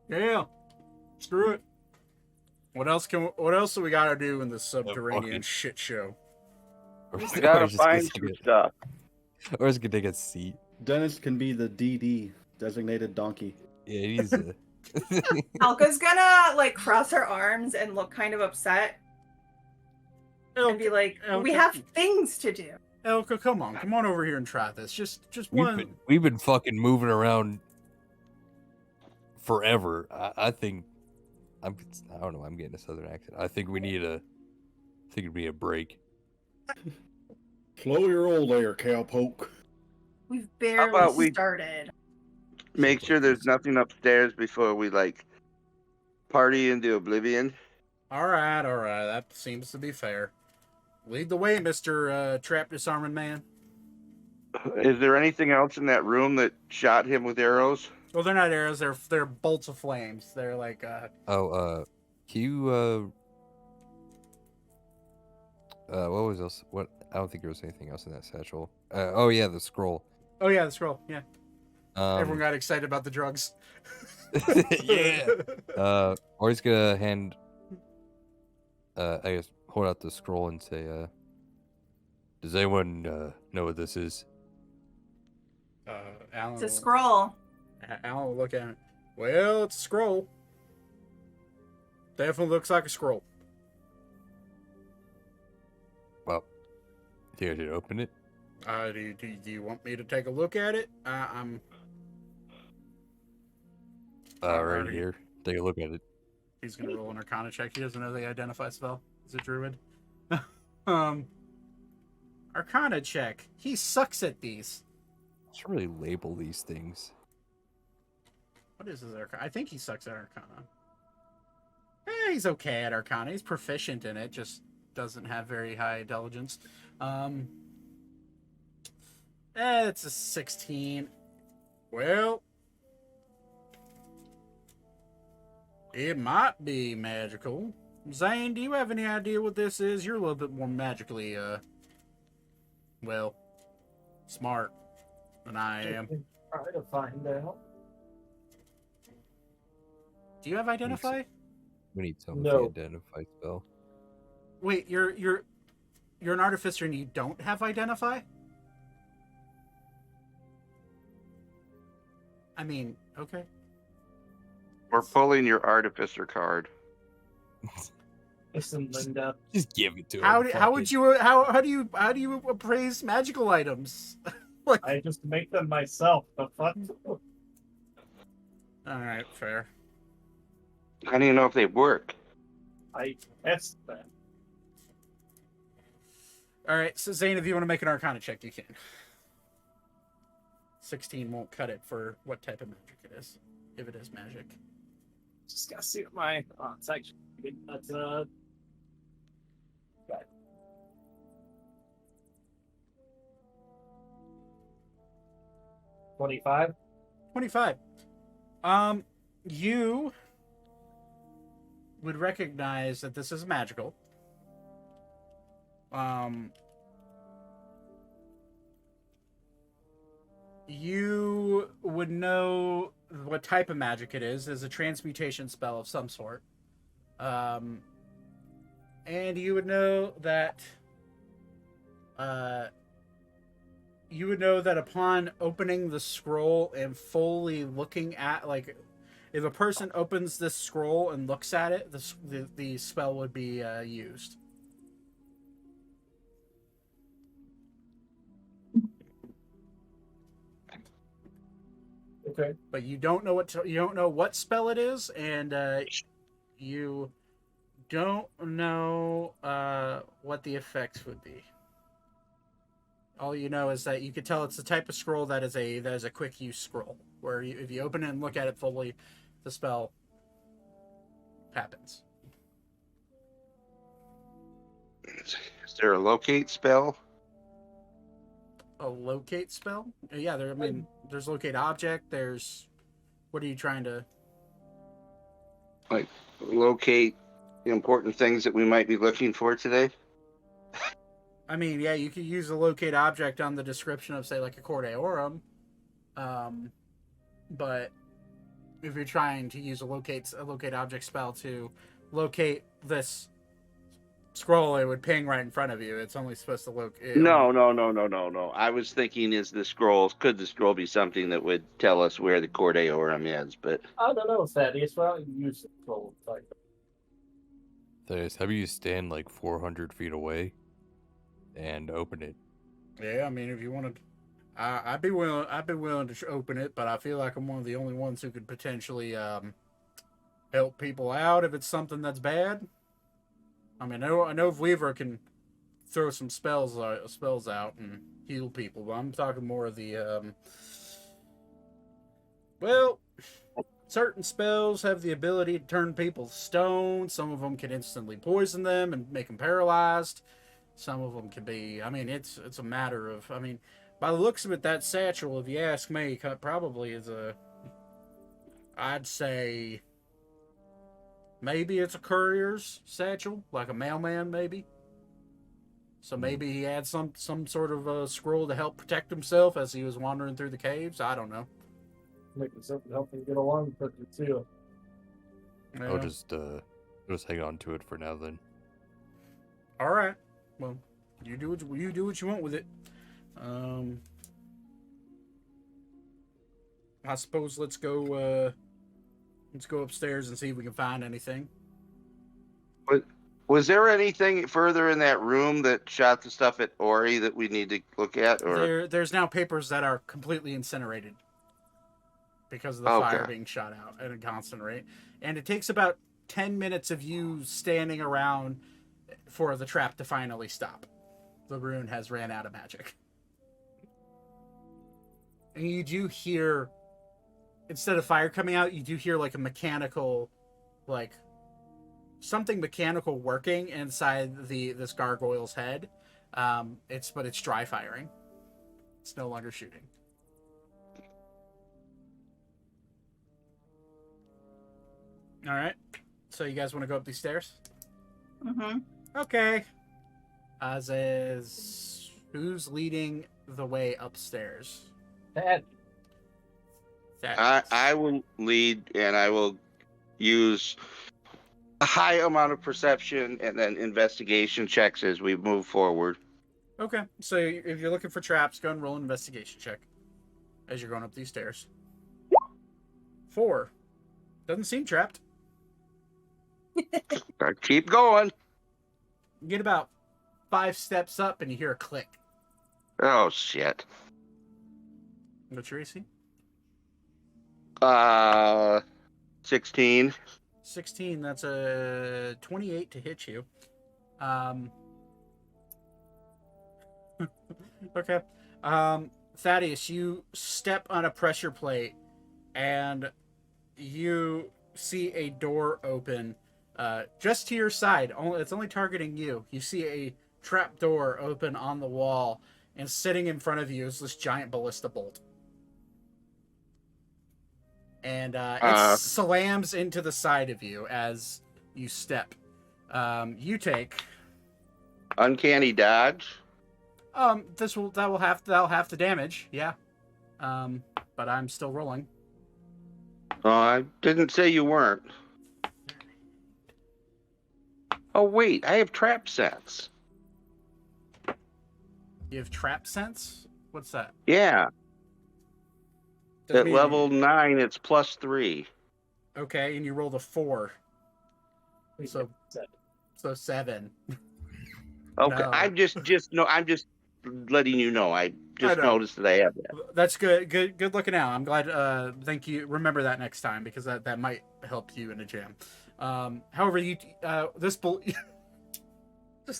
Yeah. Screw it. What else do we gotta do in this subterranean fucking- shit show? Or We gotta find some stuff. Or is gonna take a seat. Dennis can be the DD, designated donkey. Yeah, he's a... Elka's gonna like cross her arms and look kind of upset and be like, "We have things to do." Elka, come on over here and try this. Just one. We've been fucking moving around forever. I think I don't know. I'm getting a southern accent. I think it'd be a break. Slow your roll there, cowpoke. We've about barely we- started. Make sure there's nothing upstairs before we like party into oblivion. All right. That seems to be fair. Lead the way, Mr. Trap Disarming Man. Is there anything else in that room that shot him with arrows? Well, they're not arrows. They're bolts of flames. They're like Can you what was else? What? I don't think there was anything else in that satchel. Oh yeah, the scroll. Oh yeah, the scroll. Yeah, everyone Um, got excited about the drugs. yeah. Ori's gonna hand. I guess hold out the scroll and say, "Does anyone know what this is?" Alan. It's a will- scroll. Alan will look at it. Well, it's a scroll. Definitely looks like a scroll. Well, here to open it. Do you want me to take a look at it? I'm. Right Alrighty. here. Take a look at it. He's gonna roll an Arcana check. He doesn't know the identify spell. He's a druid. Arcana check. He sucks at these. Let's really label these things. What is his Arcana? I think he sucks at Arcana. He's okay at Arcana. He's proficient in it. Just doesn't have very high intelligence. It's a 16. Well, it might be magical. Zane, do you have any idea what this is? You're a little bit more magically, well, smart than I am. Try to find out. Do you have identify? We need some No. identify spell. Wait, you're an artificer and you don't have identify? I mean, okay. We're pulling your artificer card. Listen, Linda. Just give it to him. How would you how do you appraise magical items? I just make them myself. The fuck? All right, fair. How do you know if they work? I test them. All right, so Zane, if you want to make an Arcana check, you can. 16 won't cut it for what type of magic it is, if it is magic. Just gotta see what my. Oh, it's actually. That's Got 25. 25. You would recognize that this is magical. You would know what type of magic it is. It's a transmutation spell of some sort. And you would know that upon opening the scroll and fully looking at, like, if a person opens this scroll and looks at it, the spell would be used. Okay. But you don't know what spell it is, and you don't know what the effects would be. All you know is that you could tell it's the type of scroll that is a quick use scroll, where if you open it and look at it fully, the spell happens. Is there a locate spell? A locate spell? Yeah, there's locate object. There's, what are you trying to? Like, locate the important things that we might be looking for today? I mean, yeah, you could use a locate object on the description of, say, like a Cor Deorum. But if you're trying to use a locate object spell to locate this scroll, it would ping right in front of you. It's only supposed to locate. No. I was thinking, could the scroll be something that would tell us where the Cor Deorum is? But I don't know, Thaddeus. Well, you use the scroll. Like, Thaddeus, how about you stand like 400 feet away and open it? Yeah, I mean, if you wanted, I'd be willing to open it, but I feel like I'm one of the only ones who could potentially help people out if it's something that's bad. I mean, I know Weaver can throw some spells out and heal people, but I'm talking more of the well, certain spells have the ability to turn people to stone. Some of them can instantly poison them and make them paralyzed. Some of them can be, I mean, it's a matter of, I mean, by the looks of it, that satchel, if you ask me, probably is I'd say maybe it's a courier's satchel, like a mailman, maybe. So maybe he had some sort of a scroll to help protect himself as he was wandering through the caves. I don't know. Maybe something to help him get along quicker too. I'll just hang on to it for now then. All right. Well, you do what you want with it. I suppose let's go upstairs and see if we can find anything. Was there anything further in that room that shot the stuff at Ori that we need to look at? Or There's now papers that are completely incinerated because of the fire being shot out at a constant rate. And it takes about 10 minutes of you standing around for the trap to finally stop. The rune has ran out of magic. And you do hear, instead of fire coming out, you do hear like a mechanical, like something mechanical working inside this gargoyle's head. But it's dry firing. It's no longer shooting. All right. So you guys want to go up these stairs? Mm-hmm. Okay. Who's leading the way upstairs? That I will lead, and I will use a high amount of perception and then investigation checks as we move forward. Okay. So if you're looking for traps, go and roll an investigation check as you're going up these stairs. 4. Doesn't seem trapped. Keep going. You get about 5 steps up and you hear a click. Oh, shit. What's your AC? 16. 16. That's a 28 to hit you. Okay. Thaddeus, you step on a pressure plate and you see a door open just to your side. It's only targeting you. You see a trap door open on the wall, and sitting in front of you is this giant ballista bolt. And it slams into the side of you as you step. You take Uncanny dodge. that'll have to damage, yeah. But I'm still rolling. Oh, I didn't say you weren't. Oh, wait, I have trap sense. You have trap sense? What's that? Yeah. Doesn't At mean- level 9, it's +3. Okay, and you rolled a 4. So 7. Okay, No. I'm just letting you know. I just know. noticed that I have that. That's good. Good looking out. I'm glad. Thank you. Remember that next time because that might help you in a jam. However, just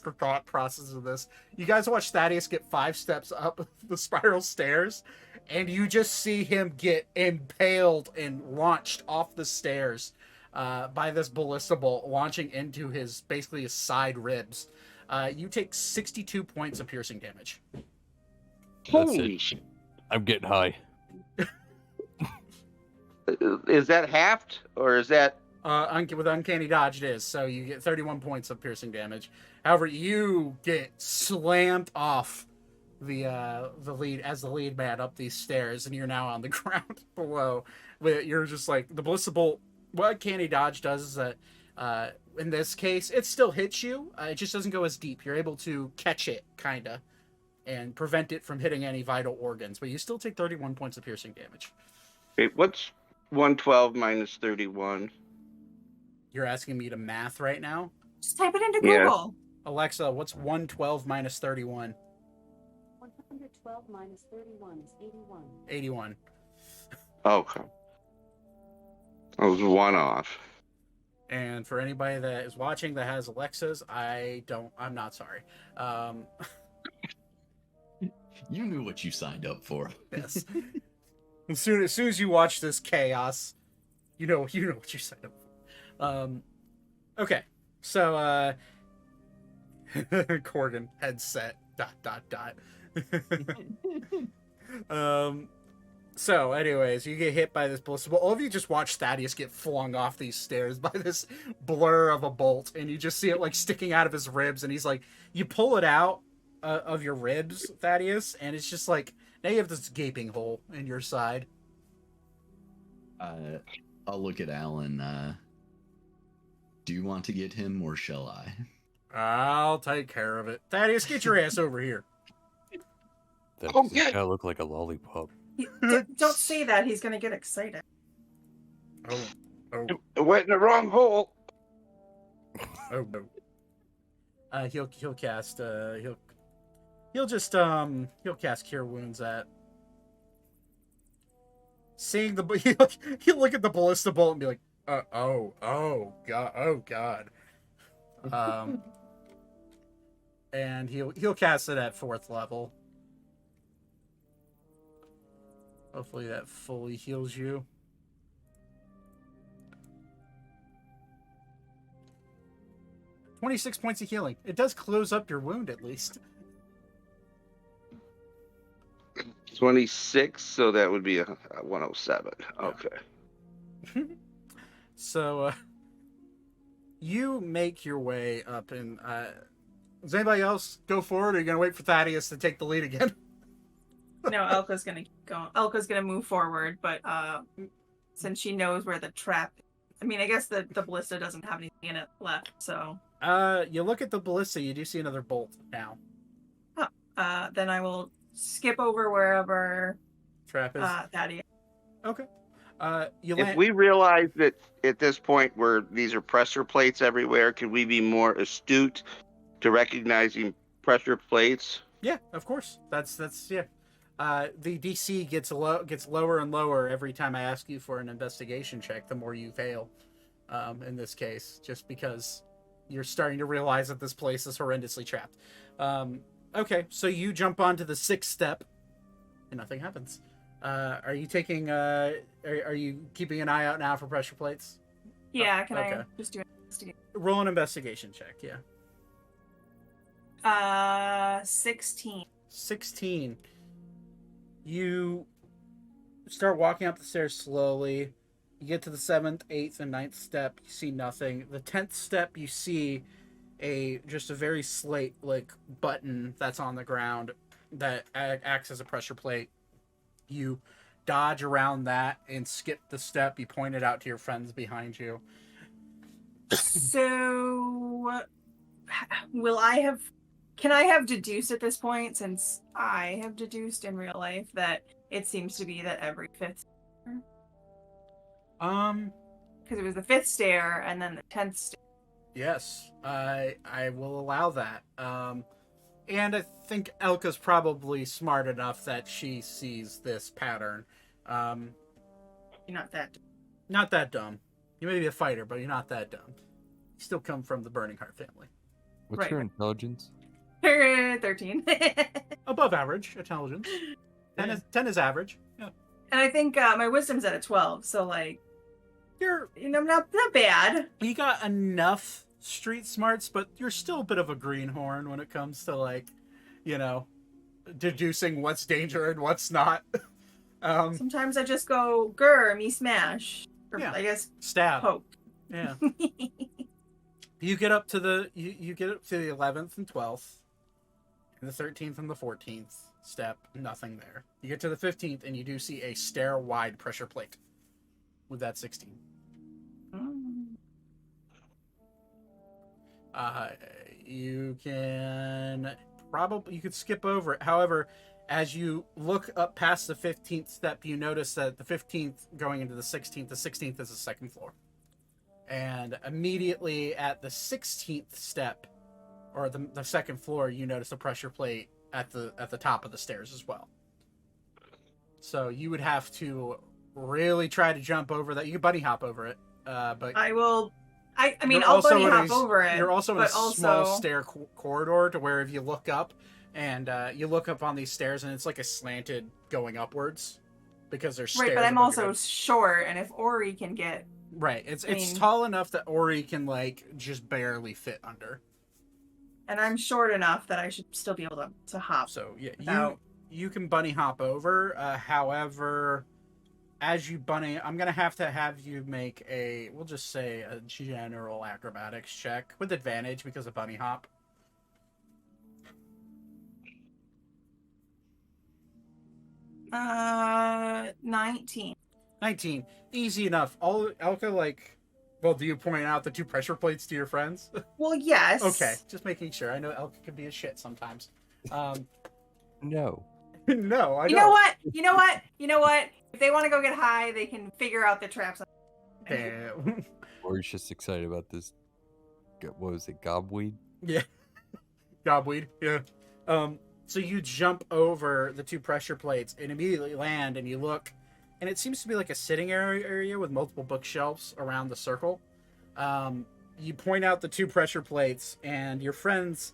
the thought process of this. You guys watch Thaddeus get 5 steps up the spiral stairs, and you just see him get impaled and launched off the stairs by this ballista bolt, launching into his side ribs. You take 62 points of piercing damage. Holy shit. I'm getting high. Is that halved, or is that... With uncanny dodge, it is. So you get 31 points of piercing damage. However, you get slammed off the lead man up these stairs, and you're now on the ground below. You're just like the ballista bolt. What uncanny dodge does is that in this case, it still hits you. It just doesn't go as deep. You're able to catch it, kinda, and prevent it from hitting any vital organs. But you still take 31 points of piercing damage. Wait, what's 112 minus 31? You're asking me to math right now? Just type it into Yeah. Google. Alexa, what's 112 minus 31? 112 minus 31 is 81. 81. Okay. I was 1 off. And for anybody that is watching that has Alexas, I'm not sorry. You knew what you signed up for. Yes. as soon as you watch this chaos, you know what you signed up for. Okay. So Corgan headset ... So, anyways, you get hit by this ballista bolt. All of you just watch Thaddeus get flung off these stairs by this blur of a bolt, and you just see it like sticking out of his ribs, and he's like, you pull it out, of your ribs, Thaddeus, and it's just like now you have this gaping hole in your side. I'll look at Alan. Do you want to get him or shall I? I'll take care of it. Thaddeus, get your ass over here. That Okay. does kind of look like a lollipop. Don't say that. He's gonna get excited. Oh, I went in the wrong hole. oh no. He'll cast he'll cast Cure Wounds at. Seeing the he'll look at the ballista bolt and be like, oh god. And he'll cast it at 4th level. Hopefully that fully heals you. "26 points of healing. It does close up your wound at least. 26, so that would be a 107. Okay. So you make your way up, and does anybody else go forward, or are you gonna wait for Thaddeus to take the lead again? No, Elka's gonna keep going. Elka's gonna move forward, but since she knows where the trap, I mean, I guess the ballista doesn't have anything in it left, so. You look at the ballista, you do see another bolt now. Then I will skip over wherever Trap is Thaddeus. okay. You If land. we realize that at this point where these are pressure plates everywhere, can we be more astute to recognizing pressure plates? Yeah, of course. That's yeah. The DC gets lower and lower every time I ask you for an investigation check. The more you fail, in this case, just because you're starting to realize that this place is horrendously trapped. Okay, so you jump onto the 6th step, and nothing happens. Are you taking? Are you keeping an eye out now for pressure plates? Yeah, can okay. I just do an investigation? Roll an investigation check. Yeah. 16. 16. You start walking up the stairs slowly. You get to the 7th, 8th, and 9th step. You see nothing. The 10th step, you see just a very slight button that's on the ground that acts as a pressure plate. You dodge around that and skip the step. You point it out to your friends behind you. So, can I have deduced at this point, since I have deduced in real life that it seems to be that every 5th stair? Because it was the 5th stair and then the 10th stair. Yes, I will allow that. And I think Elka's probably smart enough that she sees this pattern. You're not that. Not that dumb. You may be a fighter, but you're not that dumb. You still come from the Burning Heart family. What's Right. your intelligence? 13. Above average intelligence. 10 is average. Yeah. And I think my wisdom's at a 12, so You're not bad. you got enough street smarts, but you're still a bit of a greenhorn when it comes to deducing what's danger and what's not. Sometimes I just go, grr, me smash. Or Yeah. I guess Stab. poke. Yeah. You get up to the 11th and 12th, and the 13th and the 14th step. Nothing there. You get to the 15th, and you do see a stair-wide pressure plate with that 16. You could skip over it. However, as you look up past the 15th step, you notice that the 15th going into the 16th is the second floor. And immediately at the 16th step, or the second floor, you notice a pressure plate at the top of the stairs as well. So you would have to really try to jump over that. You can bunny hop over it, but I will. I mean, you're I'll also bunny in hop a- over it. You're also in a but small stair corridor to where if you look up and you look up on these stairs and it's like a slanted going upwards because there's stairs. Right, but I'm above your also head. short, and if Ori can get, Right. It's mean- tall enough that Ori can just barely fit under. and I'm short enough that I should still be able to hop. So yeah, Without- you can bunny hop over. However, as you bunny, I'm gonna have you make we'll just say a general acrobatics check with advantage because of bunny hop. 19. 19. Easy enough. All Elka, like, well, do you point out the 2 pressure plates to your friends? Well, yes. Okay, just making sure. I know Elka can be a shit sometimes. No. No, I You know what? You know what? You know what? If they want to go get high, they can figure out the traps. Damn. Ori's just excited about this. What was it? Gobweed? Yeah. Gobweed, yeah. So you jump over the 2 pressure plates and immediately land, and you look, and it seems to be like a sitting area with multiple bookshelves around the circle. You point out the 2 pressure plates, and your friends,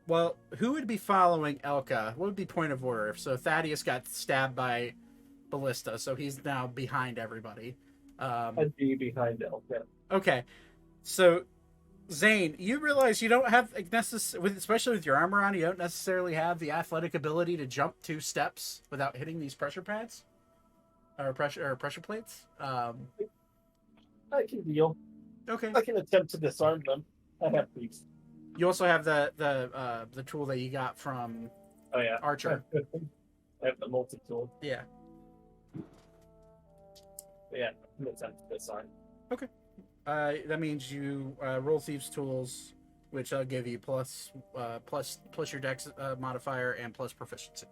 well, who would be following Elka? What would be point of order? So Thaddeus got stabbed by Ballista, so he's now behind everybody. I'd be behind Elka. Okay, so Zane, you realize you don't have especially with your armor on, you don't necessarily have the athletic ability to jump 2 steps without hitting these pressure pads or pressure plates. I can deal. Okay. I can attempt to disarm them. I have these. You also have the tool that you got from Oh yeah, Archer. I have the multi-tool. Yeah. But yeah, I can attempt to disarm. Okay. That means you roll Thieves' Tools, which I'll give you plus your Dex modifier and plus proficiency.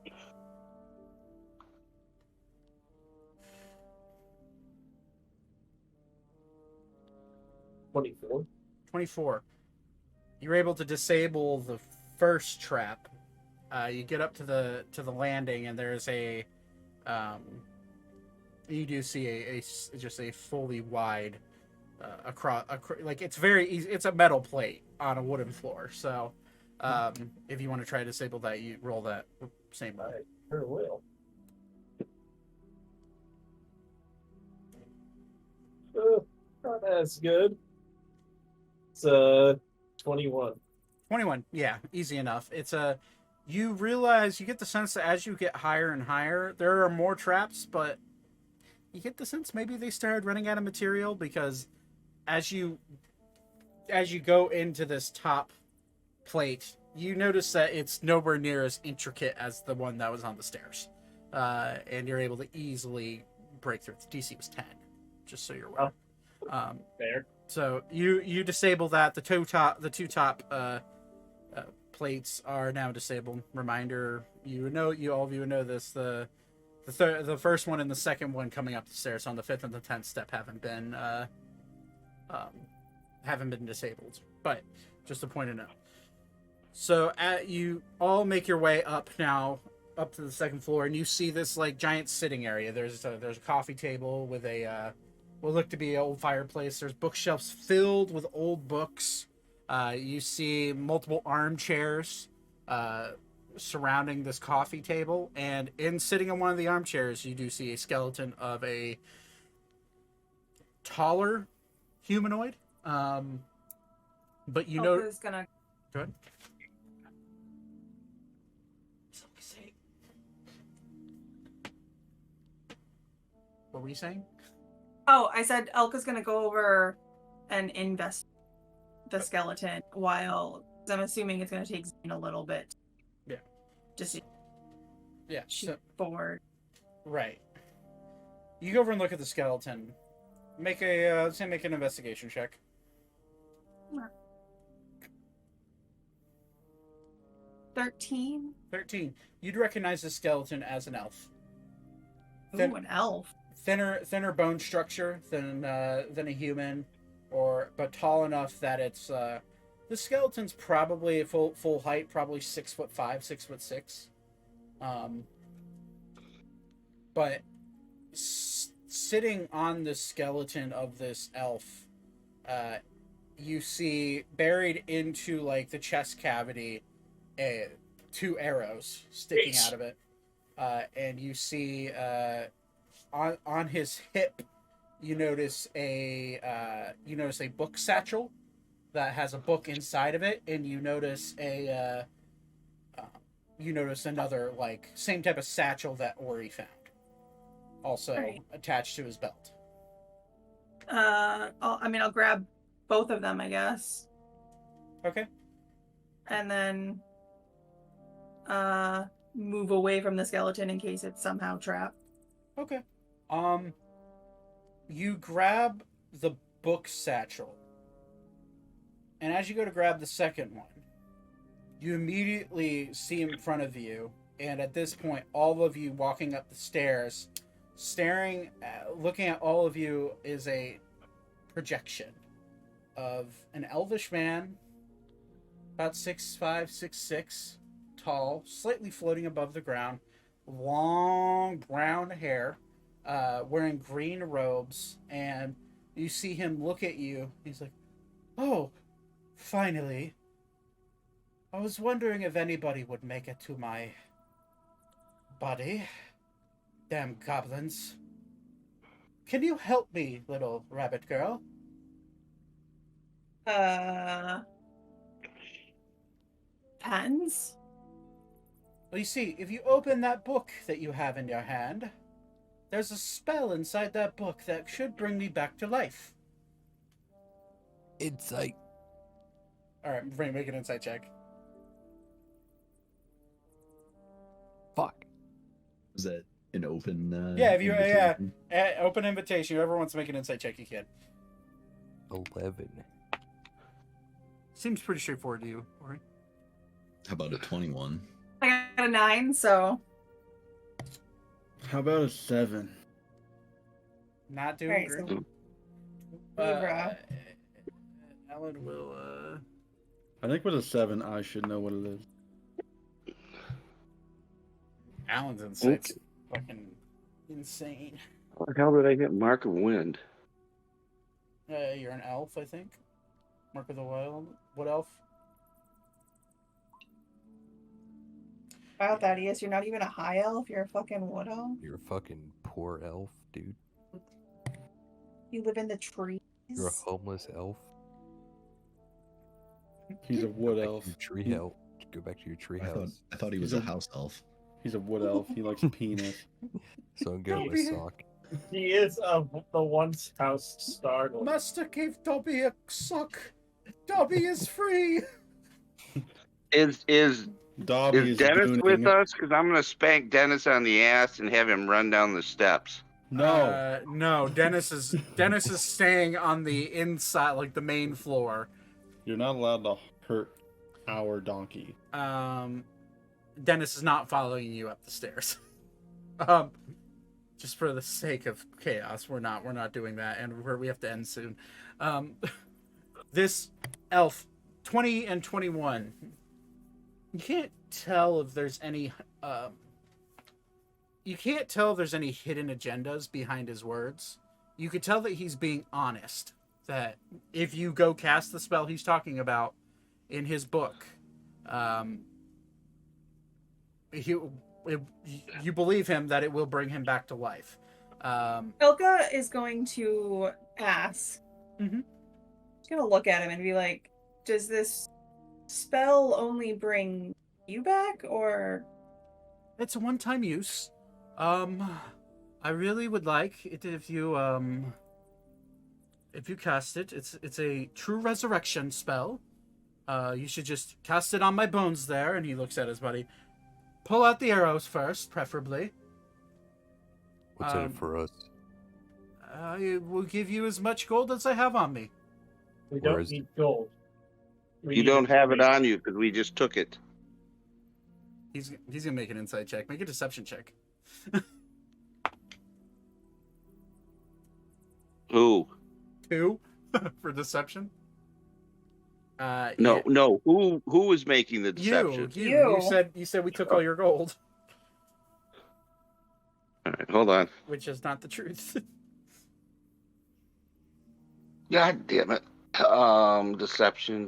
$24. 24. You're able to disable the first trap. You get up to the landing, and there's a you do see just a fully wide across like it's very easy. It's a metal plate on a wooden floor. So if you want to try to disable that, you roll that same roll. I sure will. Not as good. It's 21. 21. Yeah, easy enough. It's you realize, you get the sense that as you get higher and higher, there are more traps, but you get the sense maybe they started running out of material, because as you go into this top plate, you notice that it's nowhere near as intricate as the one that was on the stairs. And you're able to easily break through. The DC was 10, just so you're aware. There. So you disable that. The two top plates are now disabled. Reminder, all of you know this. The first one and the second one coming up the stairs on the 5th and the 10th step haven't been disabled. But just a point of note. So you all make your way up now, up to the second floor, and you see this like giant sitting area. There's a coffee table with a what look to be an old fireplace. There's bookshelves filled with old books. You see multiple armchairs surrounding this coffee table, and sitting on one of the armchairs, you do see a skeleton of a taller humanoid. But you know, Who's gonna? Go ahead. What were you saying? Oh, I said Elka's gonna go over and invest the skeleton while, 'cause I'm assuming it's gonna take Zane a little bit. Yeah. Just Yeah. she's So, bored. right. You go over and look at the skeleton. Make an investigation check. Sure. 13. 13. You'd recognize the skeleton as an elf. Ooh, an elf. Thinner bone structure than a human, but tall enough that it's the skeleton's probably full height, probably 6'5", 6'6". But sitting on the skeleton of this elf, you see buried into like the chest cavity, 2 arrows sticking out of it, and you see on his hip, you notice a book satchel that has a book inside of it, and you notice another like same type of satchel that Ori found, also Right. attached to his belt. I'll grab both of them, I guess, Okay. and then move away from the skeleton in case it's somehow trapped. Okay. You grab the book satchel. And as you go to grab the second one, you immediately see in front of you, and at this point, all of you walking up the stairs, looking at all of you is a projection of an elvish man, about 6'5", 6'6", tall, slightly floating above the ground, long brown hair, wearing green robes, and you see him look at you. He's like, "Oh, finally. I was wondering if anybody would make it to my body. Damn goblins. Can you help me, little rabbit girl?" Pens? Well, you see, if you open that book that you have in your hand, there's a spell inside that book that should bring me back to life. Insight. Alright, make an insight check. Fuck. Is that an open? Yeah, if you invitation? open invitation. Whoever wants to make an insight check, you can. 11. Seems pretty straightforward to you, Ori. How about a 21? I got a 9, so. How about a 7? Not doing Alright, great. so Uh, Alan will. I think with a 7, I should know what it is. Alan's insight's fucking insane. How the hell did I get Mark of Wind? You're an elf, I think. Mark of the Wild. What elf? Wow, Thaddeus, you're not even a high elf, you're a fucking wood elf. You're a fucking poor elf, dude. You live in the trees. You're a homeless elf. He's a wood Go back elf. to your tree elf. Go back to your tree house. I thought he was He's a a- house elf. He's a wood elf. He likes penis. So I'm going Don't with be- sock. He is of the once house startled. Master gave Dobby a sock. Dobby is free. Is Dobby is Dennis gooning. with us? Because I'm gonna spank Dennis on the ass and have him run down the steps. No. No. Dennis is staying on the inside, like the main floor. You're not allowed to hurt our donkey. Dennis is not following you up the stairs. Just for the sake of chaos, we're not doing that, and we have to end soon. This elf, 20 and 21. You can't tell if there's any. You can't tell if there's any hidden agendas behind his words. You could tell that he's being honest. That if you go cast the spell he's talking about in his book, you believe him that it will bring him back to life. Ilka is going to ask. Mhm. She's gonna look at him and be like, "Does this spell only bring you back, or?" It's a one-time use. I really would like it if you cast it. It's a true resurrection spell. You should just cast it on my bones there. And he looks at his buddy. Pull out the arrows first, preferably. What's in it for us? I will give you as much gold as I have on me. We Where don't is need gold. We You need don't have it information. on you because we just took it. He's gonna make an insight check. Make a deception check. Who? 2 for deception. No, yeah. no. Who was making the deception? You You. said we took all your gold, All right, hold on. which is not the truth. God damn it. Deception.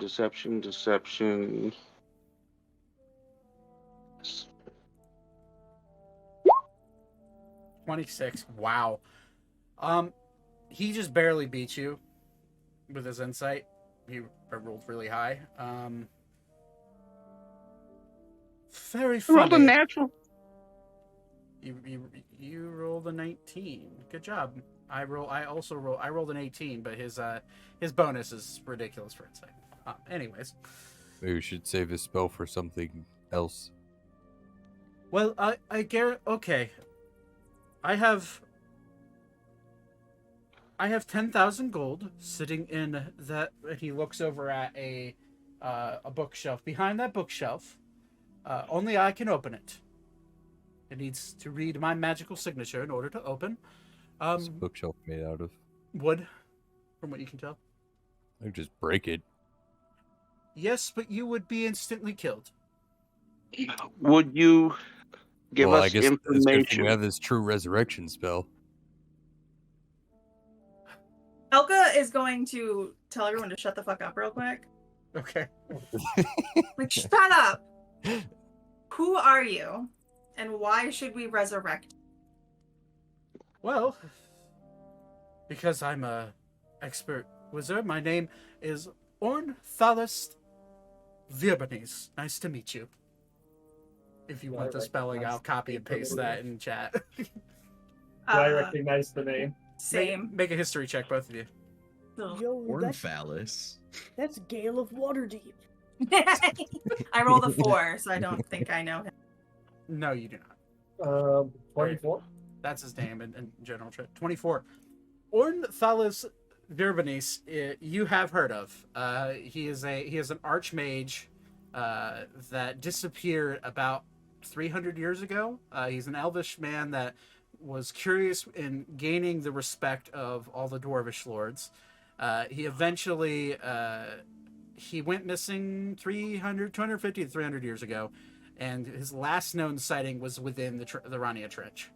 26. Wow. He just barely beat you with his insight. He rolled really high. Very funny. Rolled a natural. You rolled a 19. Good job. I rolled an 18, but his bonus is ridiculous for insight. Anyways, Maybe we should save this spell for something else. Well, I guarantee. Okay, I have 10,000 gold sitting in that. And he looks over at a bookshelf. Behind that bookshelf, only I can open it. It needs to read my magical signature in order to open. What's the bookshelf made out of? Wood, from what you can tell. I could just break it. Yes, but you would be instantly killed. Would you give well, I us guess it's good thing information? we have this true resurrection spell. Elka is going to tell everyone to shut the fuck up real quick. Okay. Like, shut up! Who are you? And why should we resurrect? Well, because I'm a expert wizard, my name is Ornithalus Virbanes. Nice to meet you. If you want the spelling, I'll copy and paste that in chat. Do I recognize the name? Same. Make a history check, both of you. Yo, Ornphallus. that's Gale of Waterdeep. I rolled a 4, so I don't think I know him. No, you do not. 24. That's his name in general. 24. Ornithalus Virbanes, you have heard of. He is an archmage that disappeared about 300 years ago. He's an elvish man that was curious in gaining the respect of all the dwarvish lords. He eventually he went missing 250 to 300 years ago, and his last known sighting was within the Rania Trench.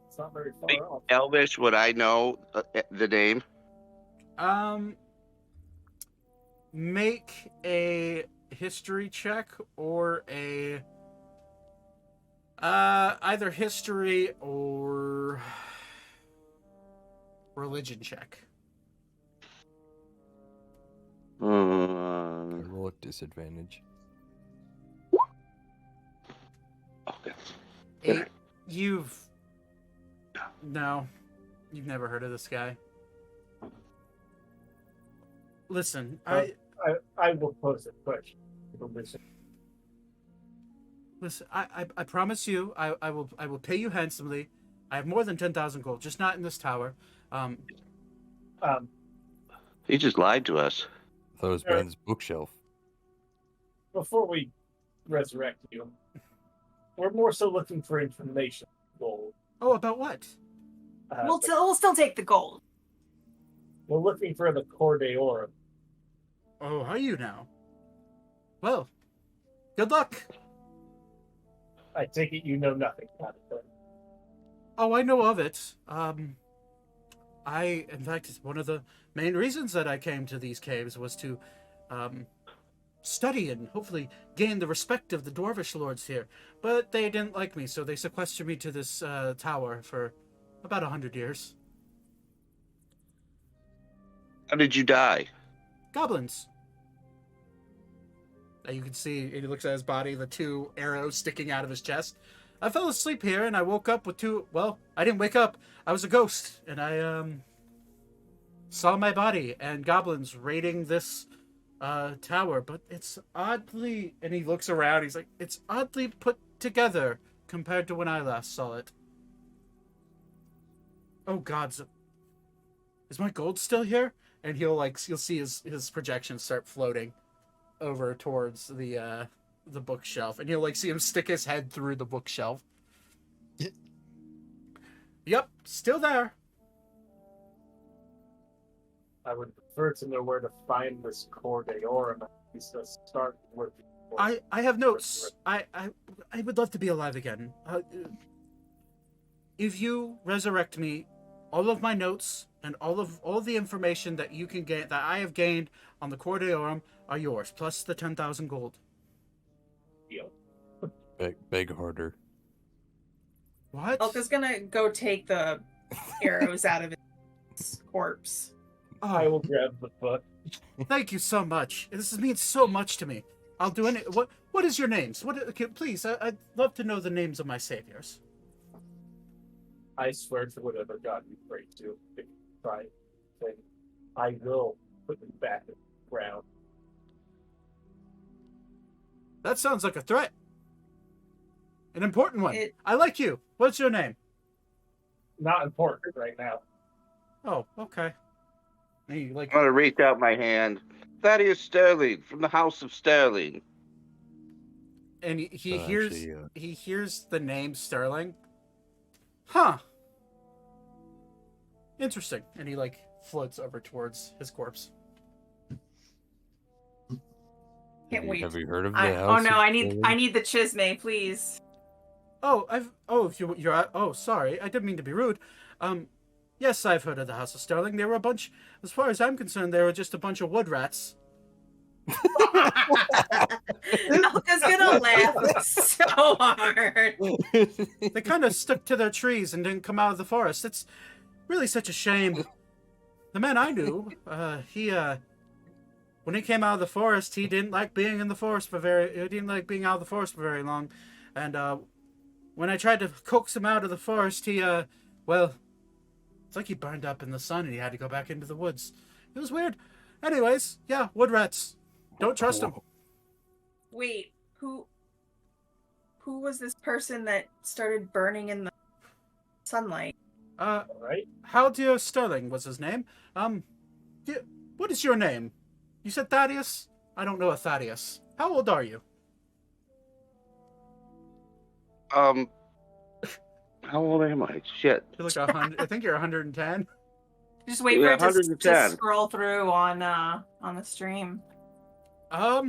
It's not very far off. Elvish, would I know the name? Make a history check or a either history or religion check. Roll at disadvantage. Okay. You've never heard of this guy. Listen, I will pose a question. Listen, I promise you, I will pay you handsomely. I have more than 10,000 gold, just not in this tower. He just lied to us. I thought it was Ben's bookshelf. Before we resurrect you, we're more so looking for information. Gold. Oh, about what? We'll still take the gold. We're looking for the Cor Deorum. Oh, are you now? Well, good luck. I take it you know nothing about it then. Oh, I know of it. In fact, one of the main reasons that I came to these caves was to, study and hopefully gain the respect of the dwarvish lords here. But they didn't like me, so they sequestered me to this, tower for about 100 years. How did you die? Goblins. You can see, he looks at his body, the 2 arrows sticking out of his chest. I fell asleep here, and I woke up with 2... Well, I didn't wake up. I was a ghost, and I, saw my body and goblins raiding this, tower. But it's oddly... And he looks around, he's like, it's oddly put together compared to when I last saw it. Oh, God. Is my gold still here? And you'll see his projections start floating over towards the bookshelf, and you'll see him stick his head through the bookshelf. Yep, still there. I would prefer to know where to find this Cor Deorum. At least let's start with. I have notes. I would love to be alive again. If you resurrect me, all of my notes and all of the information that you can get that I have gained on the Cor Deorum are yours, plus the 10,000 gold. Deal. Beg harder. What? Elka's gonna go take the arrows out of his corpse. I will grab the book. Thank you so much. This means so much to me. I'll do any. What is your names? Please, I'd love to know the names of my saviors. I swear to whatever God you pray to, if you try thing, I will put you back in the ground. That sounds like a threat. An important one. It- I like you. What's your name? Not important right now. Oh, okay. Hey, like, I'm gonna reach out my hand. Thaddeus Sterling from the House of Sterling. and he So hears actually, he hears the name Sterling. Huh. Interesting. And he like floats over towards his corpse. Can't wait. Have you heard of the Oh house? no, of I need Sterling? the chisme, please. Oh, if you're oh, sorry. I didn't mean to be rude. Yes, I've heard of the House of Sterling. They were a bunch, as far as I'm concerned, they were just a bunch of wood rats. Elka's gonna laugh so hard. They kind of stuck to their trees and didn't come out of the forest. It's really such a shame. The man I knew, when he came out of the forest, he didn't like being in the forest he didn't like being out of the forest for very long. And when I tried to coax him out of the forest, well, it's like he burned up in the sun and he had to go back into the woods. It was weird. Anyways, yeah, wood rats. Don't trust them. Wait, who was this person that started burning in the sunlight? All right. Haldir Sterling was his name. What is your name? You said Thaddeus? I don't know a Thaddeus. How old are you? How old am I? Shit. You're like 100. I think you're 110. Just wait for Yeah, it to 110. scroll through on the stream. Huh.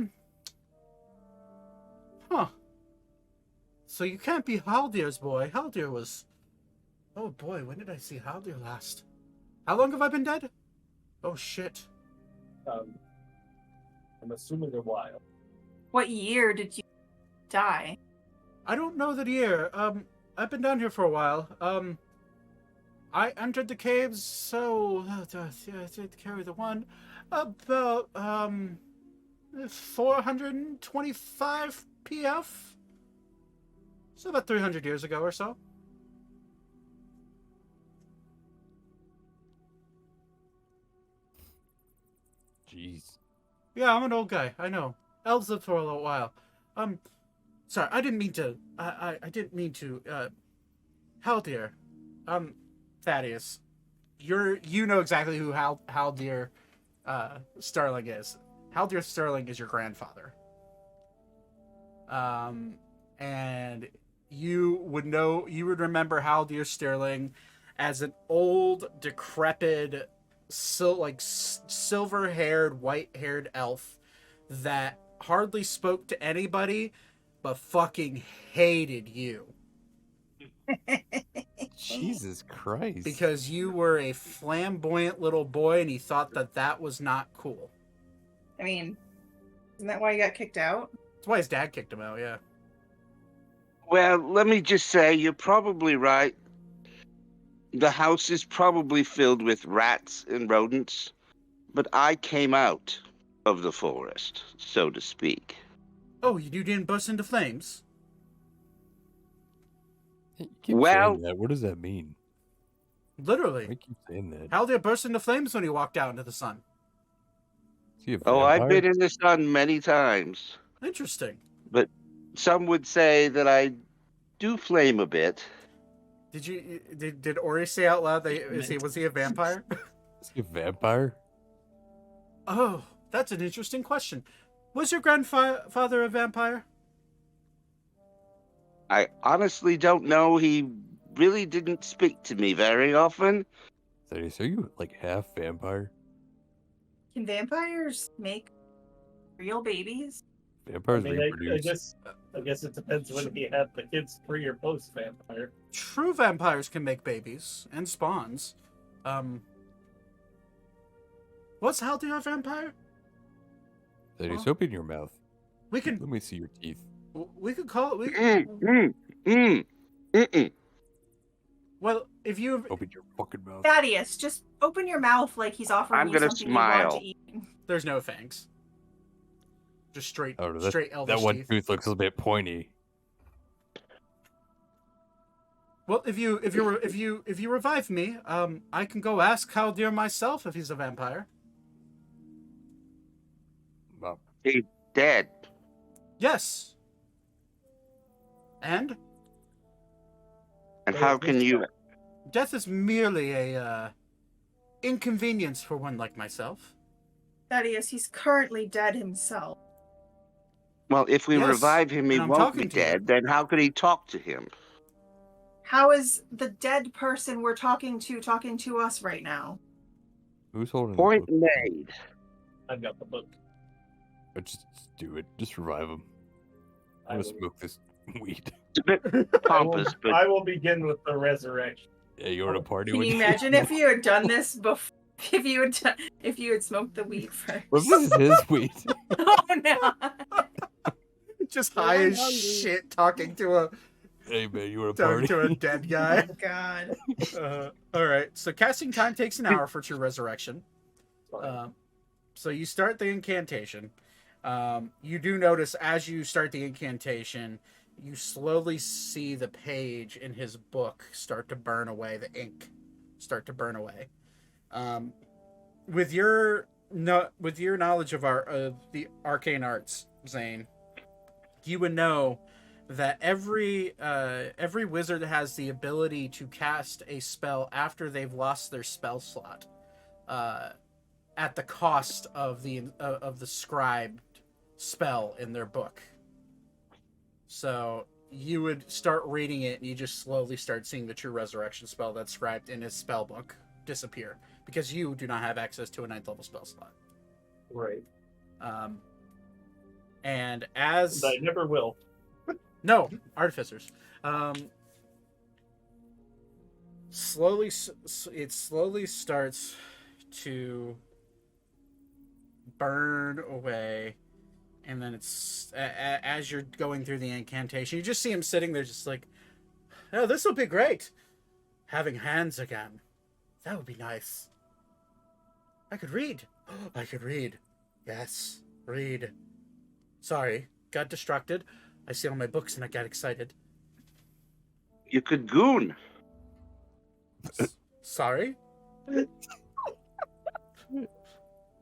So you can't be Haldir's boy. Haldir was... Oh boy, when did I see Haldir last? How long have I been dead? Oh shit. I'm assuming a while. What year did you die? I don't know the year. I've been down here for a while. I entered the caves, so... yeah, I did carry the one. About, 425 PF? So about 300 years ago or so. Jeez. Yeah, I'm an old guy. I know. Elves live for a little while. Sorry, I didn't mean to. I didn't mean to. Haldir, Thaddeus, you know exactly who Haldir, Sterling is. Haldir Sterling is your grandfather. And you would remember Haldir Sterling as an old, decrepit, silver-haired, white-haired elf that hardly spoke to anybody, but fucking hated you. Jesus Christ. Because you were a flamboyant little boy and he thought that was not cool. I mean, isn't that why you got kicked out? That's why his dad kicked him out, yeah. Well, let me just say, you're probably right. The house is probably filled with rats and rodents, but I came out of the forest, so to speak. Oh, you didn't burst into flames? You keep Well- saying that. What does that mean? Literally. I keep saying that. Haldir burst into flames when he walked out into the sun. Is he a Oh, I've vampire? been in the sun many times. Interesting. Some would say that I do flame a bit. Did Ori say out loud that was he a vampire? Is he a vampire? Oh, that's an interesting question. Was your grandfather a vampire? I honestly don't know. He really didn't speak to me very often. So are you like half vampire? Can vampires make real babies? Vampires I reproduce. guess it depends when he had the kids pre or post vampire. True vampires can make babies and spawns. Was Haldir a vampire? Thaddeus, open your mouth. We can Let me see your teeth. we could call it. Well, if you Open your fucking mouth. Thaddeus, just open your mouth like he's offering I'm you gonna something you want smile. to eat. there's no fangs. Just straight Oh, straight elvish that one teeth. tooth looks a bit pointy. Well, if you revive me, I can go ask Haldir myself if he's a vampire. Well, Dead. Yes. And And how can you? Death is merely a inconvenience for one like myself. Thaddeus, he's currently dead himself. Well, if we Yes, revive him, he and I'm won't talking be to you. dead. Then how could he talk to him? How is the dead person we're talking to us right now? Who's holding Point the book? made. I've got the book. Just do it. Just revive him. I I'm will, gonna smoke this weed. It's a bit I will, pompous, but I will begin with the resurrection. Yeah, you want to party Can with you imagine if you had done this before? If you had smoked the weed first? Well, this is his weed. Oh no! Just Well, high I'm as hungry. shit talking to Hey man, you want to party? a dead guy. God. All right. So casting time takes an hour for true resurrection. Fine. So you start the incantation. You do notice as you start the incantation, you slowly see the page in his book start to burn away. The ink start to burn away. With your knowledge of the arcane arts, Zane, you would know that every wizard has the ability to cast a spell after they've lost their spell slot, at the cost of the scribed spell in their book. So you would start reading it, and you just slowly start seeing the true resurrection spell that's scribed in his spell book disappear, because you do not have access to a 9th level spell slot. Right. And as And I never will. no artificers, it slowly starts to burn away, and then it's as you're going through the incantation, you just see him sitting there, just like, oh, this will be great. Having hands again, that would be nice. I could read. I could read. Yes, read. Sorry, got distracted. I see all my books and I got excited. you could goon. Sorry?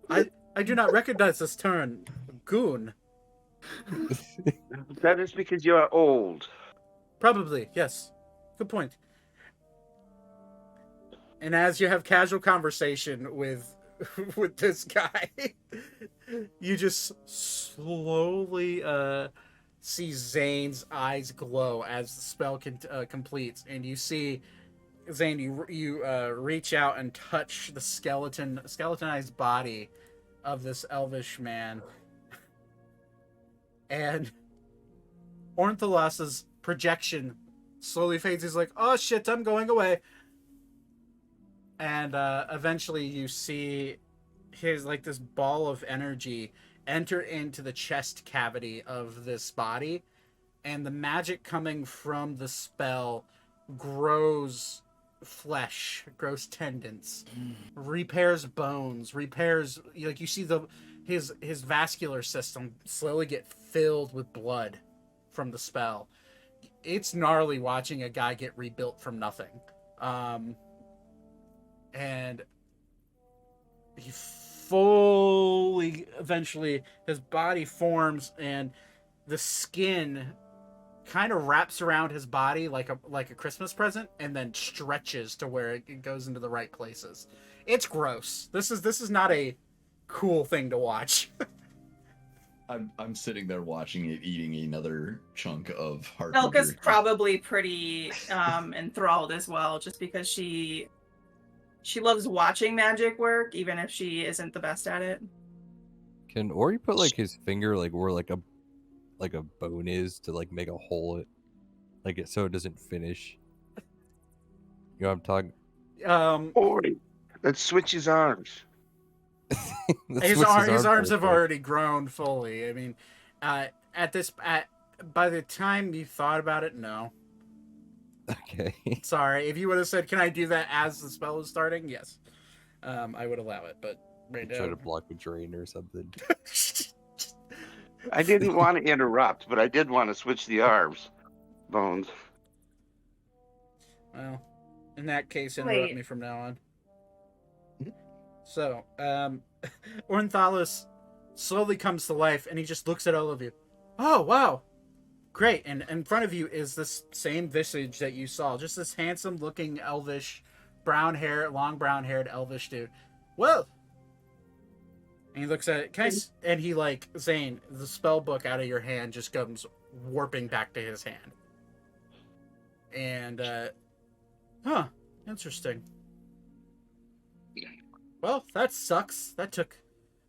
I do not recognize this term, goon. That is because you are old. Probably, yes. Good point. And as you have casual conversation with this guy, you just slowly see Zane's eyes glow as the spell completes, and you see Zane. You reach out and touch the skeletonized body of this elvish man, and Ornthalas's projection slowly fades. He's like, "Oh shit, I'm going away." And eventually you see his, like, this ball of energy enter into the chest cavity of this body, and the magic coming from the spell grows flesh, grows tendons, repairs bones, repairs, like, you see his vascular system slowly get filled with blood from the spell. It's gnarly watching a guy get rebuilt from nothing. And he fully, eventually, his body forms, and the skin kind of wraps around his body like a Christmas present, and then stretches to where it goes into the right places. It's gross. This is not a cool thing to watch. I'm sitting there watching it, eating another chunk of heart. Elka's probably pretty enthralled as well, just because she loves watching magic work, even if she isn't the best at it. Can Ori put like his finger like where like a bone is to like make a hole like it so it doesn't finish? You know what I'm talking? Ori, let's switch his arms. His arms have already grown fully. I mean, by the time you thought about it, no. Okay. Sorry, if you would have said, "Can I do that as the spell is starting?" Yes, I would allow it. But right now, Try to block a drain or something. I didn't want to interrupt, but I did want to switch the arms. Bones. Well, in that case, interrupt Wait. me from now on. So, Ornthalis slowly comes to life, and he just looks at all of you. Oh, wow. Great. And in front of you is this same visage that you saw. Just this handsome looking elvish, long brown haired elvish dude. Well. And he looks at it. And he like, Zane, the spell book out of your hand just comes warping back to his hand. And, interesting. Well, that sucks.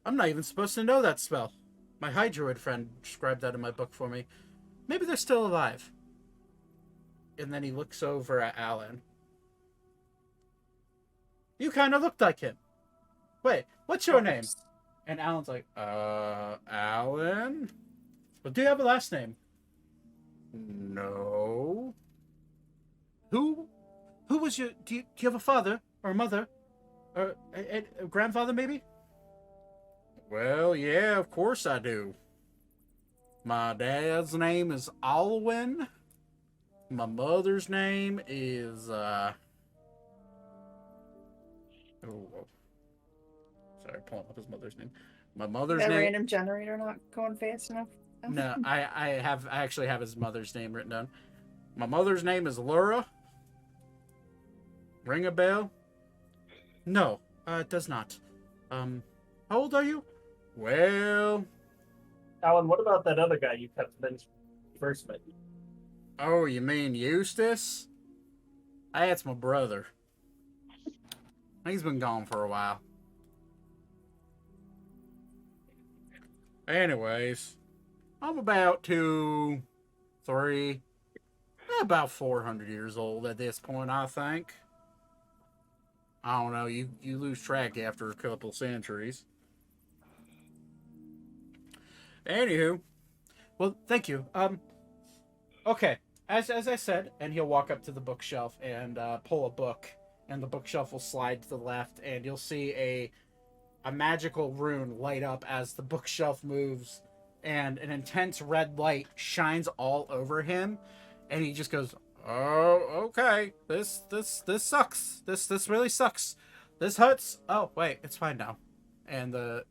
I'm not even supposed to know that spell. My High Druid friend described that in my book for me. Maybe they're still alive. And then he looks over at Alan. You kind of looked like him. Wait, what's your name? And Alan's like, Alan? Well, do you have a last name? No. Who was your... Do you have a father? Or a mother? Or a grandfather, maybe? Well, yeah, of course I do. My dad's name is Alwyn. My mother's name is, Sorry, pulling up his mother's name. My mother's That name... random generator not going fast enough? No, I actually have his mother's name written down. My mother's name is Laura. Ring a bell? No, it does not. How old are you? Well... Alan, what about that other guy you kept mentioning first met? Oh, you mean Eustace? That's my brother. He's been gone for a while. Anyways, I'm about 400 years old at this point, I think. I don't know, you lose track after a couple centuries. Anywho, well, thank you. Okay, as I said, and he'll walk up to the bookshelf and pull a book, and the bookshelf will slide to the left, and you'll see a magical rune light up as the bookshelf moves, and an intense red light shines all over him, and he just goes, "Oh, okay, this sucks. This really sucks. This hurts. Oh, wait, it's fine now." And a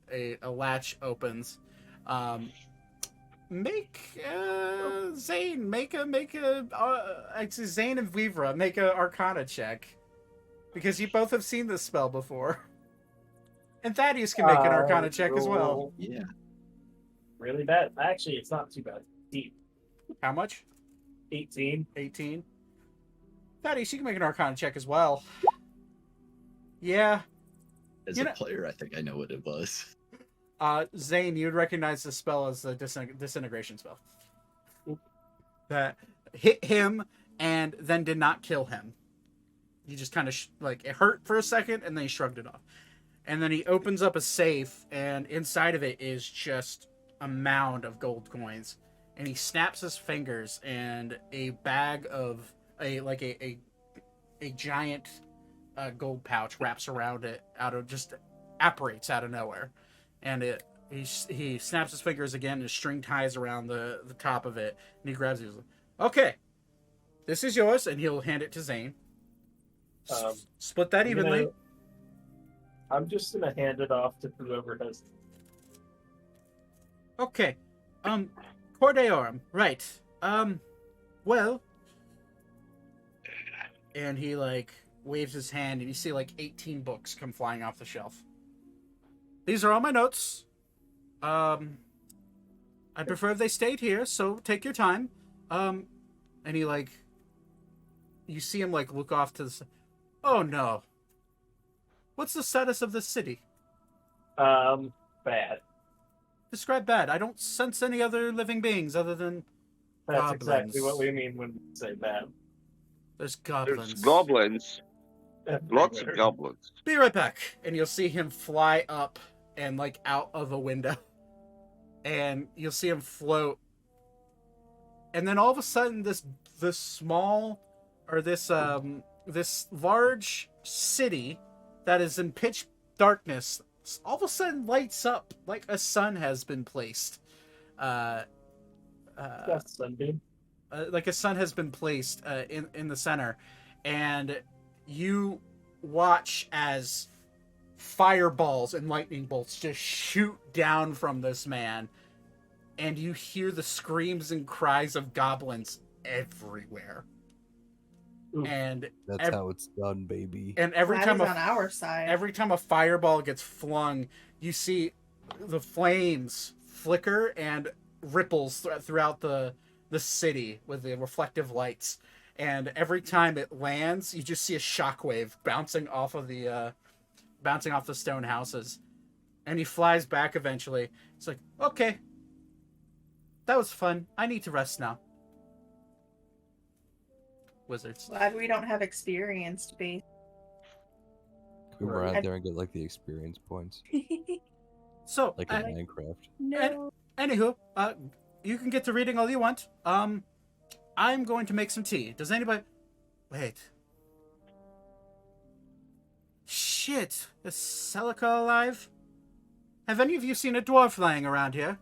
latch opens. Zane, actually Zane and Vivra, make a Arcana check, because you both have seen this spell before. And Thaddeus can make an Arcana check as well. Yeah. Really bad. Actually, it's not too bad. 18. How much? 18. 18. Thaddeus, you can make an Arcana check as well. Yeah. As a player, I think I know what it was. Zane, you'd recognize the spell as the disintegration spell. That hit him and then did not kill him. He just kind of it hurt for a second and then he shrugged it off. And then he opens up a safe, and inside of it is just a mound of gold coins. And he snaps his fingers, and a bag of a giant gold pouch wraps around it, apparates out of nowhere. And he snaps his fingers again, and a string ties around the top of it, and he grabs it. He's like, "Okay, this is yours," and he'll hand it to Zane. Split that evenly. I'm just gonna hand it off to whoever has. Okay, Cor Deorum, right? Well, and he waves his hand, and you see 18 books come flying off the shelf. These are all my notes. I prefer if they stayed here, so take your time. And he you see him look off to the. Oh no. What's the status of this city? Bad. Describe bad. I don't sense any other living beings other than That's goblins. exactly what we mean when we say bad. There's goblins. There's goblins. Lots of goblins. Be right back. And you'll see him fly up and out of a window. And you'll see him float. And then all of a sudden this large city that is in pitch darkness all of a sudden lights up like a sun has been placed. That's Sunbeam. Like a sun has been placed in the center, and you watch as fireballs and lightning bolts just shoot down from this man, and you hear the screams and cries of goblins everywhere. Ooh. And That's how it's done, baby. and every That time is on our side. every time a fireball gets flung, you see the flames flicker and ripples throughout the city with the reflective lights. And every time it lands, you just see a shockwave bouncing off the stone houses. And he flies back eventually. It's like, okay, that was fun. I need to rest now. Wizards. Glad we don't have experience to be. We were out there and get like the experience points, So, like in Minecraft. No. anywho, you can get to reading all you want. I'm going to make some tea. Does anybody... Wait. Shit. Is Celica alive? Have any of you seen a dwarf lying around here?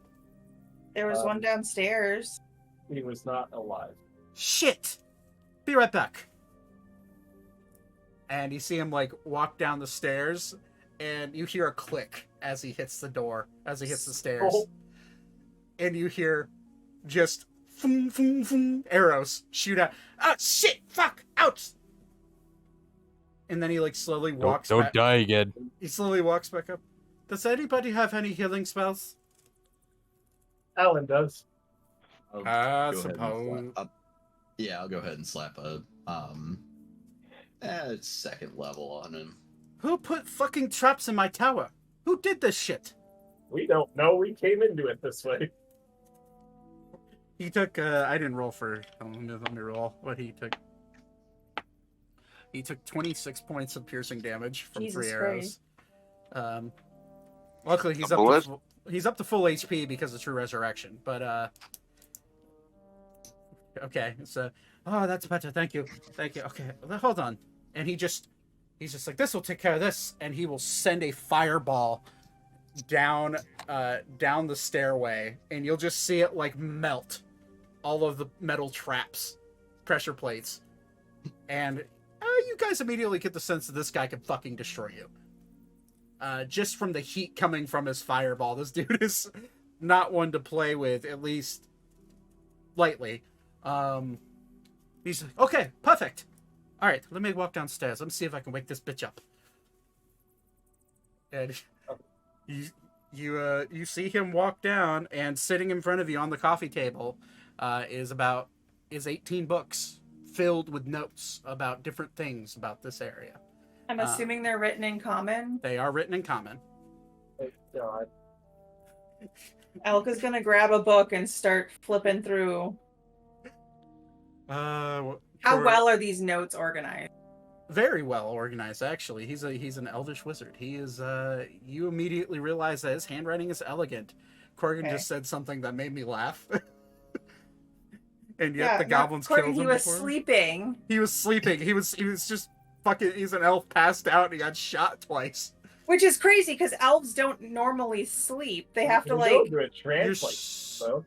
There was one downstairs. He was not alive. Shit! Be right back. And you see him, like, walk down the stairs, and you hear a click as he hits the door, as he hits the stairs. Oh. And you hear just foom, foom, foom, arrows shoot out. Ah, shit! Fuck! Ouch! And then he, like, slowly walks Don't back. die again. He slowly walks back up. Does anybody have any healing spells? Alan does. I'll I go ahead and suppose. yeah, I'll go ahead and slap a second level on him. Who put fucking traps in my tower? Who did this shit? We don't know. We came into it this way. He took, I didn't roll for, let me roll what he took. He took 26 points of piercing damage from Jesus 3 arrows. Christ. Luckily he's up to full HP because of True Resurrection, but, okay, so, oh, that's better, thank you, okay, hold on. And he's just like, this will take care of this, and he will send a fireball down the stairway, and you'll just see it, like, melt all of the metal traps, pressure plates, and you guys immediately get the sense that this guy can fucking destroy you. Just from the heat coming from his fireball. This dude is not one to play with, at least lightly. He's like, okay, perfect. All right, let me walk downstairs. Let me see if I can wake this bitch up. And you see him walk down, and sitting in front of you on the coffee table is 18 books filled with notes about different things about this area. I'm assuming they're written in common. They are written in common. Thank God. Elka's gonna grab a book and start flipping through. How well are these notes organized? Very well organized, actually. He's an elvish wizard. He is. You immediately realize that his handwriting is elegant. Corgan just said something that made me laugh. And yet the goblins killed him. He was sleeping. He was sleeping. He was just fucking. He's an elf passed out, and he got shot twice. Which is crazy because elves don't normally sleep. They have to like.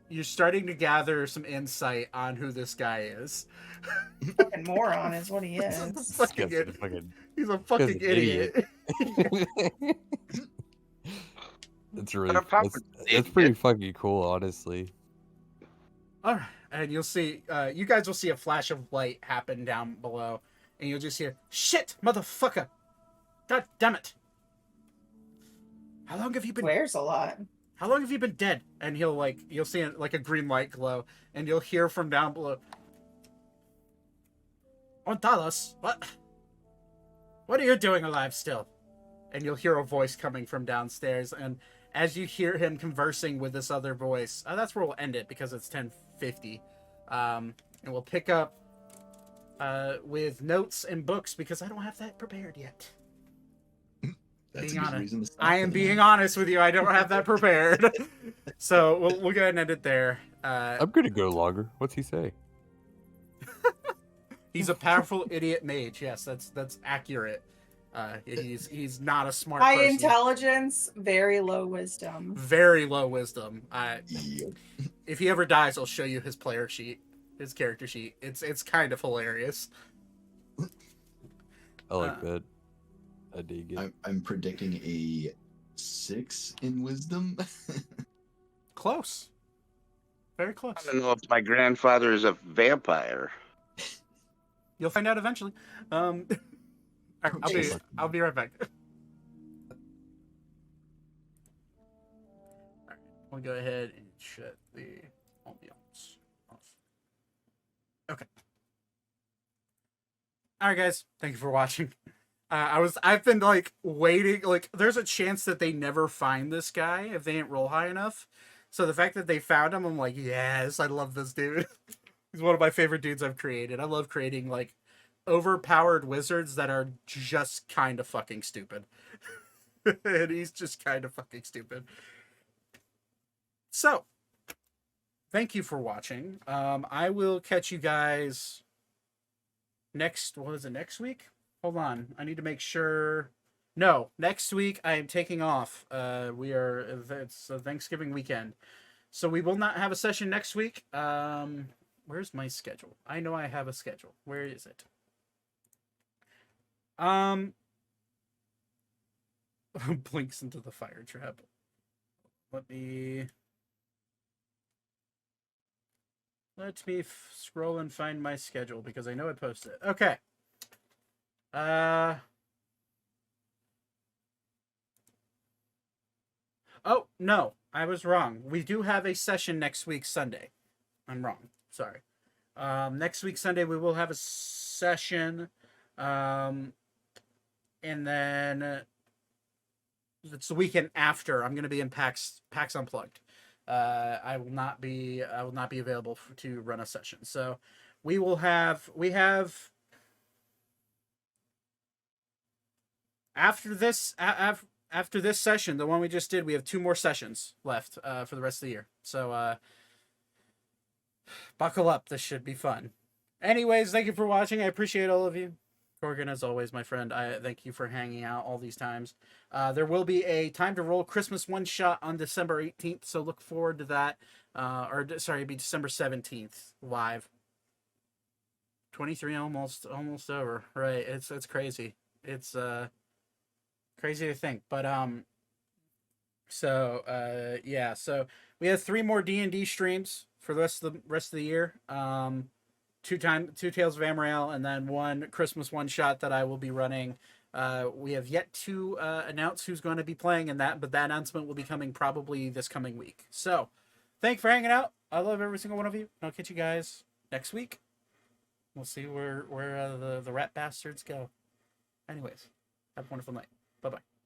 You're starting to gather some insight on who this guy is. Fucking moron is what he is. He's a fucking idiot. That's really. That's pretty fucking cool, honestly. All right, and you'll see. You guys will see a flash of light happen down below, and you'll just hear, "Shit, motherfucker! God damn it! How long have you been?" Swears a lot. How long have you been dead? And you'll see like a green light glow, and you'll hear from down below. Ontalos, what are you doing alive still? And you'll hear a voice coming from downstairs, and as you hear him conversing with this other voice, that's where we'll end it because it's 10:50. And we'll pick up with notes and books because I don't have that prepared yet. That's being a good honest. reason to stop I am it. being honest with you. I don't have that prepared. So we'll go ahead and end it there. I'm gonna go longer. What's he say? He's a powerful idiot mage. Yes, that's accurate. He's not a smart High person. intelligence, very low wisdom. Very low wisdom. Yep. If he ever dies, I'll show you his player sheet, his character sheet. It's kind of hilarious. I like that. I dig it. I'm predicting a 6 in wisdom. Close. Very close. I don't know if my grandfather is a vampire. You'll find out eventually. All right, I'll be right back. All right, we'll go ahead and shut the ambiance off. Okay. All right, guys. Thank you for watching. I've been like waiting. Like, there's a chance that they never find this guy if they didn't roll high enough. So the fact that they found him, I'm like, yes, I love this dude. He's one of my favorite dudes I've created. I love creating like overpowered wizards that are just kind of fucking stupid. And he's just kind of fucking stupid. So, thank you for watching. I will catch you guys next week? Hold on. I need to make sure. No, next week I am taking off. It's a Thanksgiving weekend. So we will not have a session next week. Where's my schedule? I know I have a schedule. Where is it? Blinks into the fire trap. Let me scroll and find my schedule because I know I posted it. Okay. Oh, no, I was wrong. We do have a session next week, Sunday. I'm wrong. Sorry. Next week, Sunday, we will have a session. And then it's the weekend after. I'm going to be in PAX Unplugged. I will not be available to run a session. So we have after this session, the one we just did, we have 2 more sessions left for the rest of the year. So buckle up. This should be fun. Anyways, thank you for watching. I appreciate all of you. Gorgon, as always, my friend, I thank you for hanging out all these times. There will be a Time to Roll Christmas one-shot on December 18th, so look forward to that. It'd be December 17th, live. 23 almost over. Right, it's crazy. It's crazy to think. But, yeah, so we have 3 more D&D streams for the rest of the year. 2 Tales of Ammriel, and then 1 Christmas one-shot that I will be running. We have yet to announce who's going to be playing in that, but that announcement will be coming probably this coming week. So, thanks for hanging out. I love every single one of you. I'll catch you guys next week. We'll see where the rat bastards go. Anyways, have a wonderful night. Bye-bye.